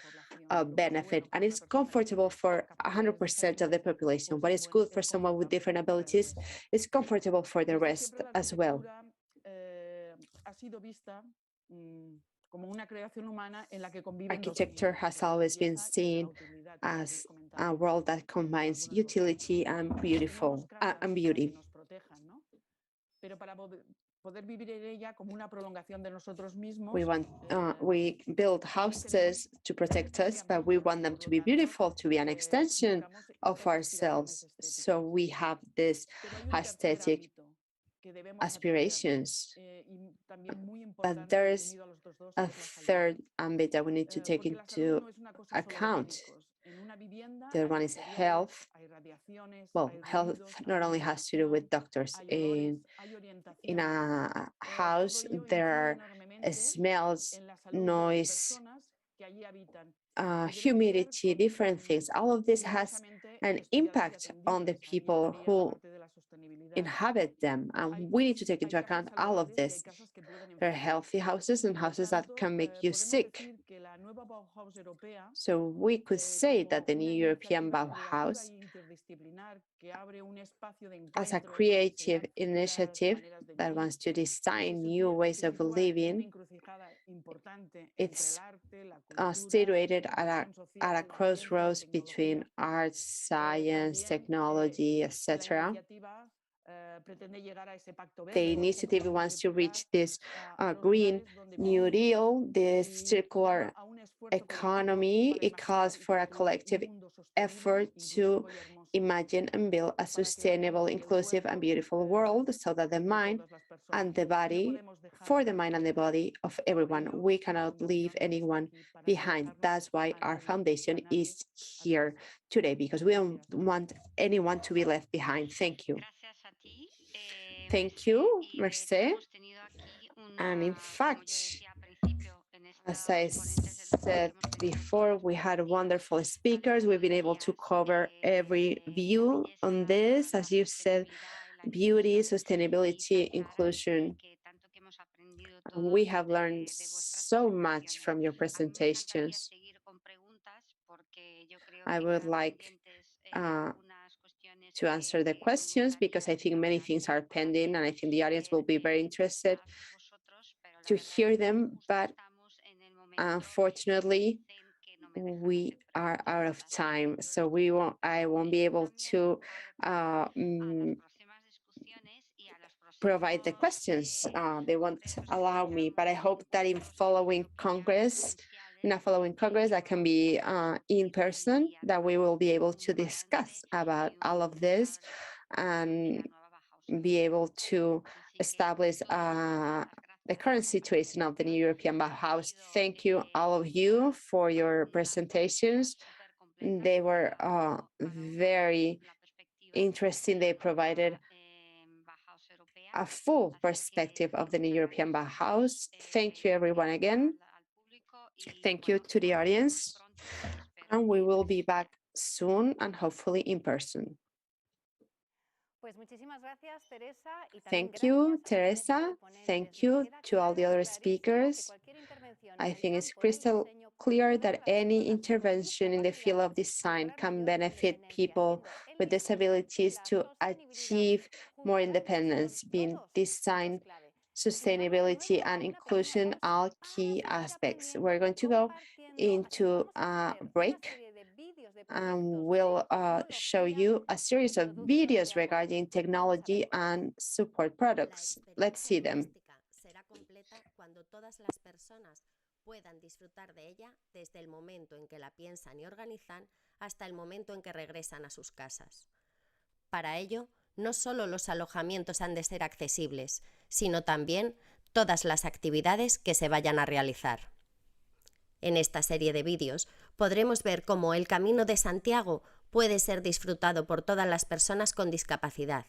benefit, and it's comfortable for 100% of the population. What is good for someone with different abilities is comfortable for the rest as well. Architecture has always been seen as a world that combines utility and beauty. We build houses to protect us, but we want them to be beautiful, to be an extension of ourselves. So we have this aesthetic aspirations. But there's a third ambit that we need to take into account. The other one is health. Well, health not only has to do with doctors. In a house, there are smells, noise, humidity, different things. All of this has an impact on the people who inhabit them, and we need to take into account all of this. There are healthy houses and houses that can make you sick. So we could say that the new European Bauhaus, as a creative initiative that wants to design new ways of living, it's situated at a crossroads between art, science, technology, etc. The initiative wants to reach this Green New Deal, this circular economy. It calls for a collective effort to imagine and build a sustainable, inclusive, and beautiful world so that the mind and the body, for the mind and the body of everyone, we cannot leave anyone behind. That's why our foundation is here today, because we don't want anyone to be left behind. Thank you. Thank you, Mercé. And in fact, as I said before, we had wonderful speakers. We've been able to cover every view on this. As you said, beauty, sustainability, inclusion. We have learned so much from your presentations. I would like to answer the questions because I think many things are pending and I think the audience will be very interested to hear them, but unfortunately we are out of time, so I won't be able to provide the questions. They won't allow me, but I hope that in a following Congress that can be in person, that we will be able to discuss about all of this and be able to establish the current situation of the new European Bauhaus. Thank you, all of you, for your presentations. They were very interesting. They provided a full perspective of the new European Bauhaus. Thank you, everyone, again. Thank you to the audience. And we will be back soon and hopefully in person. Thank you, Teresa. Thank you to all the other speakers. I think it's crystal clear that any intervention in the field of design can benefit people with disabilities to achieve more independence, being design, sustainability, and inclusion all key aspects. We're going to go into a break. We'll show you a series of videos regarding technology and support products. Let's see them. Será completa cuando todas las personas puedan disfrutar de ella desde el momento en que la piensan y organizan hasta el momento en que regresan a sus casas. Para ello, no solo los alojamientos han de ser accesibles, sino también todas las actividades que se vayan a realizar. En esta serie de vídeos podremos ver cómo el Camino de Santiago puede ser disfrutado por todas las personas con discapacidad.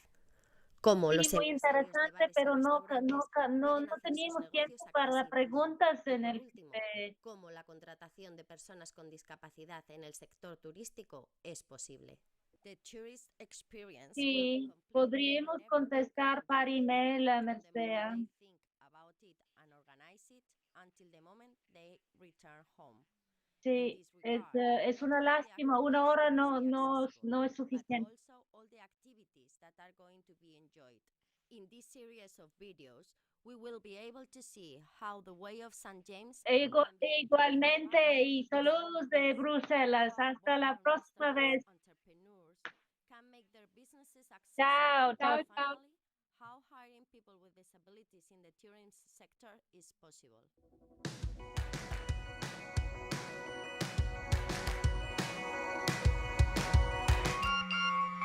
Cómo los muy interesante, pero no teníamos tiempo para preguntas en el... Cómo la contratación de personas con discapacidad en el sector turístico es posible. Sí, podríamos contestar por email a Mercea. Sí, es una lástima. Una hora no es suficiente. Igualmente, y saludos de Bruselas. Hasta la próxima vez. Chao, chao, chao. How hiring people with disabilities in the tourism sector is possible.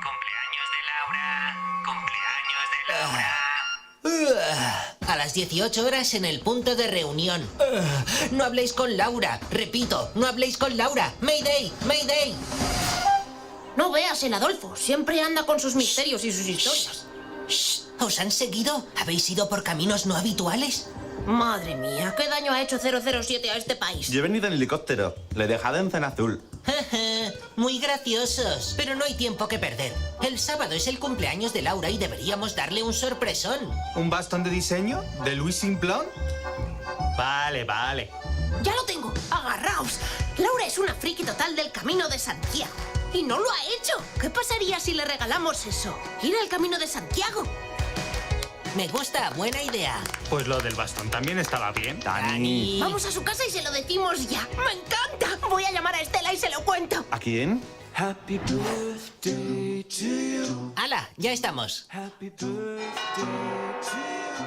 Cumpleaños de Laura, cumpleaños de Laura. A las 18 horas en el punto de reunión. No habléis con Laura. Repito, no habléis con Laura. Mayday, Mayday. No veas el Adolfo. Siempre anda con sus misterios y sus historias. ¿Os han seguido? ¿Habéis ido por caminos no habituales? Madre mía, ¿qué daño ha hecho 007 a este país? Yo he venido en helicóptero. Le he dejado en Zona Azul. Muy graciosos, pero no hay tiempo que perder. El sábado es el cumpleaños de Laura y deberíamos darle un sorpresón. ¿Un bastón de diseño? ¿De Louis Simplon? Vale, vale. Ya lo tengo, agarraos. Laura es una friki total del Camino de Santiago. Y no lo ha hecho. ¿Qué pasaría si le regalamos eso? Ir al Camino de Santiago. Me gusta, buena idea. Pues lo del bastón también estaba bien. Dani. Vamos a su casa y se lo decimos ya. ¡Me encanta! Voy a llamar a Estela y se lo cuento. ¿A quién? Happy birthday to you. ¡Hala! Ya estamos. Happy birthday to you.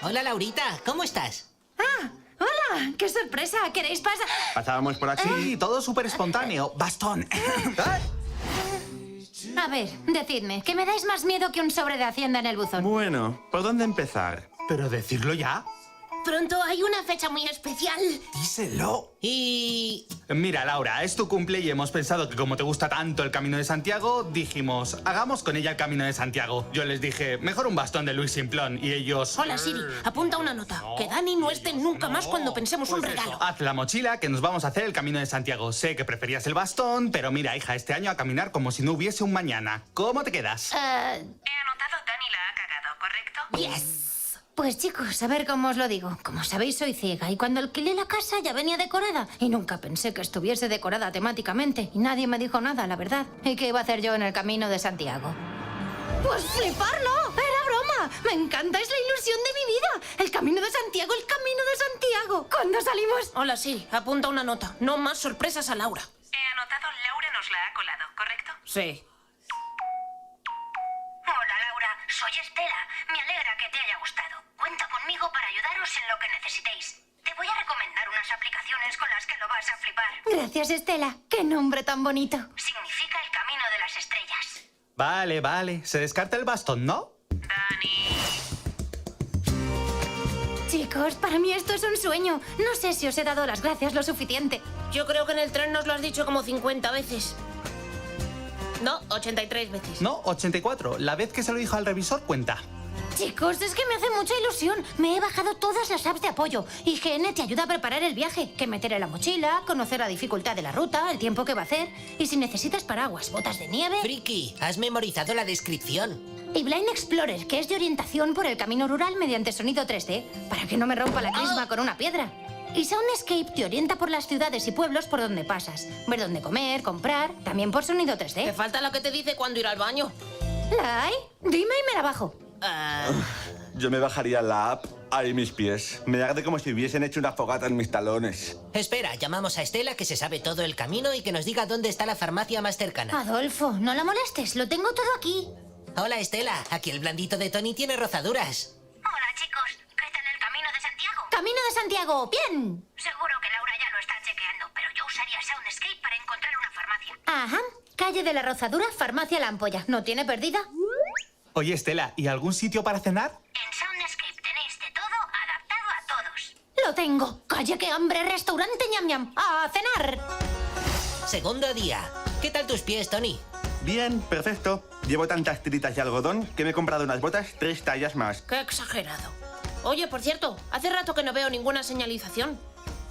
Hola, Laurita. ¿Cómo estás? ¡Ah! ¡Hola! ¡Qué sorpresa! ¿Queréis pasar? Pasábamos por aquí, todo súper espontáneo. ¡Bastón! A ver, decidme, que me dais más miedo que un sobre de Hacienda en el buzón. Bueno, ¿por dónde empezar? ¿Pero decirlo ya? Pronto hay una fecha muy especial. Díselo. Y... Mira, Laura, es tu cumple y hemos pensado que como te gusta tanto el Camino de Santiago, dijimos, hagamos con ella el Camino de Santiago. Yo les dije, mejor un bastón de Louis Simplon y ellos... Hola, Siri, apunta una nota. Que Dani no esté nunca más cuando pensemos un regalo. Haz la mochila que nos vamos a hacer el Camino de Santiago. Sé que preferías el bastón, pero mira, hija, este año a caminar como si no hubiese un mañana. ¿Cómo te quedas? He anotado, Dani la ha cagado, ¿correcto? Yes. Pues chicos, a ver cómo os lo digo. Como sabéis, soy ciega y cuando alquilé la casa ya venía decorada. Y nunca pensé que estuviese decorada temáticamente. Y nadie me dijo nada, la verdad. ¿Y qué iba a hacer yo en el Camino de Santiago? ¡Pues fliparlo! ¡Era broma! ¡Me encanta! ¡Es la ilusión de mi vida! ¡El Camino de Santiago! ¡El Camino de Santiago! ¿Cuándo salimos? Hola, Siri, apunta una nota. No más sorpresas a Laura. He anotado, Laura nos la ha colado, ¿correcto? Sí. Hola, Laura. Soy Estela. Me alegra que te haya gustado. Cuenta conmigo para ayudaros en lo que necesitéis. Te voy a recomendar unas aplicaciones con las que lo vas a flipar. Gracias, Estela. ¡Qué nombre tan bonito! Significa el camino de las estrellas. Vale, vale. Se descarta el bastón, ¿no? Chicos, para mí esto es un sueño. No sé si os he dado las gracias lo suficiente. Yo creo que en el tren nos lo has dicho como 50 veces. No, 83 veces. No, 84. La vez que se lo dijo al revisor cuenta. Chicos, es que me hace mucha ilusión. Me he bajado todas las apps de apoyo. IGN te ayuda a preparar el viaje. Qué meter en la mochila, conocer la dificultad de la ruta, el tiempo que va a hacer. Y si necesitas paraguas, botas de nieve... Friki, has memorizado la descripción. Y Blind Explorer, que es de orientación por el camino rural mediante sonido 3D, para que no me rompa la crisma con una piedra. Y Soundscape te orienta por las ciudades y pueblos por donde pasas. Ver dónde comer, comprar, también por sonido 3D. Te falta lo que te dice cuando ir al baño. ¿La hay? Dime y me la bajo. Yo me bajaría la app ahí mis pies. Me arde como si hubiesen hecho una fogata en mis talones. Espera, llamamos a Estela, que se sabe todo el camino y que nos diga dónde está la farmacia más cercana. Adolfo, no la molestes, lo tengo todo aquí. Hola, Estela. Aquí el blandito de Tony tiene rozaduras. Hola, chicos. ¿Qué tal el Camino de Santiago? ¡Camino de Santiago! ¡Bien! Seguro que Laura ya lo está chequeando, pero yo usaría Soundscape para encontrar una farmacia. Ajá. Calle de la Rozadura, farmacia La Ampolla. ¿No tiene perdida? Oye, Estela, ¿y algún sitio para cenar? En Soundscape tenéis de todo adaptado a todos. Lo tengo. Calle que hambre, restaurante ñam ñam. ¡A cenar! Segundo día. ¿Qué tal tus pies, Tony? Bien, perfecto. Llevo tantas tiritas y algodón que me he comprado unas botas 3 tallas más. Qué exagerado. Oye, por cierto, hace rato que no veo ninguna señalización.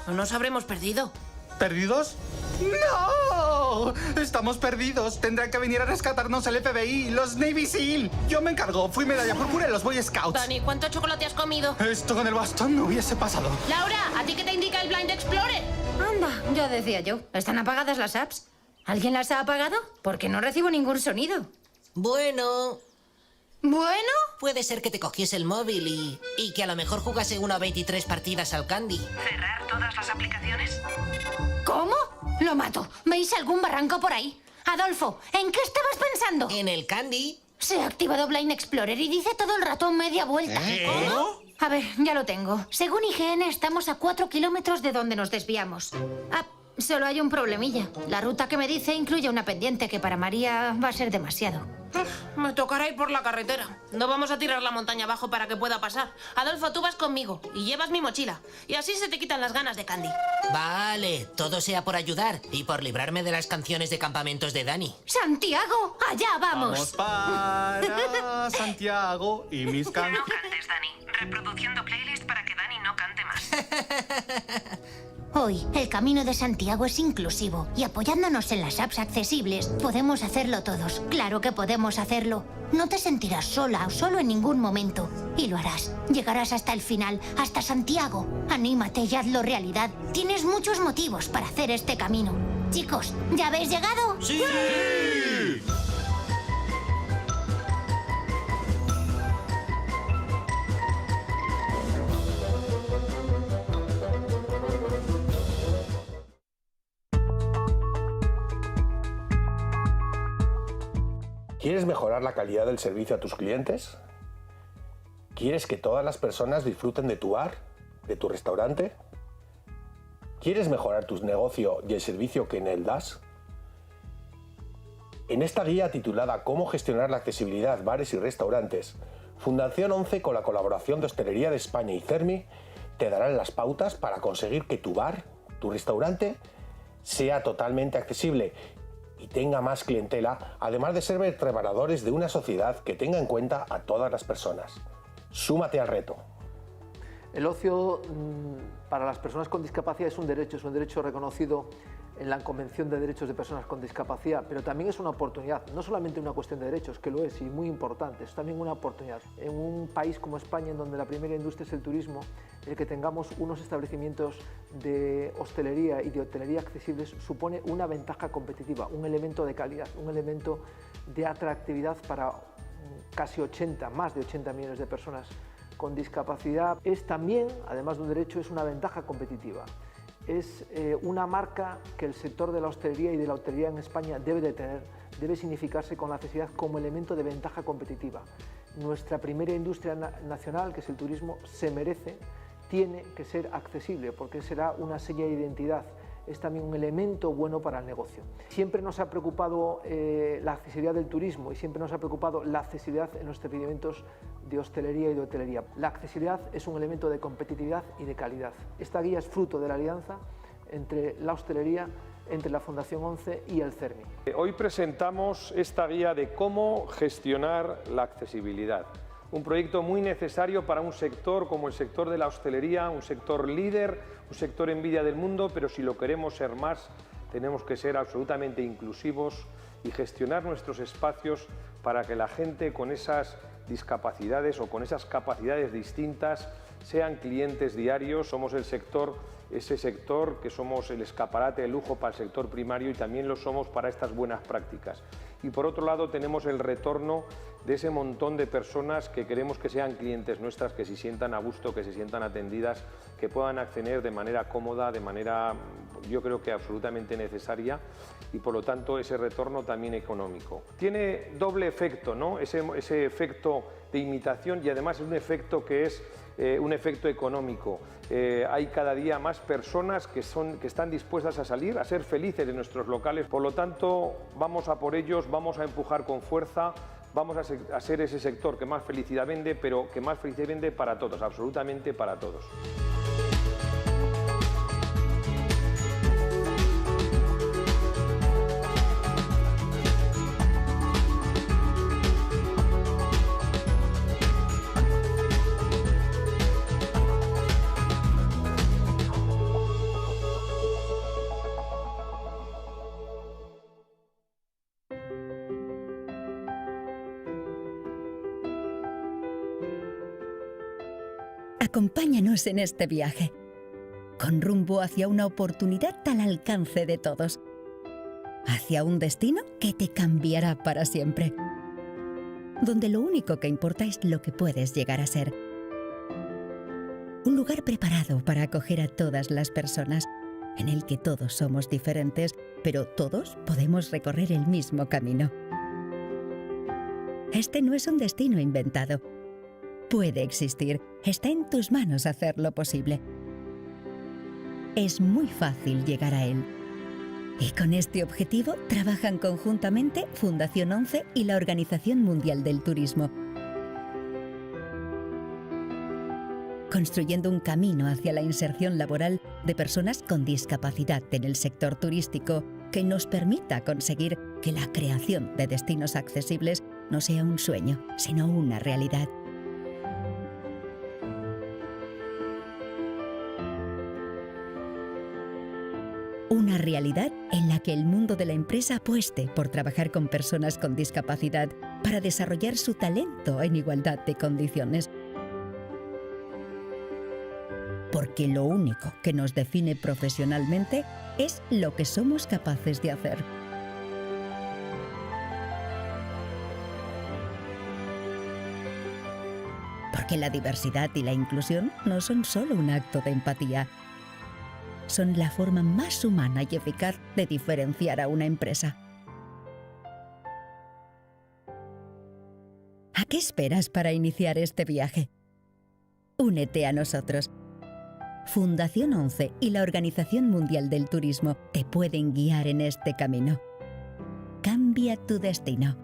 ¿No nos habremos perdido? ¿Perdidos? ¡No! Estamos perdidos. Tendrán que venir a rescatarnos el FBI, los Navy SEAL. Yo me encargo. Fui medalla púrpura en los Boy Scouts. Dani, ¿cuánto chocolate has comido? Esto con el bastón no hubiese pasado. Laura, ¿a ti qué te indica el Blind Explorer? Anda, ya decía yo. ¿Están apagadas las apps? ¿Alguien las ha apagado? Porque no recibo ningún sonido. Bueno... ¿Bueno? Puede ser que te cogiese el móvil y que a lo mejor jugase 1 a 23 partidas al Candy. ¿Cerrar todas las aplicaciones? ¿Cómo? Lo mato. ¿Veis algún barranco por ahí? Adolfo, ¿en qué estabas pensando? En el Candy. Se ha activado Blind Explorer y dice todo el rato media vuelta. ¿Cómo? A ver, ya lo tengo. Según IGN, estamos a 4 kilómetros de donde nos desviamos. Solo hay un problemilla. La ruta que me dice incluye una pendiente que para María va a ser demasiado. Me tocará ir por la carretera. No vamos a tirar la montaña abajo para que pueda pasar. Adolfo, tú vas conmigo y llevas mi mochila. Y así se te quitan las ganas de Candy. Vale, todo sea por ayudar y por librarme de las canciones de campamentos de Dani. ¡Santiago! ¡Allá vamos! Vamos para Santiago y mis canciones. No cantes, Dani. Reproduciendo playlist para que Dani no cante más. Hoy, el Camino de Santiago es inclusivo y apoyándonos en las apps accesibles, podemos hacerlo todos. Claro que podemos hacerlo. No te sentirás sola o solo en ningún momento. Y lo harás. Llegarás hasta el final, hasta Santiago. Anímate y hazlo realidad. Tienes muchos motivos para hacer este camino. Chicos, ¿ya habéis llegado? ¡Sí! ¿Quieres mejorar la calidad del servicio a tus clientes? ¿Quieres que todas las personas disfruten de tu bar, de tu restaurante? ¿Quieres mejorar tu negocio y el servicio que en él das? En esta guía titulada Cómo gestionar la accesibilidad bares y restaurantes, Fundación 11 con la colaboración de Hostelería de España y CERMI te darán las pautas para conseguir que tu bar, tu restaurante, sea totalmente accesible y tenga más clientela, además de ser vertebradores de una sociedad que tenga en cuenta a todas las personas. Súmate al reto. El ocio para las personas con discapacidad es un derecho reconocido en la Convención de Derechos de Personas con Discapacidad, pero también es una oportunidad, no solamente una cuestión de derechos, que lo es y muy importante, es también una oportunidad. En un país como España, en donde la primera industria es el turismo, el que tengamos unos establecimientos de hostelería y de hotelería accesibles supone una ventaja competitiva, un elemento de calidad, un elemento de atractividad para casi más de 80 millones de personas con discapacidad. Es también, además de un derecho, es una ventaja competitiva. Es una marca que el sector de la hostelería y de la hotelería en España debe de tener, debe significarse con la accesibilidad como elemento de ventaja competitiva. Nuestra primera industria nacional, que es el turismo, se merece, tiene que ser accesible, porque será una seña de identidad es también un elemento bueno para el negocio. Siempre nos ha preocupado la accesibilidad del turismo y siempre nos ha preocupado la accesibilidad en los establecimientos de hostelería y de hotelería. La accesibilidad es un elemento de competitividad y de calidad. Esta guía es fruto de la alianza entre la hostelería, entre la Fundación 11 y el CERMI. Hoy presentamos esta guía de cómo gestionar la accesibilidad. Un proyecto muy necesario para un sector como el sector de la hostelería, un sector líder, un sector envidia del mundo, pero si lo queremos ser más, tenemos que ser absolutamente inclusivos y gestionar nuestros espacios para que la gente con esas discapacidades o con esas capacidades distintas sean clientes diarios. Somos el sector, ese sector que somos el escaparate de lujo para el sector primario y también lo somos para estas buenas prácticas. Y por otro lado tenemos el retorno de ese montón de personas que queremos que sean clientes nuestras, que se sientan a gusto, que se sientan atendidas, que puedan acceder de manera cómoda, de manera, yo creo que absolutamente necesaria, y por lo tanto ese retorno también económico. Tiene doble efecto, ¿no? Ese efecto de imitación y además es un efecto que es un efecto económico. Hay cada día más personas que están dispuestas a salir, a ser felices en nuestros locales. Por lo tanto, vamos a por ellos, vamos a empujar con fuerza, vamos a ser ese sector que más felicidad vende, pero que más felicidad vende para todos, absolutamente para todos. Acompáñanos en este viaje, con rumbo hacia una oportunidad al alcance de todos, hacia un destino que te cambiará para siempre, donde lo único que importa es lo que puedes llegar a ser. Un lugar preparado para acoger a todas las personas, en el que todos somos diferentes, pero todos podemos recorrer el mismo camino. Este no es un destino inventado. Puede existir. Está en tus manos hacerlo posible. Es muy fácil llegar a él. Y con este objetivo trabajan conjuntamente Fundación 11 y la Organización Mundial del Turismo, construyendo un camino hacia la inserción laboral de personas con discapacidad en el sector turístico que nos permita conseguir que la creación de destinos accesibles no sea un sueño, sino una realidad. Una realidad en la que el mundo de la empresa apueste por trabajar con personas con discapacidad para desarrollar su talento en igualdad de condiciones. Porque lo único que nos define profesionalmente es lo que somos capaces de hacer. Porque la diversidad y la inclusión no son solo un acto de empatía, son la forma más humana y eficaz de diferenciar a una empresa. ¿A qué esperas para iniciar este viaje? Únete a nosotros. Fundación 11 y la Organización Mundial del Turismo te pueden guiar en este camino. Cambia tu destino.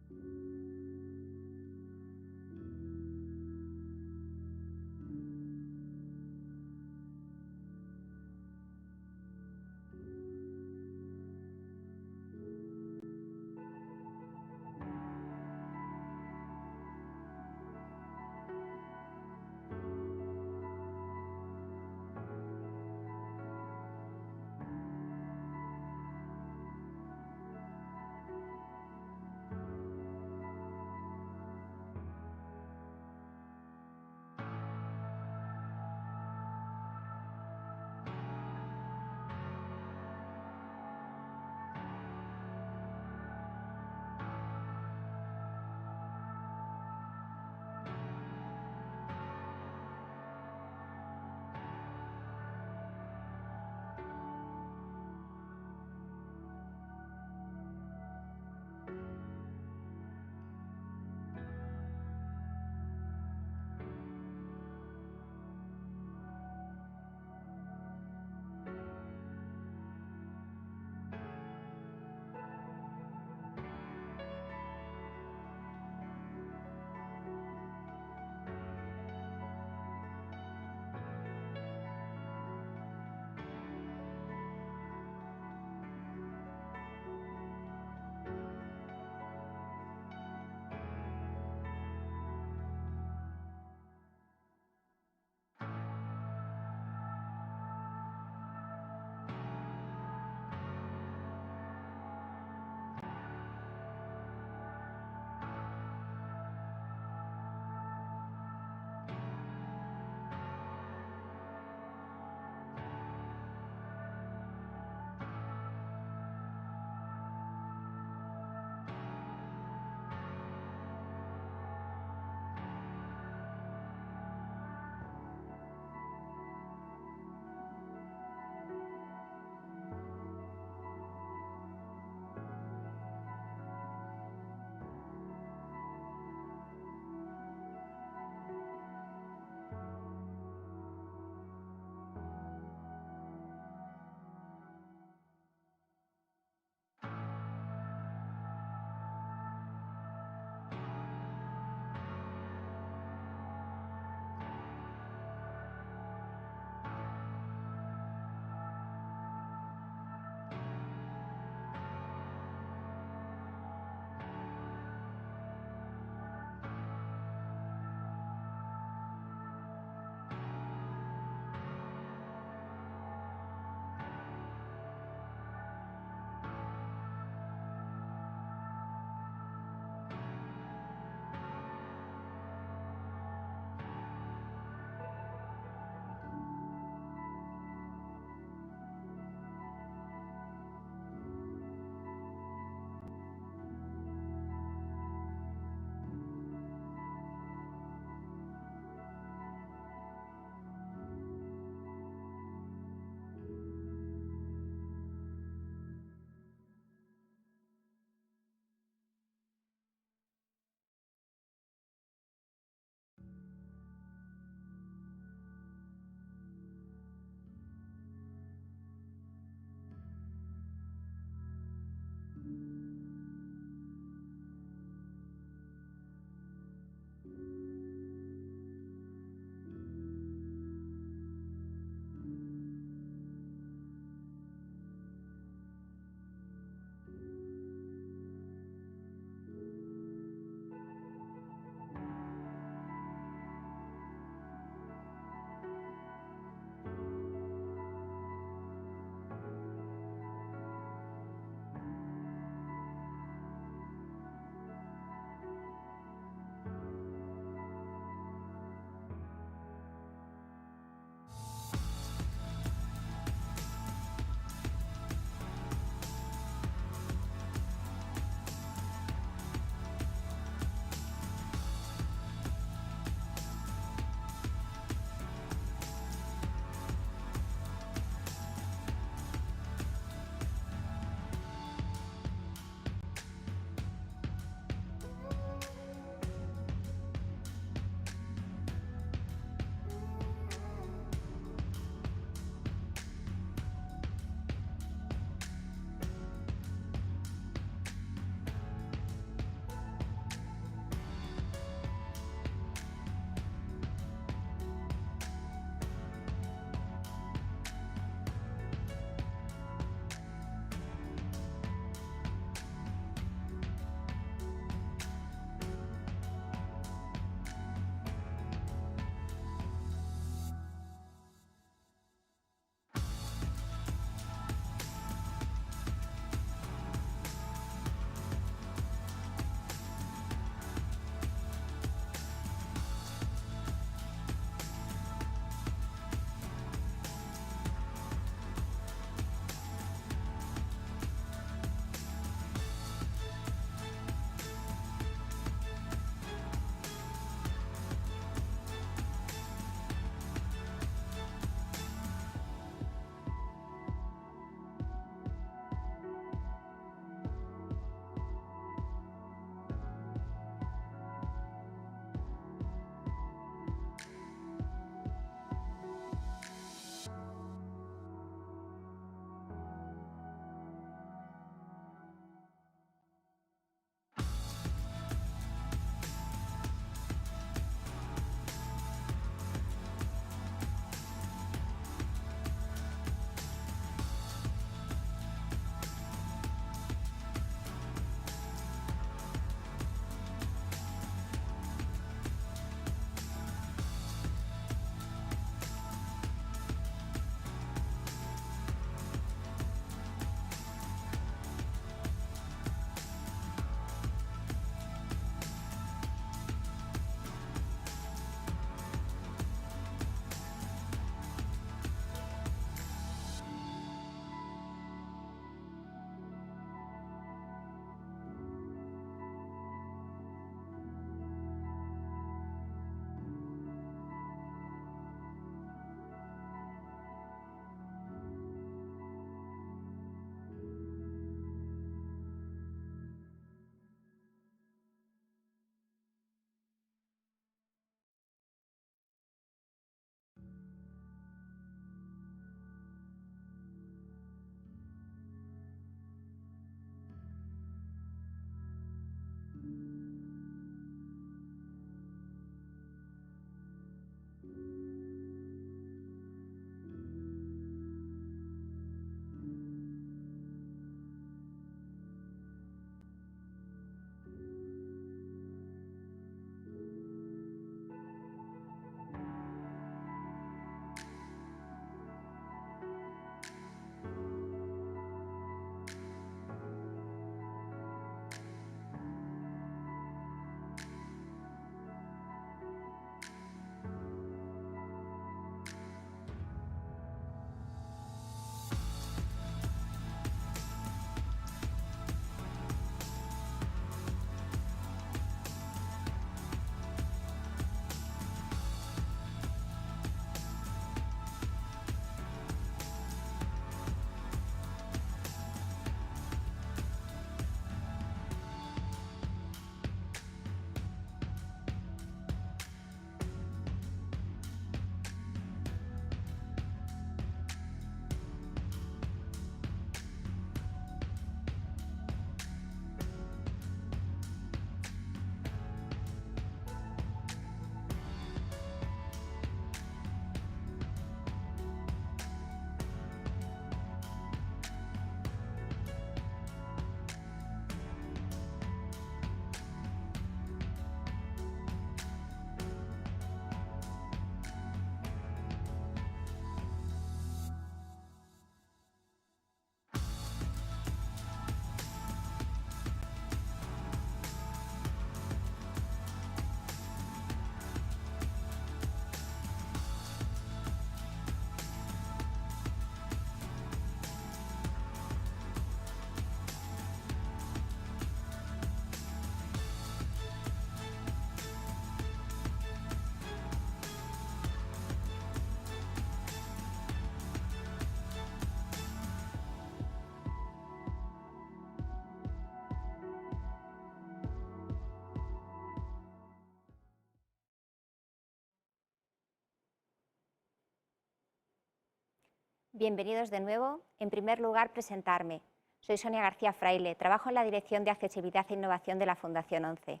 Bienvenidos de nuevo. En primer lugar, presentarme. Soy Sonia García Fraile, trabajo en la Dirección de Accesibilidad e Innovación de la Fundación 11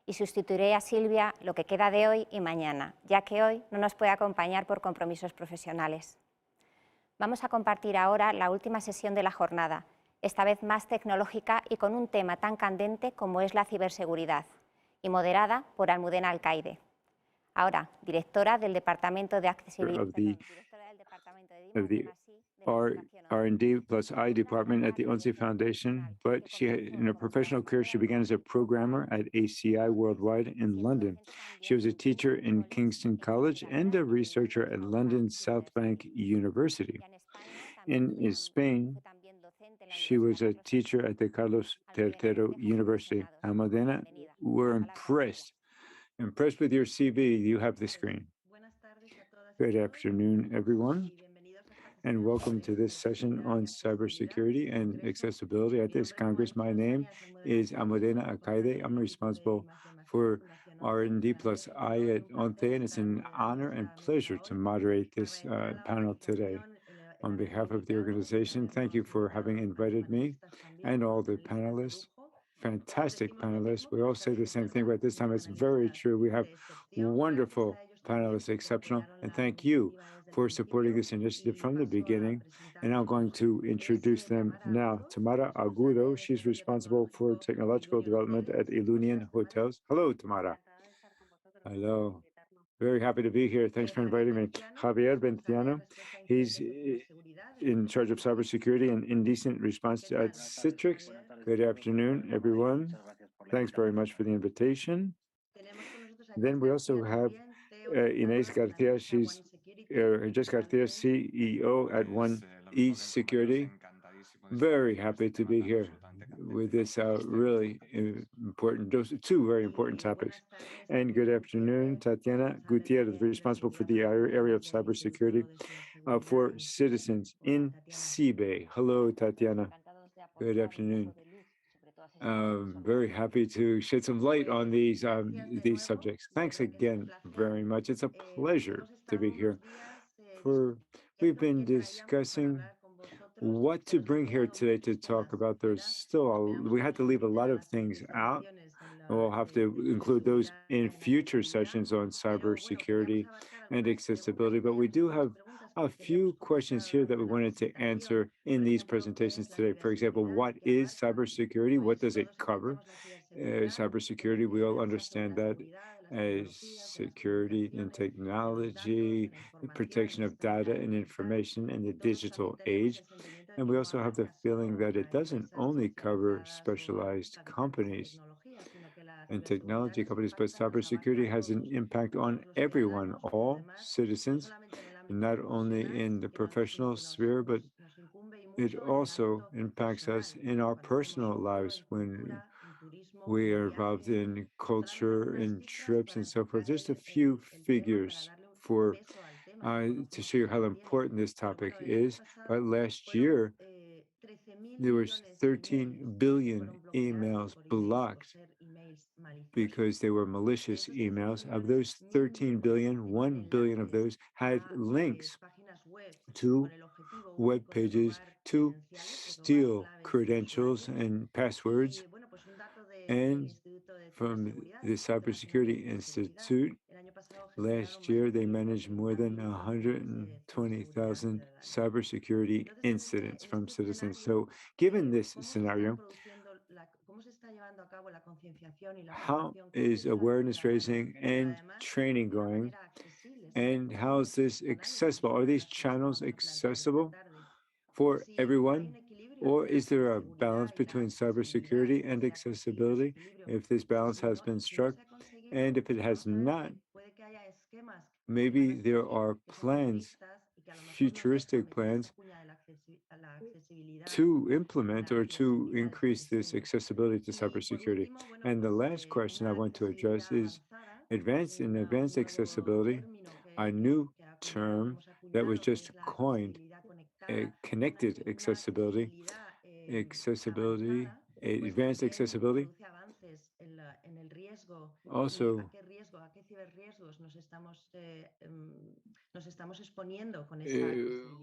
y sustituiré a Silvia lo que queda de hoy y mañana, ya que hoy no nos puede acompañar por compromisos profesionales. Vamos a compartir ahora la última sesión de la jornada, esta vez más tecnológica y con un tema tan candente como es la ciberseguridad, y moderada por Almudena Alcaide. Ahora, directora del Departamento de Accesibilidad of the R&D plus I department at the ONCE Foundation, but in her professional career, she began as a programmer at ACI Worldwide in London. She was a teacher in Kingston College and a researcher at London South Bank University. In Spain, she was a teacher at the Carlos III University. Almudena, we're impressed with your CV. You have the screen. Good afternoon, everyone, and welcome to this session on cybersecurity and accessibility at this Congress. My name is Almudena Alcaide. I'm responsible for R&D plus I at ONCE, and it's an honor and pleasure to moderate this panel today. On behalf of the organization, thank you for having invited me and all the panelists. Fantastic panelists. We all say the same thing, but this time it's very true. We have wonderful panelists, exceptional, and thank you for supporting this initiative from the beginning. And I'm going to introduce them now. Tamara Agudo, she's responsible for technological development at Ilunion Hotels. Hello, Tamara. Hello. Very happy to be here. Thanks for inviting me. Javier Benciano, he's in charge of cybersecurity and indecent response at Citrix. Good afternoon, everyone. Thanks very much for the invitation. Then we also have Inés Garcia. She's Garcia, CEO at One eSecurity. Very happy to be here with this really important, two very important topics. And good afternoon, Tatiana Gutierrez, responsible for the area of cybersecurity for citizens in CBAY. Hello, Tatiana. Good afternoon. Very happy to shed some light on these subjects. Thanks again very much. It's a pleasure to be here. We've been discussing what to bring here today to talk about. We had to leave a lot of things out. We'll have to include those in future sessions on cybersecurity and accessibility, but we do have a few questions here that we wanted to answer in these presentations today. For example, what is cybersecurity? What does it cover? Cybersecurity, we all understand that as security and technology, the protection of data and information in the digital age. And we also have the feeling that it doesn't only cover specialized companies and technology companies, but cybersecurity has an impact on everyone, all citizens, not only in the professional sphere, but it also impacts us in our personal lives when we are involved in culture and trips and so forth. Just a few figures to show you how important this topic is. But last year, there was 13 billion emails blocked because they were malicious emails. Of those 13 billion, 1 billion of those had links to web pages to steal credentials and passwords. And from the Cybersecurity Institute, last year they managed more than 120,000 cybersecurity incidents from citizens. So given this scenario, how is awareness raising and training going? And how is this accessible? Are these channels accessible for everyone? Or is there a balance between cybersecurity and accessibility? If this balance has been struck, and if it has not, maybe there are plans, futuristic plans, to implement or to increase this accessibility to cybersecurity. And the last question I want to address is advanced accessibility, a new term that was just coined, connected accessibility, advanced accessibility. Also,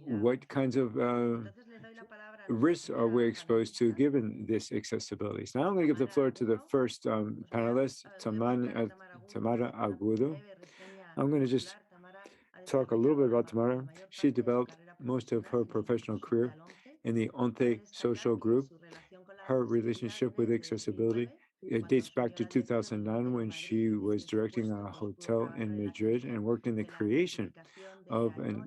what kinds of risks are we exposed to given this accessibility? So now I'm going to give the floor to the first panelist, Tamara Agudo. I'm going to just talk a little bit about Tamara. She developed most of her professional career in the ONCE social group. Her relationship with accessibility, it dates back to 2009 when she was directing a hotel in Madrid and worked in the creation of an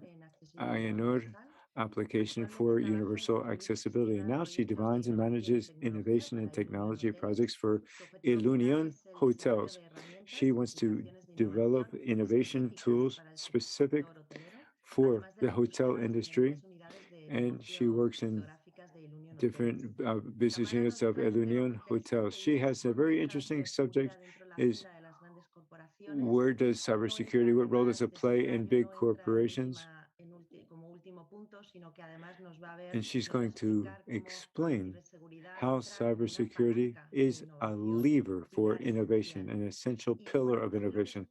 INOR application for universal accessibility. And now she defines and manages innovation and technology projects for Ilunion Hotels. She wants to develop innovation tools specific for the hotel industry, and she works in different business units of Ilunion Hotels. She has a very interesting subject, is where does cybersecurity, what role does it play in big corporations? And she's going to explain how cybersecurity is a lever for innovation, an essential pillar of innovation.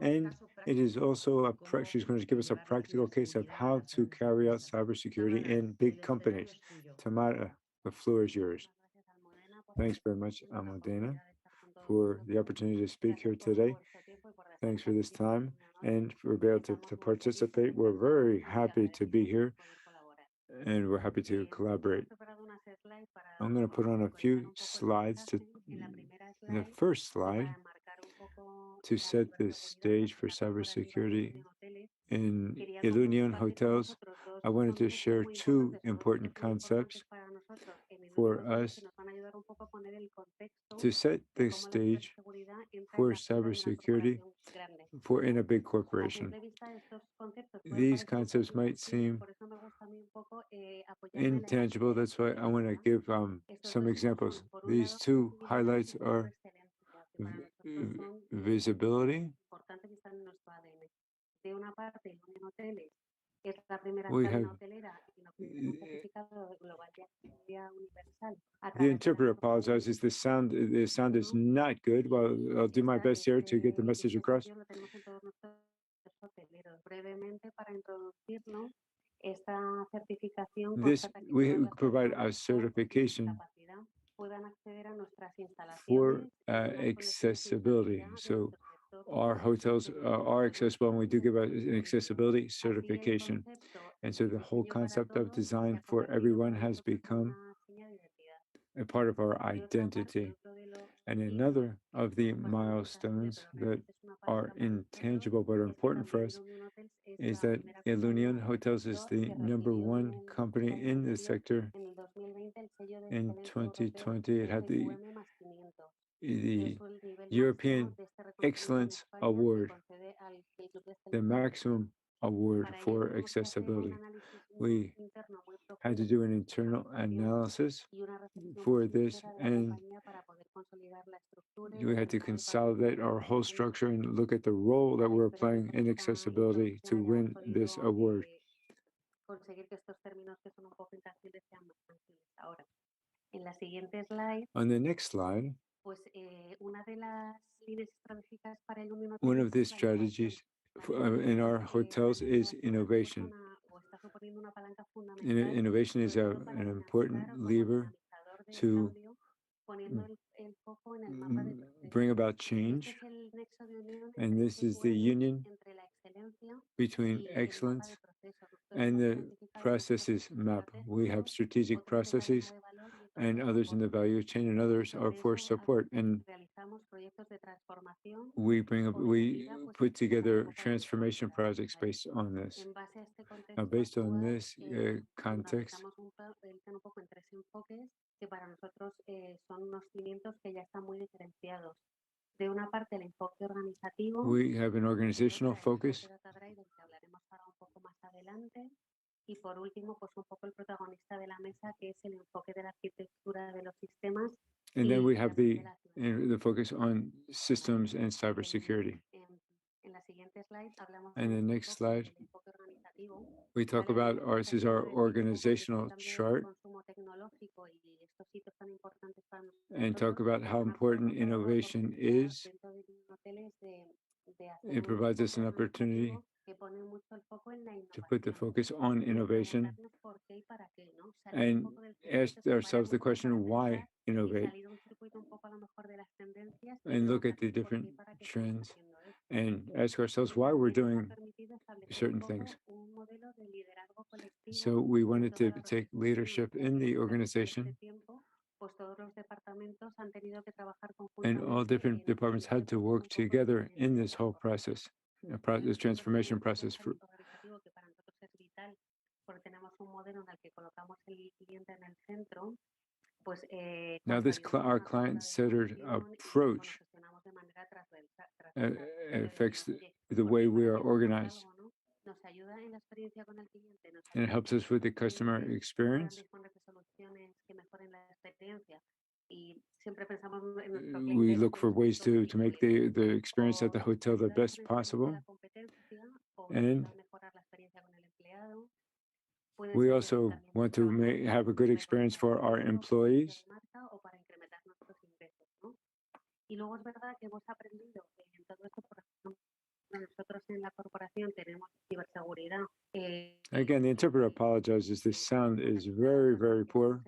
And it is also she's going to give us a practical case of how to carry out cybersecurity in big companies. Tamara, the floor is yours. Thanks very much, Almudena, for the opportunity to speak here today. Thanks for this time and for being able to participate. We're very happy to be here and we're happy to collaborate. I'm going to put on a few slides to the first slide to set the stage for cybersecurity in Ilunion Hotels. I wanted to share two important concepts for us to set the stage for cybersecurity in a big corporation. These concepts might seem intangible. That's why I want to give some examples. These two highlights are visibility. We have the interpreter apologizes. The sound is not good. Well, I'll do my best here to get the message across. We provide a certification for accessibility. So our hotels are accessible, and we do give an accessibility certification. And so the whole concept of design for everyone has become a part of our identity. And another of the milestones that are intangible but are important for us is that Ilunion Hotels is the #1 company in the sector. In 2020, it had the European Excellence Award, the maximum award for accessibility. We had to do an internal analysis for this, and we had to consolidate our whole structure and look at the role that we're playing in accessibility to win this award. On the next slide, one of the strategies in our hotels is innovation. Innovation is an important lever to bring about change, and this is the union between excellence and the processes map. We have strategic processes and others in the value chain, and others are for support. And we put together transformation projects based on this. Now, based on this context, we have an organizational focus. And then we have the focus on systems and cybersecurity. And the next slide, we talk about this is our organizational chart. and talk about how important innovation is. It provides us an opportunity to put the focus on innovation and ask ourselves the question, why innovate? And look at the different trends and ask ourselves why we're doing certain things. So we wanted to take leadership in the organization, and all different departments had to work together in this whole process, this transformation process. Now this our client-centered approach affects the way we are organized. And it helps us with the customer experience. We look for ways to make the experience at the hotel the best possible. And we also want to have a good experience for our employees. Again, the interpreter apologizes. The sound is very, very poor.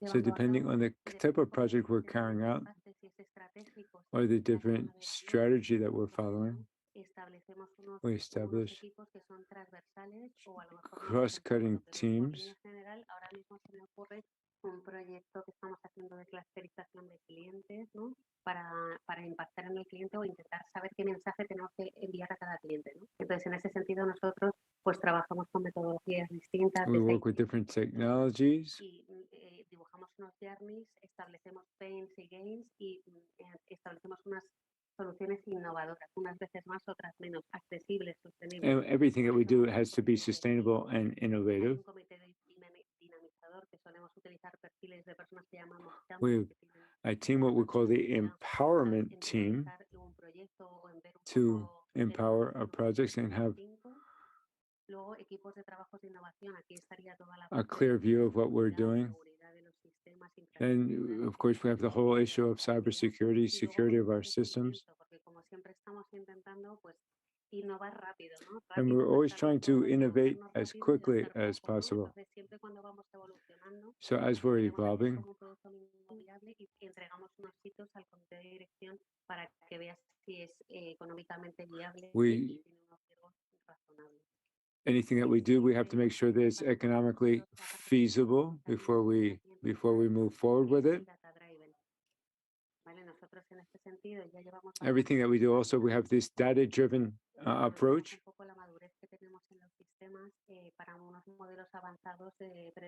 So depending on the type of project we're carrying out or the different strategy that we're following, we establish cross-cutting teams. Para impactar en el cliente o intentar saber qué mensaje tenemos que enviar a cada cliente, ¿no? Entonces, en ese sentido, nosotros pues trabajamos con metodologías distintas. We work with different technologies. Y dibujamos unos journeys, establecemos pains y gains y establecemos unas soluciones innovadoras, unas veces más, otras menos, accesibles, sostenibles. And everything that we do has to be sustainable and innovative. We have a team, what we call the empowerment team, to empower our projects and have a clear view of what we're doing. And of course, we have the whole issue of cybersecurity, security of our systems. And we're always trying to innovate as quickly as possible. So as we're evolving, anything that we do, we have to make sure that it's economically feasible before we move forward with it. Everything that we do also, we have this data-driven approach.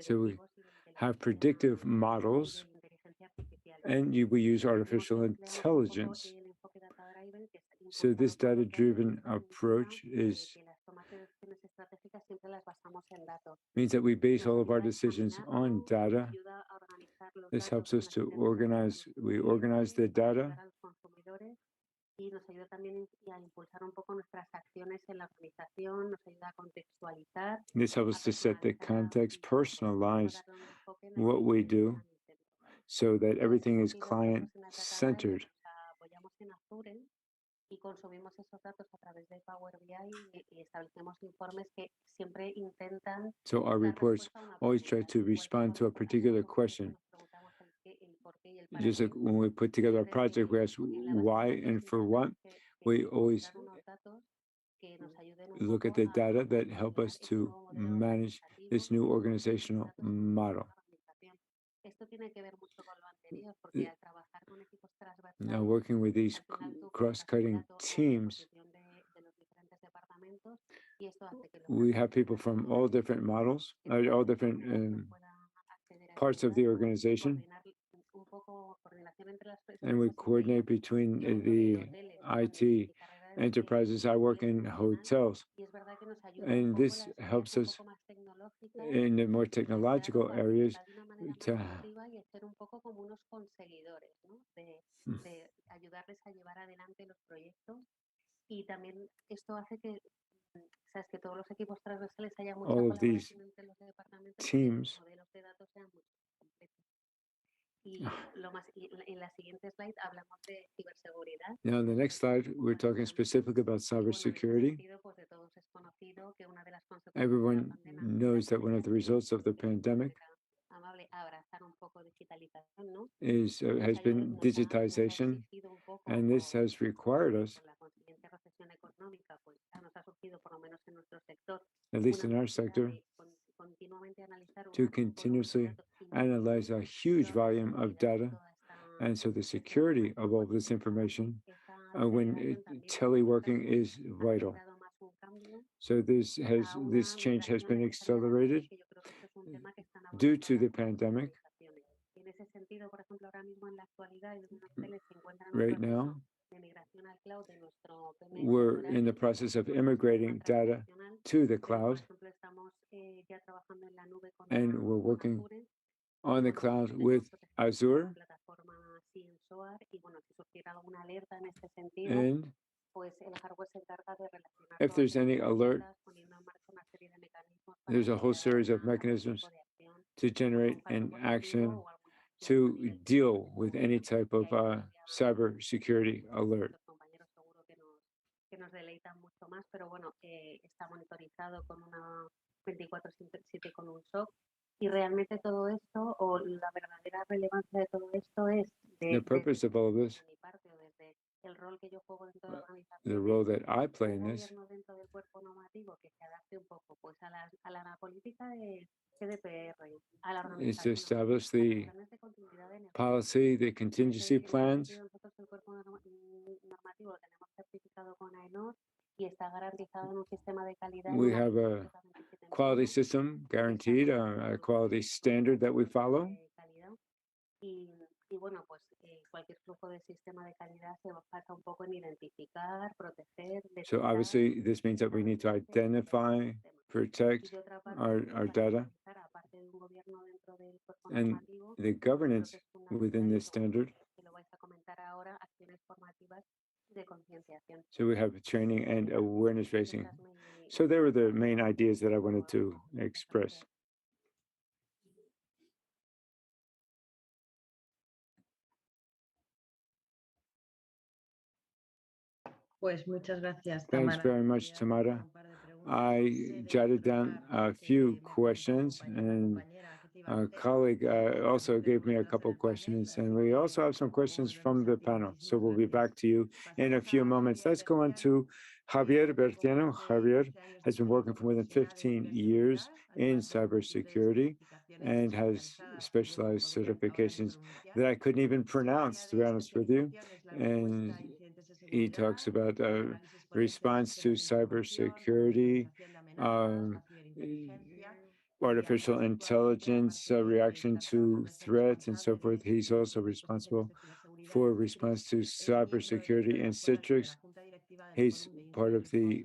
So we have predictive models, and we use artificial intelligence. So this data-driven approach means that we base all of our decisions on data. This helps us to organize the data. This helps us to set the context, personalize what we do so that everything is client-centered. So our reports always try to respond to a particular question. Just like when we put together a project, we ask why and for what. We always look at the data that help us to manage this new organizational model. Now, working with these cross-cutting teams, we have people from all different models, all different parts of the organization, and we coordinate between the IT enterprises. I work in hotels, and this helps us in the more technological areas to interesa es que todos los equipos transversales haya mucha all of these colaboración entre los departamentos y que los teams. modelos de datos sean mucho más completos. Y en la siguiente slide hablamos de ciberseguridad. Now, on the next slide, we're talking specifically about cybersecurity. Everyone knows that one of the results of the pandemic has been digitization, and this has required us, at least in our sector, to continuously analyze a huge volume of data. And so the security of all this information when teleworking is vital. So this change has been accelerated due to the pandemic. Right now, we're in the process of immigrating data to the cloud, and we're working on the cloud with Azure. And if there's any alert, there's a whole series of mechanisms to generate an action to deal with any type of cybersecurity alert. Que nos deleitan mucho más, pero bueno, está monitorizado con una 24/7 con un SOC. Y realmente todo esto, o la verdadera relevancia de todo esto es the purpose of all of this, mi parte, o desde el rol que yo juego dentro de la organización, the role that I play in un this, gobierno dentro del cuerpo normativo que se adapte un poco pues a la política de GDPR, a la is to organización, establish a los the planes de continuidad de energía. policy, the contingency En ese plans. sentido, nosotros el cuerpo normativo lo tenemos certificado con AENOR y está garantizado en un sistema de calidad. We have a quality system guaranteed, a quality standard that we follow. Y bueno, pues cualquier flujo de sistema de calidad se basa un poco en identificar, proteger, So obviously, this means that we need to identify, protect our data, and the governance within this standard. So we have training and awareness raising. So they were the main ideas that I wanted to express. Pues muchas gracias, Thanks Tamara. very much, Tamara. I jotted down a few questions, and a colleague also gave me a couple questions, and we also have some questions from the panel. So we'll be back to you in a few moments. Let's go on to Javier Bertiano. Javier has been working for more than 15 years in cybersecurity and has specialized certifications that I couldn't even pronounce, to be honest with you. And he talks about response to cybersecurity, artificial intelligence, reaction to threats, and so forth. He's also responsible for response to cybersecurity in Citrix. He's part of the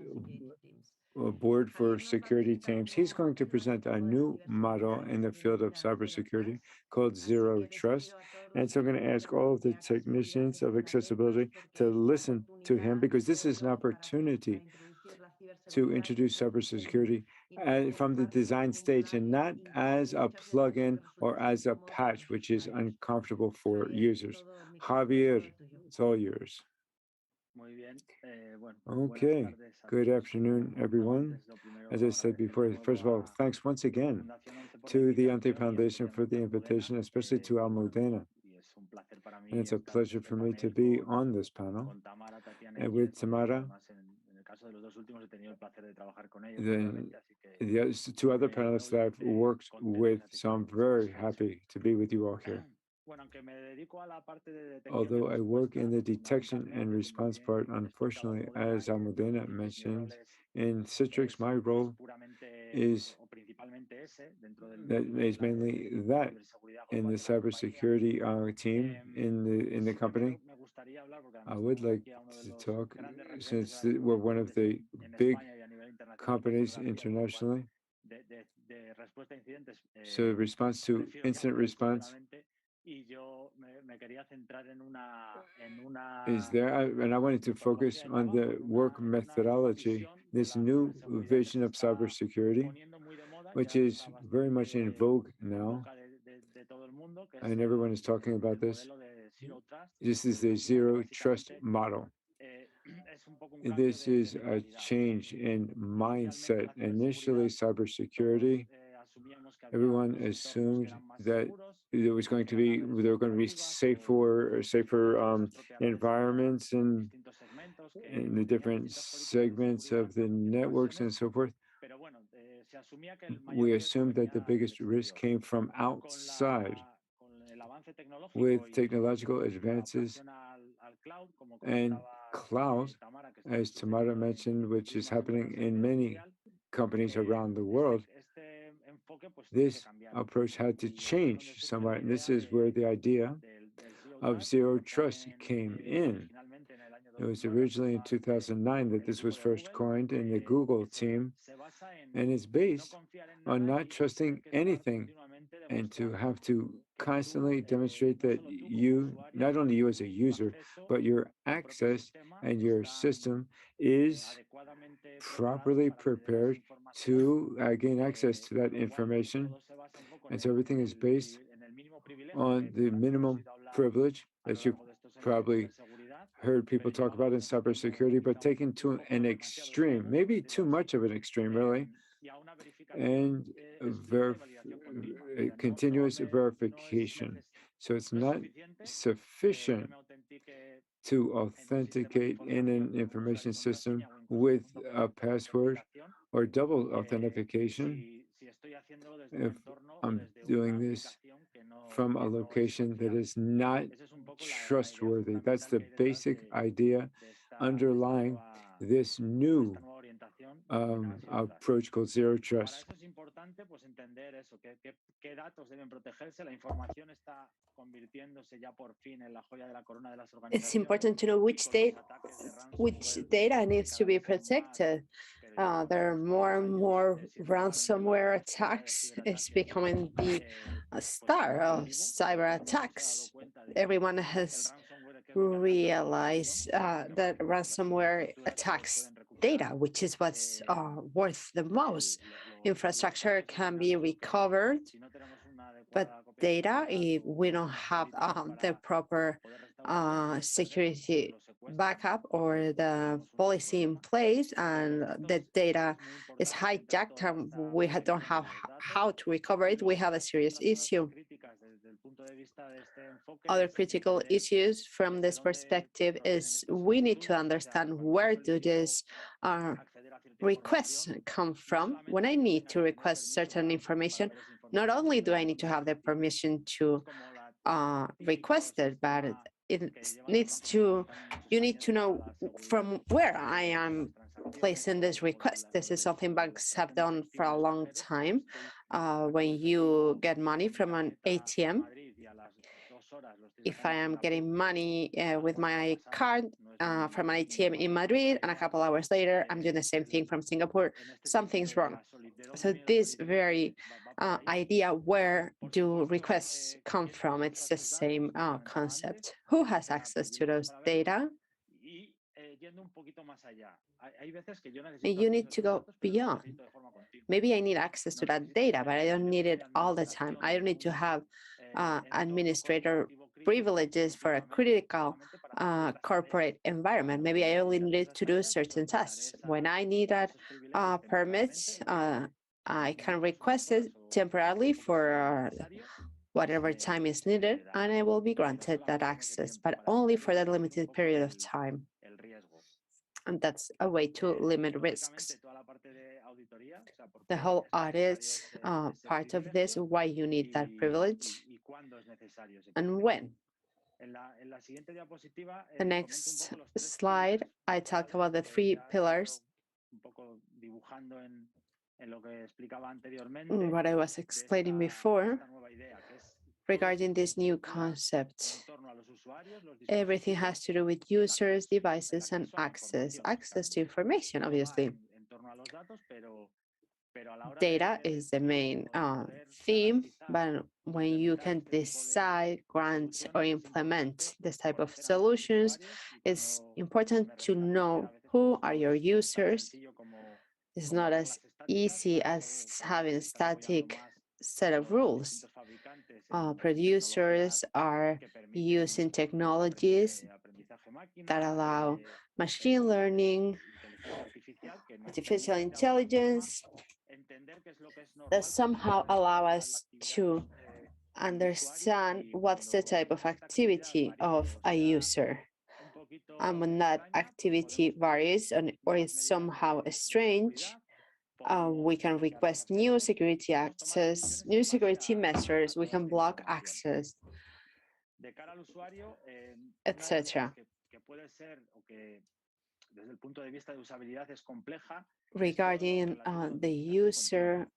board for security teams. He's going to present a new model in the field of cybersecurity called Zero Trust. And so I'm going to ask all of the technicians of accessibility to listen to him, because this is an opportunity to introduce cybersecurity from the design stage and not as a plugin or as a patch, which is uncomfortable for users. Javier, it's all yours. Okay, good afternoon, everyone. As I said before, first of all, thanks once again to the Ante Foundation for the invitation, especially to Almudena. And it's a pleasure for me to be on this panel. And with Tamara, the two other panelists that I've worked with, so I'm very happy to be with you all here. Although I work in the detection and response part, unfortunately, as Almudena mentioned, in Citrix, my role is mainly that in the cybersecurity team in the company. I would like to talk, since we're one of the big companies internationally. So response to incident response is there, and I wanted to focus on the work methodology, this new vision of cybersecurity, which is very much in vogue now, and everyone is talking about this. This is the zero trust model. This is a change in mindset. Initially, cybersecurity, everyone assumed that there were going to be safer environments and in the different segments of the networks and so forth. We assumed that the biggest risk came from outside. With technological advances and cloud, as Tamara mentioned, which is happening in many companies around the world, this approach had to change somewhat. And this is where the idea of zero trust came in. It was originally in 2009 that this was first coined in the Google team, and it's based on not trusting anything and to have to constantly demonstrate that you, not only you as a user, but your access and your system is properly prepared to gain access to that information. And so everything is based on the minimum privilege that you've probably heard people talk about in cybersecurity, but taken to an extreme, maybe too much of an extreme, really, and continuous verification. So it's not sufficient to authenticate in an information system with a password or double authentication if I'm doing this from a location that is not trustworthy. That's the basic idea underlying this new approach called zero trust. It's important to know which data needs to be protected. There are more and more ransomware attacks. It's becoming the star of cyber attacks. Everyone has realized that ransomware attacks data, which is what's worth the most. Infrastructure can be recovered, but data, if we don't have the proper security backup or the policy in place and the data is hijacked and we don't have how to recover it, we have a serious issue. Other critical issues from this perspective is we need to understand where do these requests come from. When I need to request certain information, not only do I need to have the permission to request it, but you need to know from where I am placing this request. This is something banks have done for a long time. When you get money from an ATM, if I am getting money with my card from an ATM in Madrid and a couple hours later, I'm doing the same thing from Singapore, something's wrong. So this very idea, where do requests come from? It's the same concept. Who has access to those data? You need to go beyond. Maybe I need access to that data, but I don't need it all the time. I don't need to have administrator privileges for a critical corporate environment. Maybe I only need to do certain tasks. When I need that permit, I can request it temporarily for whatever time is needed, and I will be granted that access, but only for that limited period of time. And that's a way to limit risks. The whole audit part of this, why you need that privilege and when. The next slide, I talk about the 3 pillars. What I was explaining before regarding this new concept. Everything has to do with users, devices, and access to information, obviously. Data is the main theme, but when you can decide, grant, or implement this type of solutions, it's important to know who are your users. It's not as easy as having a static set of rules. Producers are using technologies that allow machine learning, artificial intelligence, that somehow allow us to understand what's the type of activity of a user. And when that activity varies or is somehow strange, we can request new security access, new security measures, we can block access, etc. Regarding the user,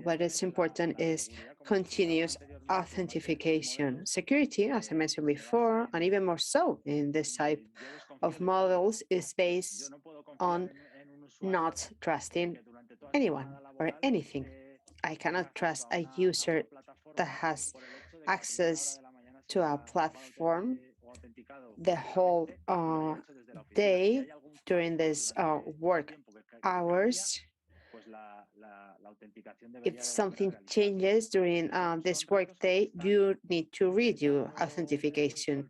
what is important is continuous authentication. Security, as I mentioned before, and even more so in this type of models, is based on not trusting anyone or anything. I cannot trust a user that has access to a platform the whole day during this work hours. If something changes during this workday, you need to redo authentication.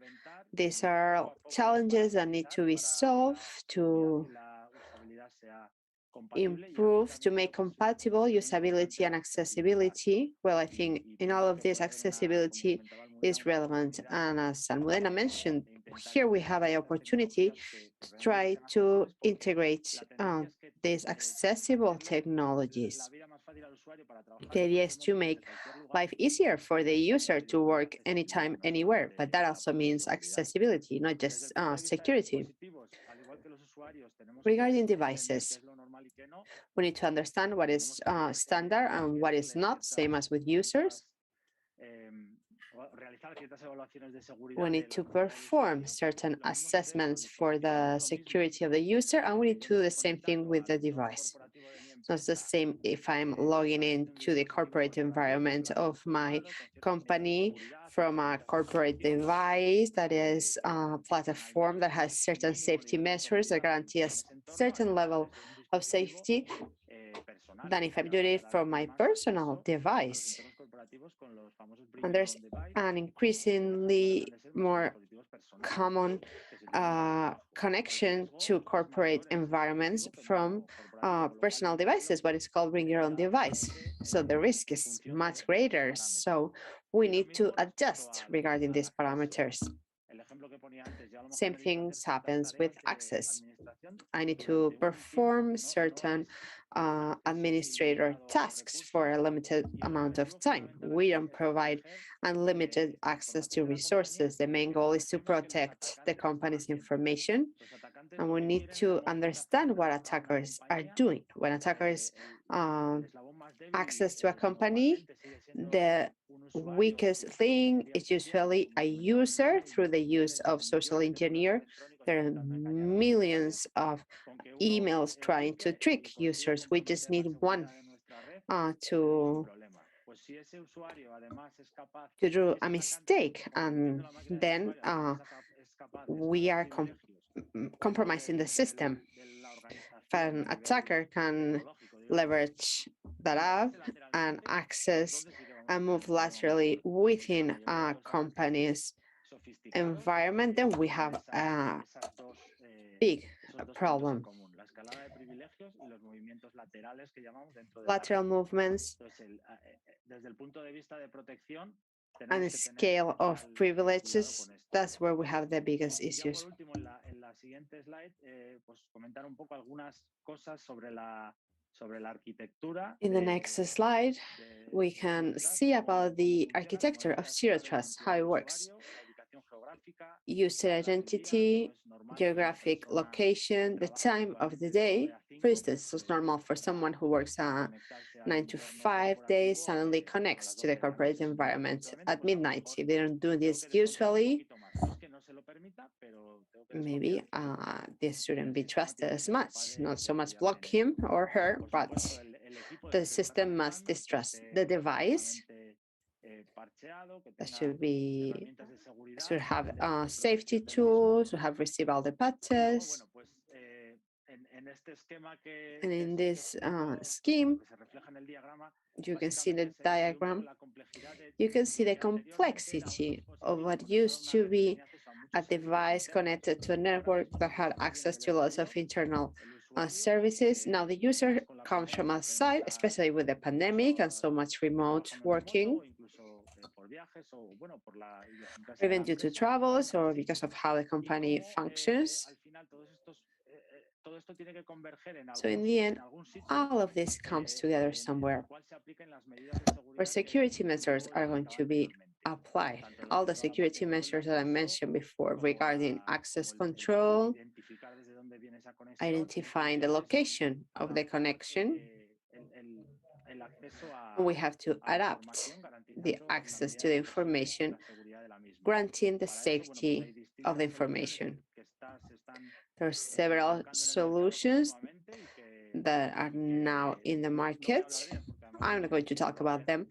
These are challenges that need to be solved to improve, to make compatible usability and accessibility. Well, I think in all of this, accessibility is relevant. And as Almudena mentioned, here we have an opportunity to try to integrate these accessible technologies. The idea is to make life easier for the user to work anytime, anywhere, but that also means accessibility, not just security. Regarding devices, we need to understand what is standard and what is not, same as with users. We need to perform certain assessments for the security of the user, and we need to do the same thing with the device. So it's the same if I'm logging into the corporate environment of my company from a corporate device that is a platform that has certain safety measures that guarantee a certain level of safety than if I'm doing it from my personal device. And there's an increasingly more common connection to corporate environments from personal devices, what is called bring your own device. So the risk is much greater. So we need to adjust regarding these parameters. Same things happens with access. I need to perform certain administrator tasks for a limited amount of time. We don't provide unlimited access to resources. The main goal is to protect the company's information, and we need to understand what attackers are doing. When attackers access to a company, the weakest thing is usually a user through the use of social engineer. There are millions of emails trying to trick users. We just need one to do a mistake, and then we are compromising the system. If an attacker can leverage that up and access and move laterally within a company's environment, then we have a big problem. Lateral movements and the scale of privileges, that's where we have the biggest issues. In the next slide, we can see about the architecture of Zero Trust, how it works. User identity, geographic location, the time of the day. For instance, it's normal for someone who works 9 to 5 days suddenly connects to the corporate environment at midnight. If they don't do this usually, maybe this shouldn't be trusted as much. Not so much block him or her, but The system must distrust the device. That should have safety tools, should have received all the patches. And in this scheme, you can see the diagram, you can see the complexity of what used to be a device connected to a network that had access to lots of internal services. Now the user comes from outside, especially with the pandemic and so much remote working, even due to travels or because of how the company functions. So in the end, all of this comes together somewhere where security measures are going to be applied. All the security measures that I mentioned before regarding access control, identifying the location of the connection. We have to adapt the access to the information, granting the safety of the information. There are several solutions that are now in the market. I'm not going to talk about them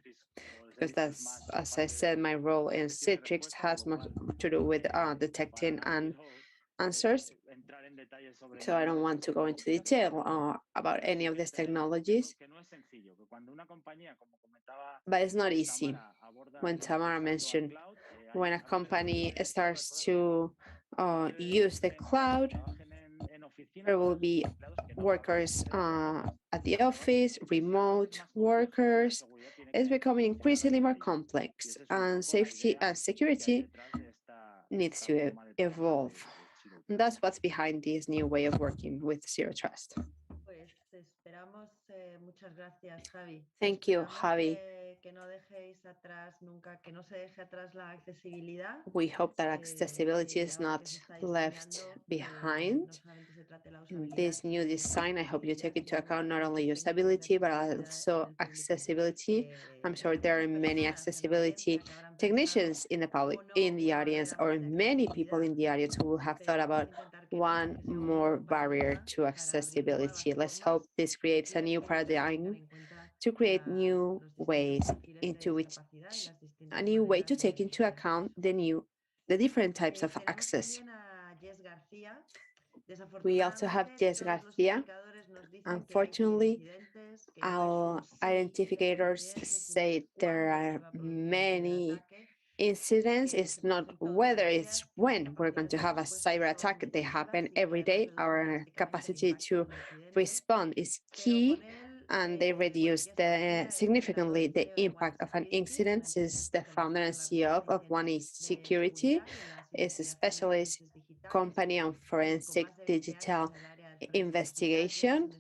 because that's, as I said, my role in Citrix has much to do with detecting and answers. So I don't want to go into detail about any of these technologies. But it's not easy. When Tamara mentioned, when a company starts to use the cloud, there will be workers at the office, remote workers. It's becoming increasingly more complex, and safety and security needs to evolve. And that's what's behind this new way of working with Zero Trust. Thank you, Javi. We hope that accessibility is not left behind. In this new design, I hope you take into account not only usability, but also accessibility. I'm sure there are many accessibility technicians in the audience, or many people in the audience who will have thought about one more barrier to accessibility. Let's hope this creates a new paradigm to create new ways into which a new way to take into account the different types of access. We also have Jess Garcia. Unfortunately, our identifiers say there are many incidents. It's not whether, it's when we're going to have a cyber attack. They happen every day. Our capacity to respond is key, and they reduce significantly the impact of an incident. Since the founder and CEO of One Security is a specialist company on forensic digital investigation.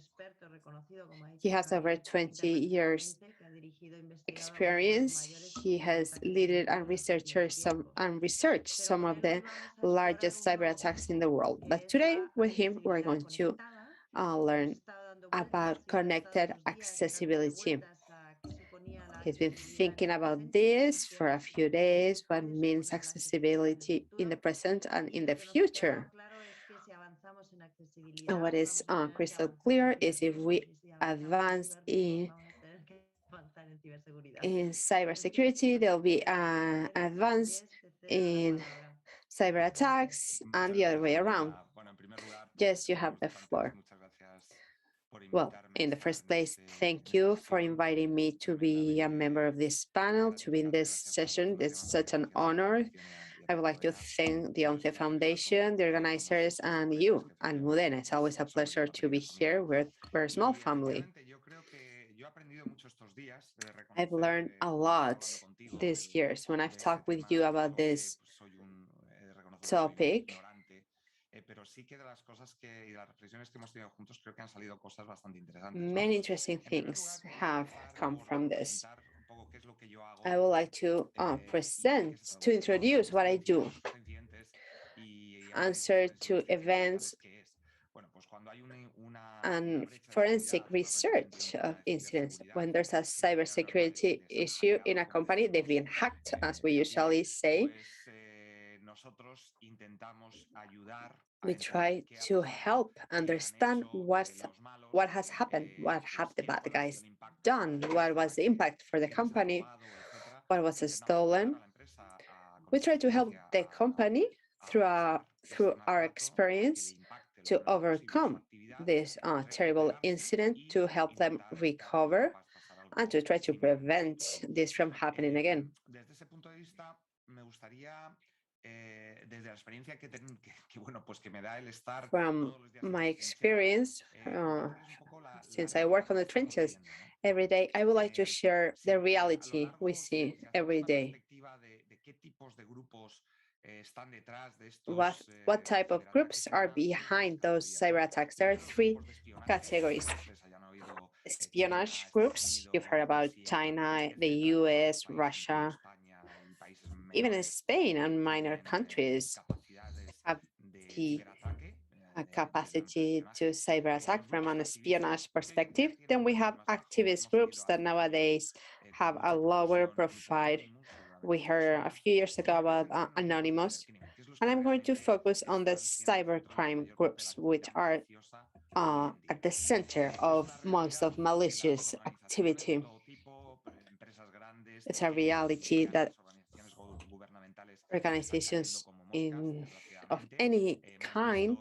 He has over 20 years experience. He has led and researched some of the largest cyber attacks in the world. But today with him, we're going to learn about connected accessibility. He's been thinking about this for a few days, what means accessibility in the present and in the future. And what is crystal clear is if we advance in cybersecurity, there'll be an advance in cyber attacks and the other way around. Yes, you have the floor. Well, in the first place, thank you for inviting me to be a member of this panel, to be in this session. It's such an honor. I would like to thank the ONCE Foundation, the organizers, and you, Almudena. It's always a pleasure to be here. We're a small family. I've learned a lot these years when I've talked with you about this topic. Many interesting things have come from this. I would like to introduce what I do, answer to events and forensic research of incidents. When there's a cybersecurity issue in a company, they've been hacked, as we usually say. We try to help understand what has happened, what have the bad guys done, what was the impact for the company, what was stolen. We try to help the company through our experience to overcome this terrible incident, to help them recover, and to try to prevent this from happening again. From my experience, since I work on the trenches every day, I would like to share the reality we see every day. What type of groups are behind those cyber attacks? There are three categories. Espionage groups, you've heard about China, the US, Russia, even in Spain and minor countries have the capacity to cyber attack from an espionage perspective. Then we have activist groups that nowadays have a lower profile. We heard a few years ago about Anonymous, and I'm going to focus on the cybercrime groups, which are at the center of most of malicious activity. It's a reality that organizations of any kind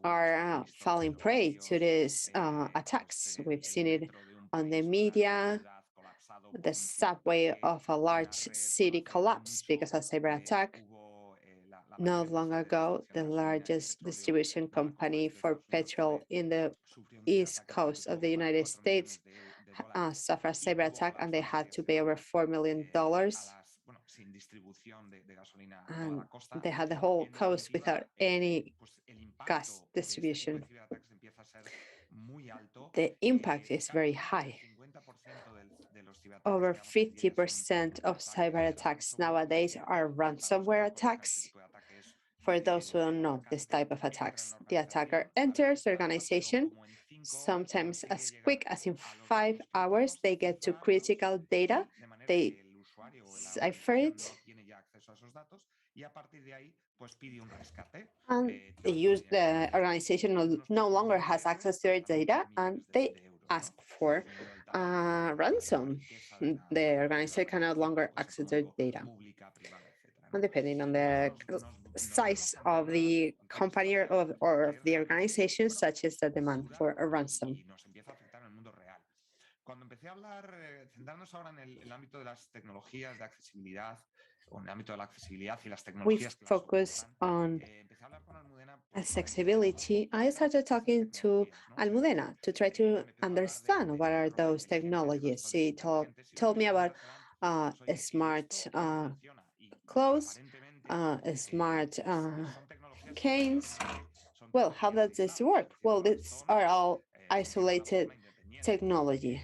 are falling prey to these attacks. We've seen it on the media. The subway of a large city collapsed because of cyber attack. Not long ago, the largest distribution company for petrol in the east coast of the United States suffered a cyber attack, and they had to pay over $4 million. And they had the whole coast without any gas distribution. The impact is very high. Over 50% of cyber attacks nowadays are ransomware attacks. For those who don't know this type of attacks, the attacker enters the organization. Sometimes as quick as in 5 hours, they get to critical data. They cipher it. And the organization no longer has access to their data, and they ask for ransom. The organization can no longer access their data. And depending on the size of the company or of the organization, such as the demand for a ransom. Cuando empecé a hablar, centrarnos ahora en el ámbito de las tecnologías de accesibilidad, o en el ámbito de la accesibilidad y las tecnologías. We focus on accessibility. I started talking to Almudena to try to understand what are those technologies. She told me about smart clothes, smart canes. Well, how does this work? Well, these are all isolated technology.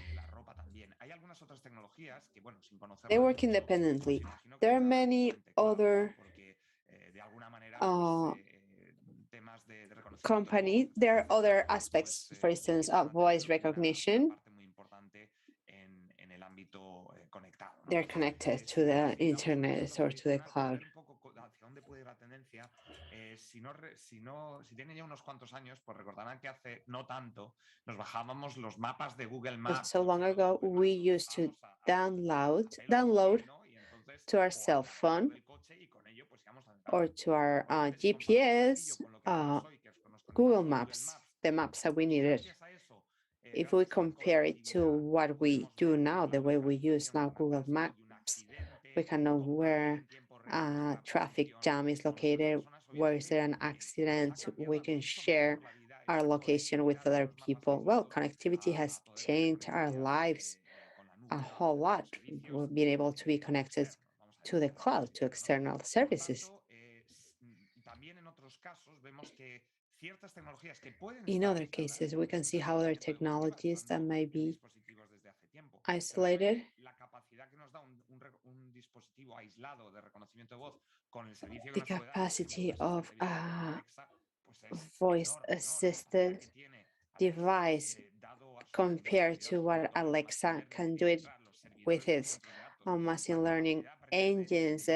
They work independently. There are many other companies. There are other aspects, for instance, of voice recognition. They're connected to the internet or to the cloud. Si tienen ya unos cuantos años, pues recordarán que hace no tanto nos bajábamos los mapas de Google Maps. So long ago, we used to download to our cell phone or to our GPS, Google Maps, the maps that we needed. If we compare it to what we do now, the way we use now Google Maps, we can know where a traffic jam is located, where is there an accident. We can share our location with other people. Well, connectivity has changed our lives a whole lot. We've been able to be connected to the cloud, to external services. In other cases, we can see how other technologies that may be isolated the capacity of a voice-assisted device compared to what Alexa can do it with its machine learning engines,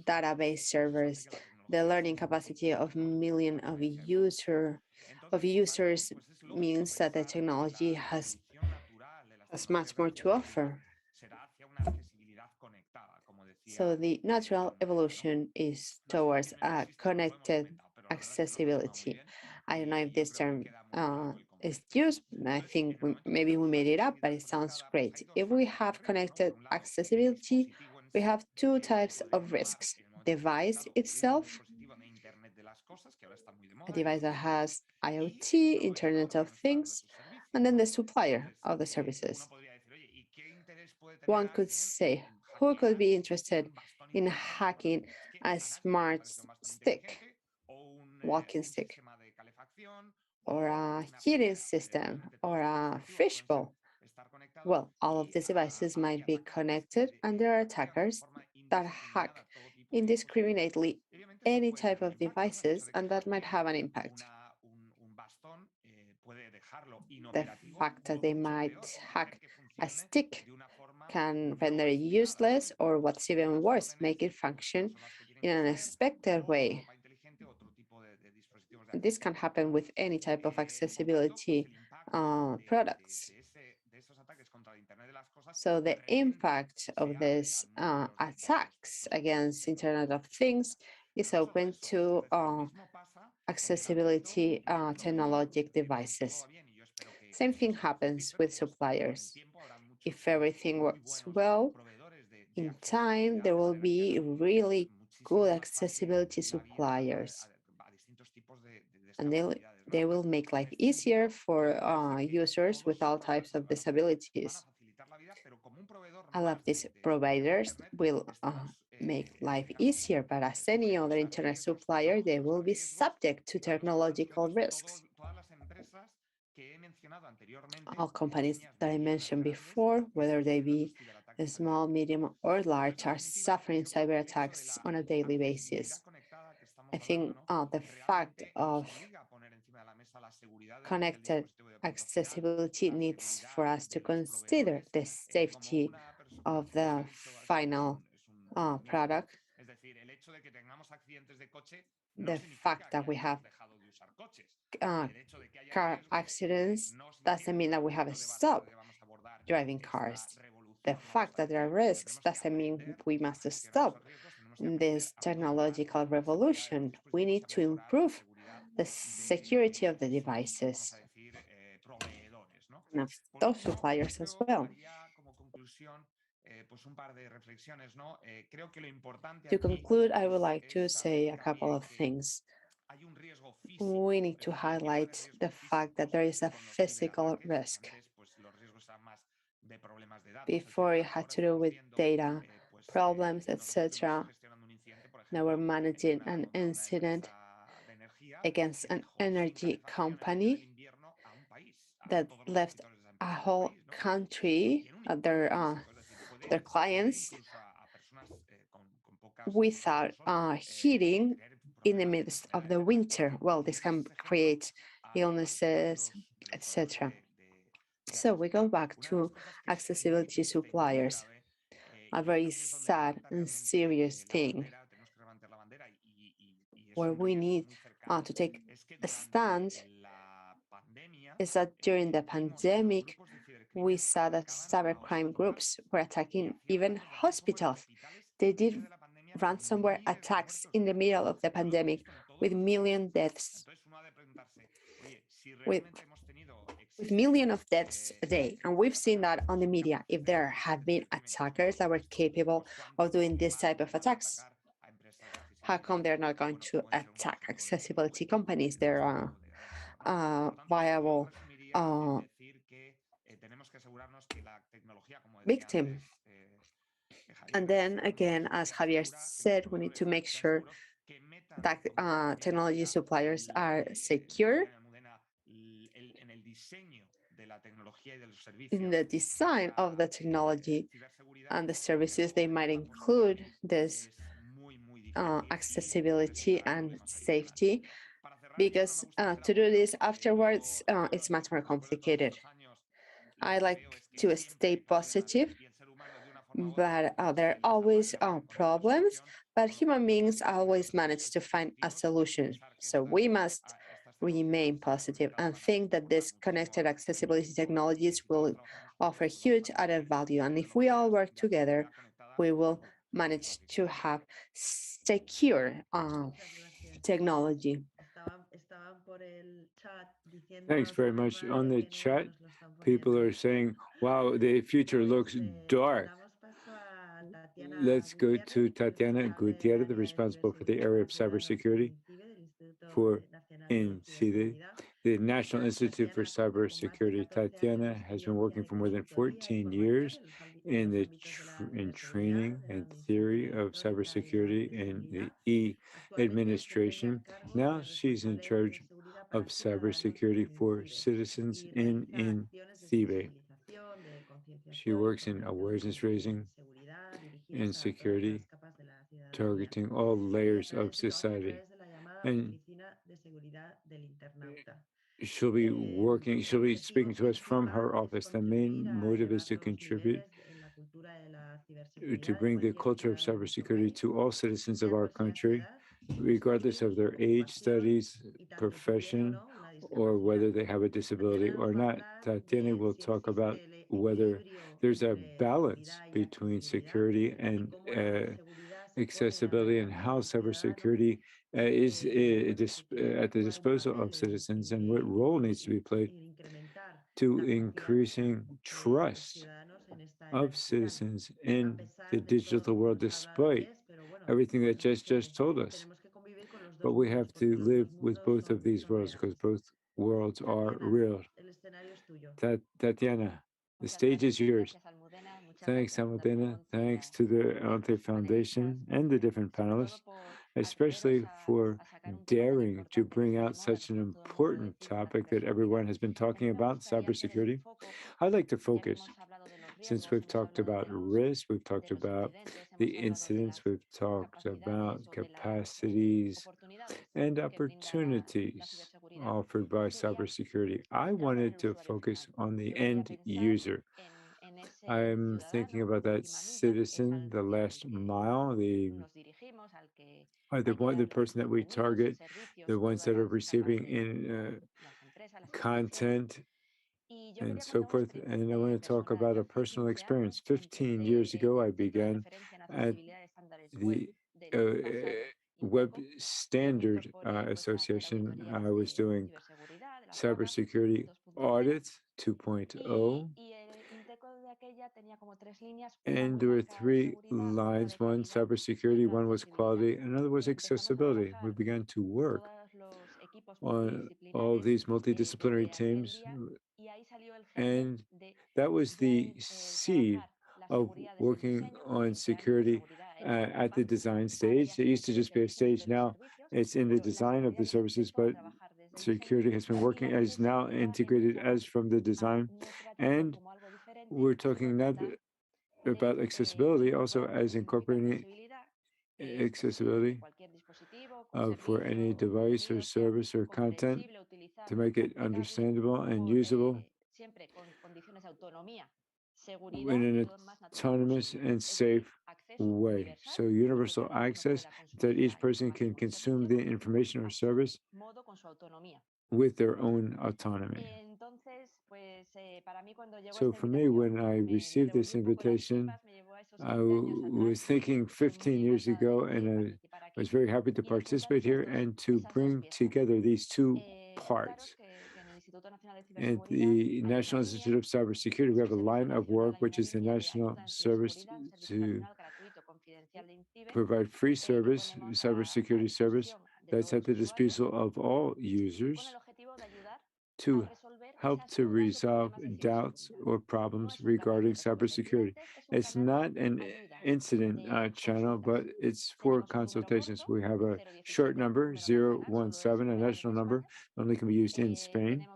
database servers. the learning capacity of millions of users means that the technology has much more to offer. So the natural evolution is towards a connected accessibility. I don't know if this term is used. I think maybe we made it up, but it sounds great. If we have connected accessibility, we have two types of risks: device itself, a device that has IoT, Internet of Things, and then the supplier of the services. One could say, who could be interested in hacking a smart stick, walking stick, or a heating system, or a fishbowl? Well, all of these devices might be connected, and there are attackers that hack indiscriminately any type of devices, and that might have an impact. The fact that they might hack a stick can render it useless, or what's even worse, make it function in an unexpected way. This can happen with any type of accessibility products. So the impact of these attacks against Internet of Things is open to accessibility technologic devices. Same thing happens with suppliers. If everything works well, in time, there will be really good accessibility suppliers. And they will make life easier for users with all types of disabilities. All of these providers will make life easier, but as any other internet supplier, they will be subject to technological risks. All companies that I mentioned before, whether they be small, medium, or large, are suffering cyber attacks on a daily basis. I think the fact of connected accessibility needs for us to consider the safety of the final product. The fact that we have car accidents doesn't mean that we have to stop driving cars. The fact that there are risks doesn't mean we must stop this technological revolution. We need to improve the security of the devices and of those suppliers as well. To conclude, I would like to say a couple of things. We need to highlight the fact that there is a physical risk. Before, it had to do with data problems, etc. Now we're managing an incident against an energy company that left a whole country, their clients, without heating in the midst of the winter. Well, this can create illnesses, etc. So we go back to accessibility suppliers, a very sad and serious thing, where we need to take a stand is that during the pandemic, we saw that cybercrime groups were attacking even hospitals. They did ransomware attacks in the middle of the pandemic with million deaths, with millions of deaths a day. And we've seen that on the media. If there have been attackers that were capable of doing this type of attacks, how come they're not going to attack accessibility companies? They're viable victim. And then again, as Javier said, we need to make sure that technology suppliers are secure in the design of the technology and the services. They might include this accessibility and safety, because to do this afterwards, it's much more complicated. I like to stay positive but there always are problems, but human beings always manage to find a solution. So we must remain positive and think that these connected accessibility technologies will offer huge added value. And if we all work together, we will manage to have secure technology. Thanks very much. On the chat, people are saying, wow, the future looks dark. Let's go to Tatiana Gutierrez, the responsible for the area of cybersecurity for INCIDE, the National Institute for Cybersecurity. Tatiana has been working for more than 14 years in the in training and theory of cybersecurity in the e-administration. Now she's in charge of cybersecurity for citizens in INCIBE. She works in awareness raising and security, targeting all layers of society. And she'll be speaking to us from her office. The main motive is to contribute to bring the culture of cybersecurity to all citizens of our country, regardless of their age, studies, profession, or whether they have a disability or not. Tatiana will talk about whether there's a balance between security and accessibility and how cybersecurity is at the disposal of citizens and what role needs to be played to increasing trust of citizens in the digital world, despite everything that just told us. But we have to live with both of these worlds because both worlds are real. Tatiana, the stage is yours. Thanks, Almudena. Thanks to the Ante Foundation and the different panelists, especially for daring to bring out such an important topic that everyone has been talking about, cybersecurity. I'd like to focus, since we've talked about risk, we've talked about the incidents, we've talked about capacities and opportunities offered by cybersecurity. I wanted to focus on the end user. I'm thinking about that citizen, the last mile, the person that we target, the ones that are receiving in content and so forth. And I want to talk about a personal experience. 15 years ago, I began at the Web Standard Association. I was doing cybersecurity audits 2.0. And there were three lines: one, cybersecurity, one was quality, another was accessibility. We began to work on all these multidisciplinary teams, and that was the seed of working on security at the design stage. It used to just be a stage. Now it's in the design of the services, but security has been working as now integrated as from the design. And we're talking now about accessibility also as incorporating accessibility for any device or service or content to make it understandable and usable in an autonomous and safe way. So universal access that each person can consume the information or service with their own autonomy. So for me, when I received this invitation, I was thinking 15 years ago, and I was very happy to participate here and to bring together these two parts. At the National Institute of Cybersecurity, we have a line of work, which is the National Service to provide free service, cybersecurity service, that's at the disposal of all users to help to resolve doubts or problems regarding cybersecurity. It's not an incident channel, but it's for consultations. We have a short number, 017, a national number, only can be used in Spain.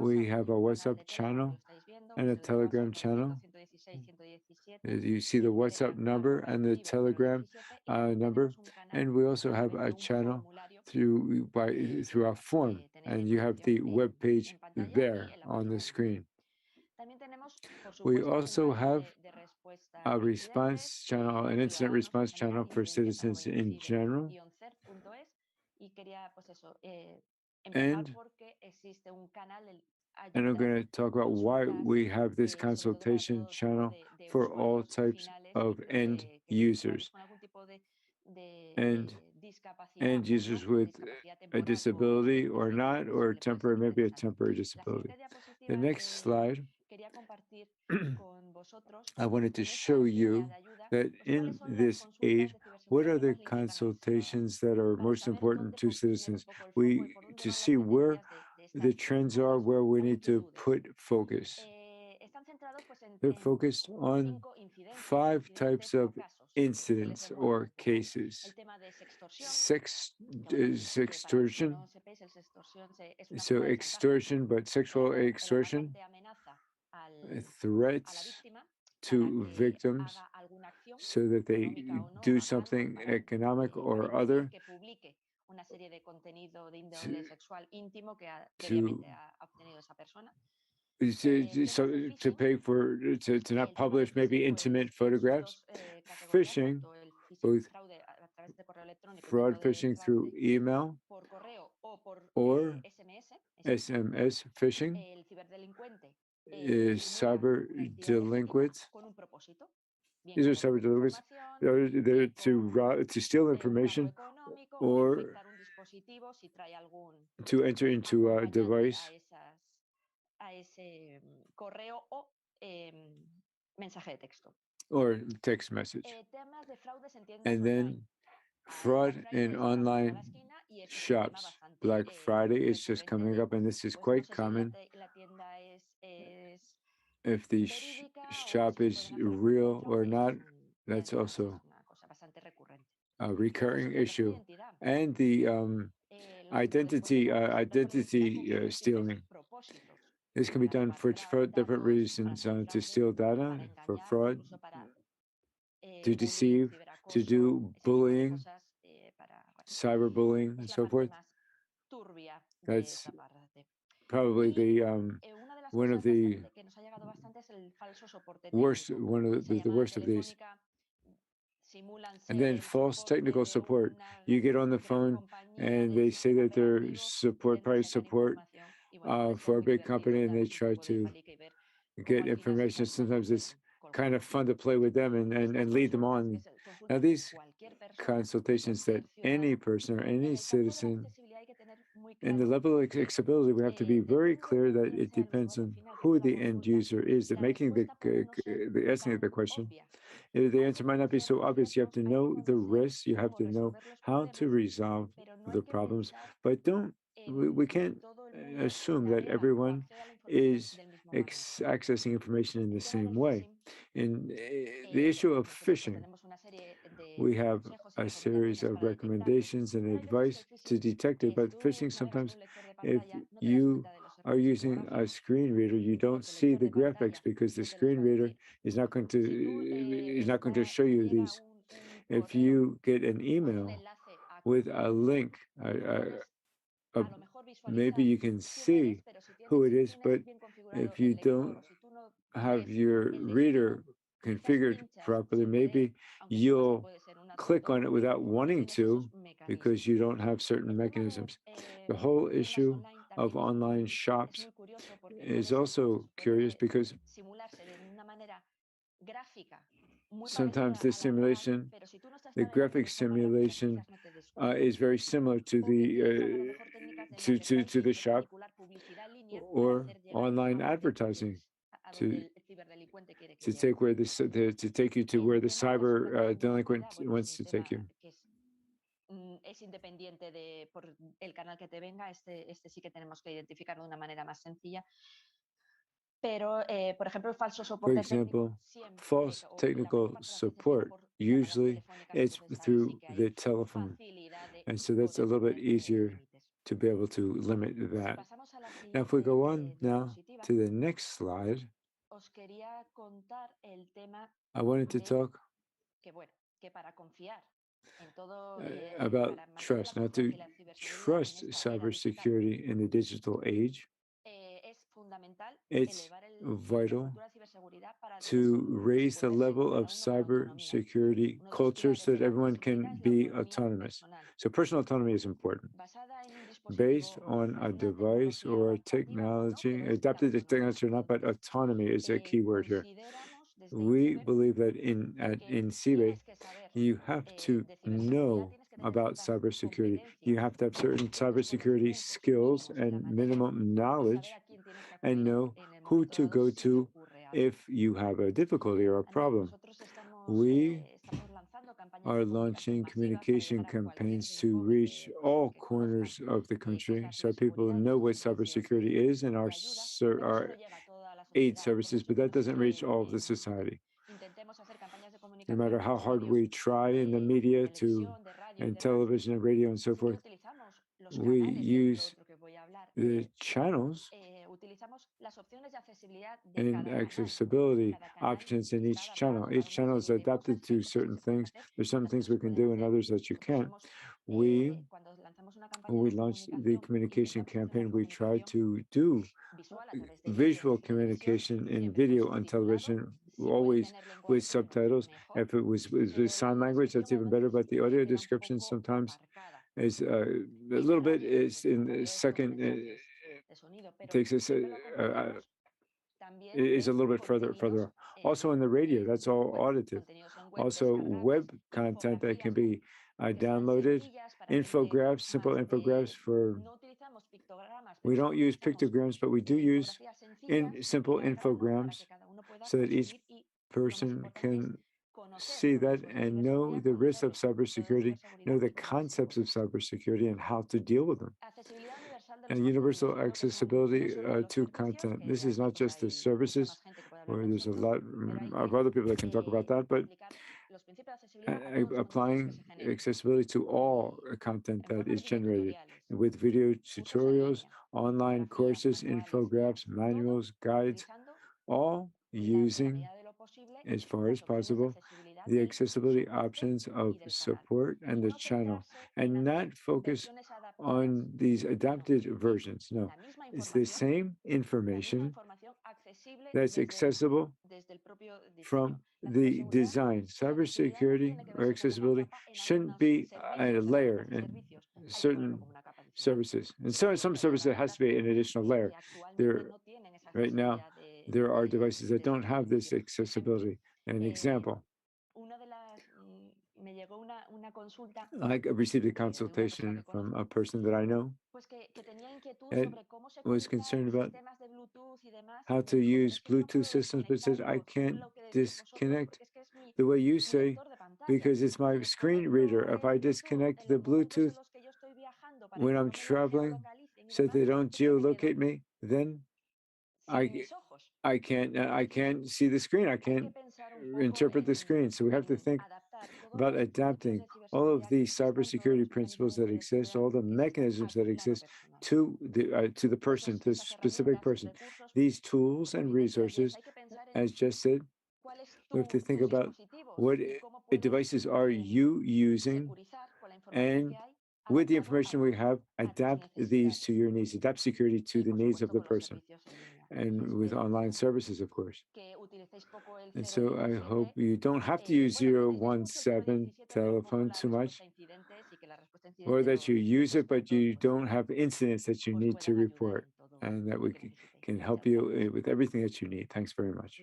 We have a WhatsApp channel and a Telegram channel. You see the WhatsApp number and the Telegram number, and we also have a channel through our form, and you have the web page there on the screen. We also have a response channel, an incident response channel for citizens in general. And I'm going to talk about why we have this consultation channel for all types of end users and end users with a disability or not, or temporary, maybe a temporary disability. The next slide, I wanted to show you that in this aid, what are the consultations that are most important to citizens? To see where the trends are, where we need to put focus. They're focused on 5 types of incidents or cases. Extortion, so extortion, but sexual extortion, threats to victims so that they do something economic or other to pay for to not publish maybe intimate photographs, phishing, both fraud phishing through email or SMS phishing, is cyber delinquents. These are cyber delinquents. They're to steal information or to enter into a device or text message. And then fraud in online shops. Black Friday is just coming up, and this is quite common. If the shop is real or not, that's also a recurring issue. And the identity stealing. This can be done for different reasons, to steal data, for fraud, to deceive, to do bullying, cyberbullying, and so forth. That's probably the one of the worst, the worst of these. And then false technical support. You get on the phone and they say that they're price support for a big company, and they try to get information. Sometimes it's kind of fun to play with them and lead them on. Now, these consultations that any person or any citizen, and the level of accessibility, we have to be very clear that it depends on who the end user is. That making the asking the question, the answer might not be so obvious. You have to know the risks. You have to know how to resolve the problems, but we can't assume that everyone is accessing information in the same way. In the issue of phishing, we have a series of recommendations and advice to detect it, but phishing sometimes, if you are using a screen reader, you don't see the graphics because the screen reader is not going to show you these. If you get an email with a link, maybe you can see who it is, but if you don't have your reader configured properly, maybe you'll click on it without wanting to because you don't have certain mechanisms. The whole issue of online shops is also curious because sometimes the simulation, the graphic simulation, is very similar to the shop or online advertising to take you to where the cyber delinquent wants to take you. Es independiente por el canal que te venga, este sí que tenemos que identificarlo de una manera más sencilla. Pero, por ejemplo, el falso soporte. For example, false technical support, usually it's through the telephone. And so that's a little bit easier to be able to limit that. Now, if we go on now to the next slide, I wanted to talk about trust. Now, to trust cybersecurity in the digital age, It's vital to raise the level of cybersecurity culture so that everyone can be autonomous. So personal autonomy is important. Based on a device or a technology, adapted to technology or not, but autonomy is a key word here. We believe that in CIBE, you have to know about cybersecurity. You have to have certain cybersecurity skills and minimum knowledge and know who to go to if you have a difficulty or a problem. We are launching communication campaigns to reach all corners of the country so people know what cybersecurity is in our aid services, but that doesn't reach all of the society. No matter how hard we try in the media and television and radio and so forth, we use the channels and accessibility options in each channel. Each channel is adapted to certain things. There's some things we can do and others that you can't. When we launched the communication campaign, we tried to do visual communication in video on television, always with subtitles. If it was with sign language, that's even better, but the audio description sometimes is a little bit is in the second, takes us is a little bit further off. Also in the radio, that's all auditive. Also web content that can be downloaded, infographics, simple infographics for, we don't use pictograms, but we do use simple infograms so that each person can see that and know the risks of cybersecurity, know the concepts of cybersecurity and how to deal with them. And universal accessibility to content. This is not just the services, where there's a lot of other people that can talk about that, but applying accessibility to all content that is generated with video tutorials, online courses, infographics, manuals, guides, all using, as far as possible, the accessibility options of support and the channel, and not focus on these adapted versions. No, it's the same information that's accessible from the design. Cybersecurity or accessibility shouldn't be a layer in certain services. And so some services it has to be an additional layer. Right now, there are devices that don't have this accessibility. An example, I received a consultation from a person that I know and was concerned about how to use Bluetooth systems, but said, I can't disconnect the way you say, because it's my screen reader. If I disconnect the Bluetooth when I'm traveling so they don't geolocate me, then I can't see the screen. I can't interpret the screen. So we have to think about adapting all of the cybersecurity principles that exist, all the mechanisms that exist to the person, to the specific person. These tools and resources, as just said, we have to think about what devices are you using, and with the information we have, adapt these to your needs, adapt security to the needs of the person, and with online services, of course. And so I hope you don't have to use 017 telephone too much, or that you use it, but you don't have incidents that you need to report, and that we can help you with everything that you need. Thanks very much.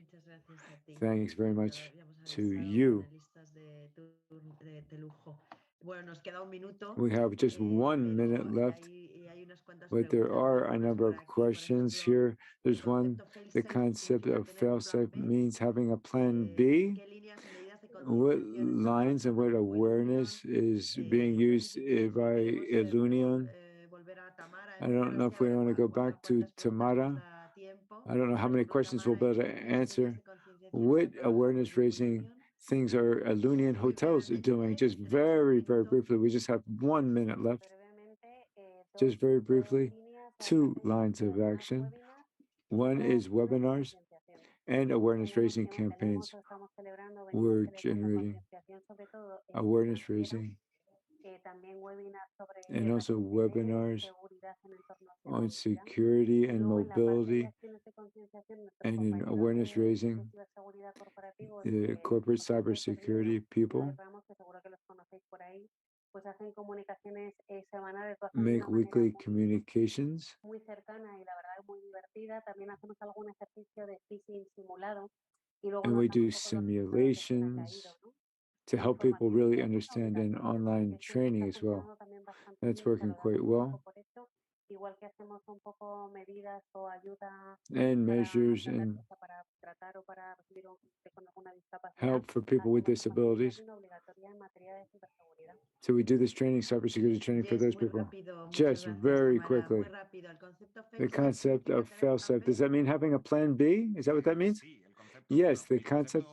Thanks very much to you. We have just 1 minute left, but there are a number of questions here. There's one, the concept of fail-safe means having a plan B. What lines and what awareness is being used by Illunion? I don't know if we want to go back to Tamara. I don't know how many questions we'll be able to answer. What awareness raising things are Illunion hotels doing? Just very, very briefly, we just have 1 minute left. Just very briefly, 2 lines of action. One is webinars and awareness raising campaigns. We're generating awareness raising también webinars sobre and also webinars seguridad en entornos de on movilidad. security Y and luego en la parte de mobility acciones de concienciación, nuestros and in compañeros awareness de raising, ciberseguridad corporativos, the corporate cybersecurity people Ramos, que seguro que los conocéis por ahí, pues hacen comunicaciones semanales, lo hacen de make una manera weekly communications. muy cercana y la verdad es muy divertida. También hacemos algún ejercicio de phishing simulado y luego And nos we dan do un poco los resultados de quién ha simulations caído, ¿no? to help people really understand in online training as well. También bastante That's bien, se working lo damos quite un well. poco por hecho, igual que hacemos un poco medidas o ayuda And para measures tener, and o sea, para tratar o para recibir un con alguna discapacidad. help for people with Hacemos disabilities. concienciación obligatoria en materia de ciberseguridad. So we do this training, cybersecurity training for Jess, those muy people. rápido, muchas Jess, gracias, very Tamara. quickly. Muy rápido. El concepto The fail-safe concept of significa tener un fail-safe, does that mean having a plan B? Is that what that means? Yes, the concept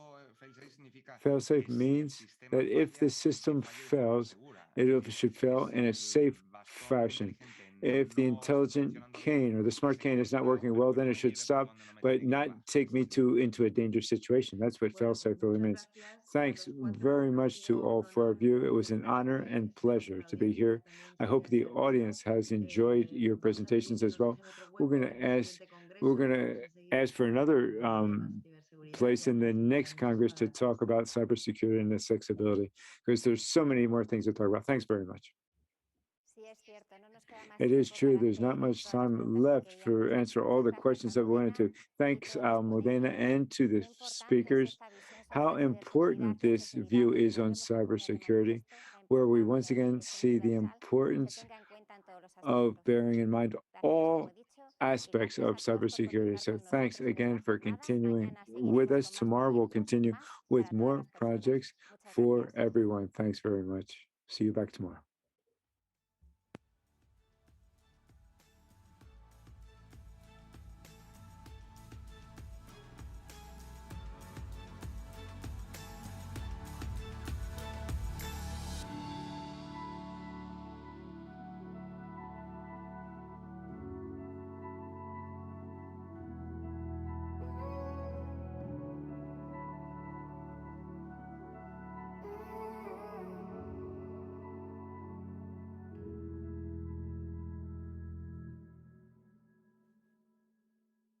fail-safe means that if the system fails, it should fail in a safe fashion. If the intelligent cane or the smart cane is not working well, then it should stop, but not take me into a dangerous situation. That's what fail-safe really means. Thanks very much to all four of you. It was an honor and pleasure to be here. I hope the audience has enjoyed your presentations as well. We're gonna ask for another place in the next Congress to talk about cybersecurity and accessibility, because there's so many more things to talk about. Thanks very much. It is true, there's not much time left for answer all the questions that we wanted to. Thanks, Almudena, and to the speakers. How important this view is on cybersecurity, where we once again see the importance of bearing in mind all aspects of cybersecurity. So thanks again for continuing with us. Tomorrow we'll continue with more projects for everyone. Thanks very much. See you back tomorrow.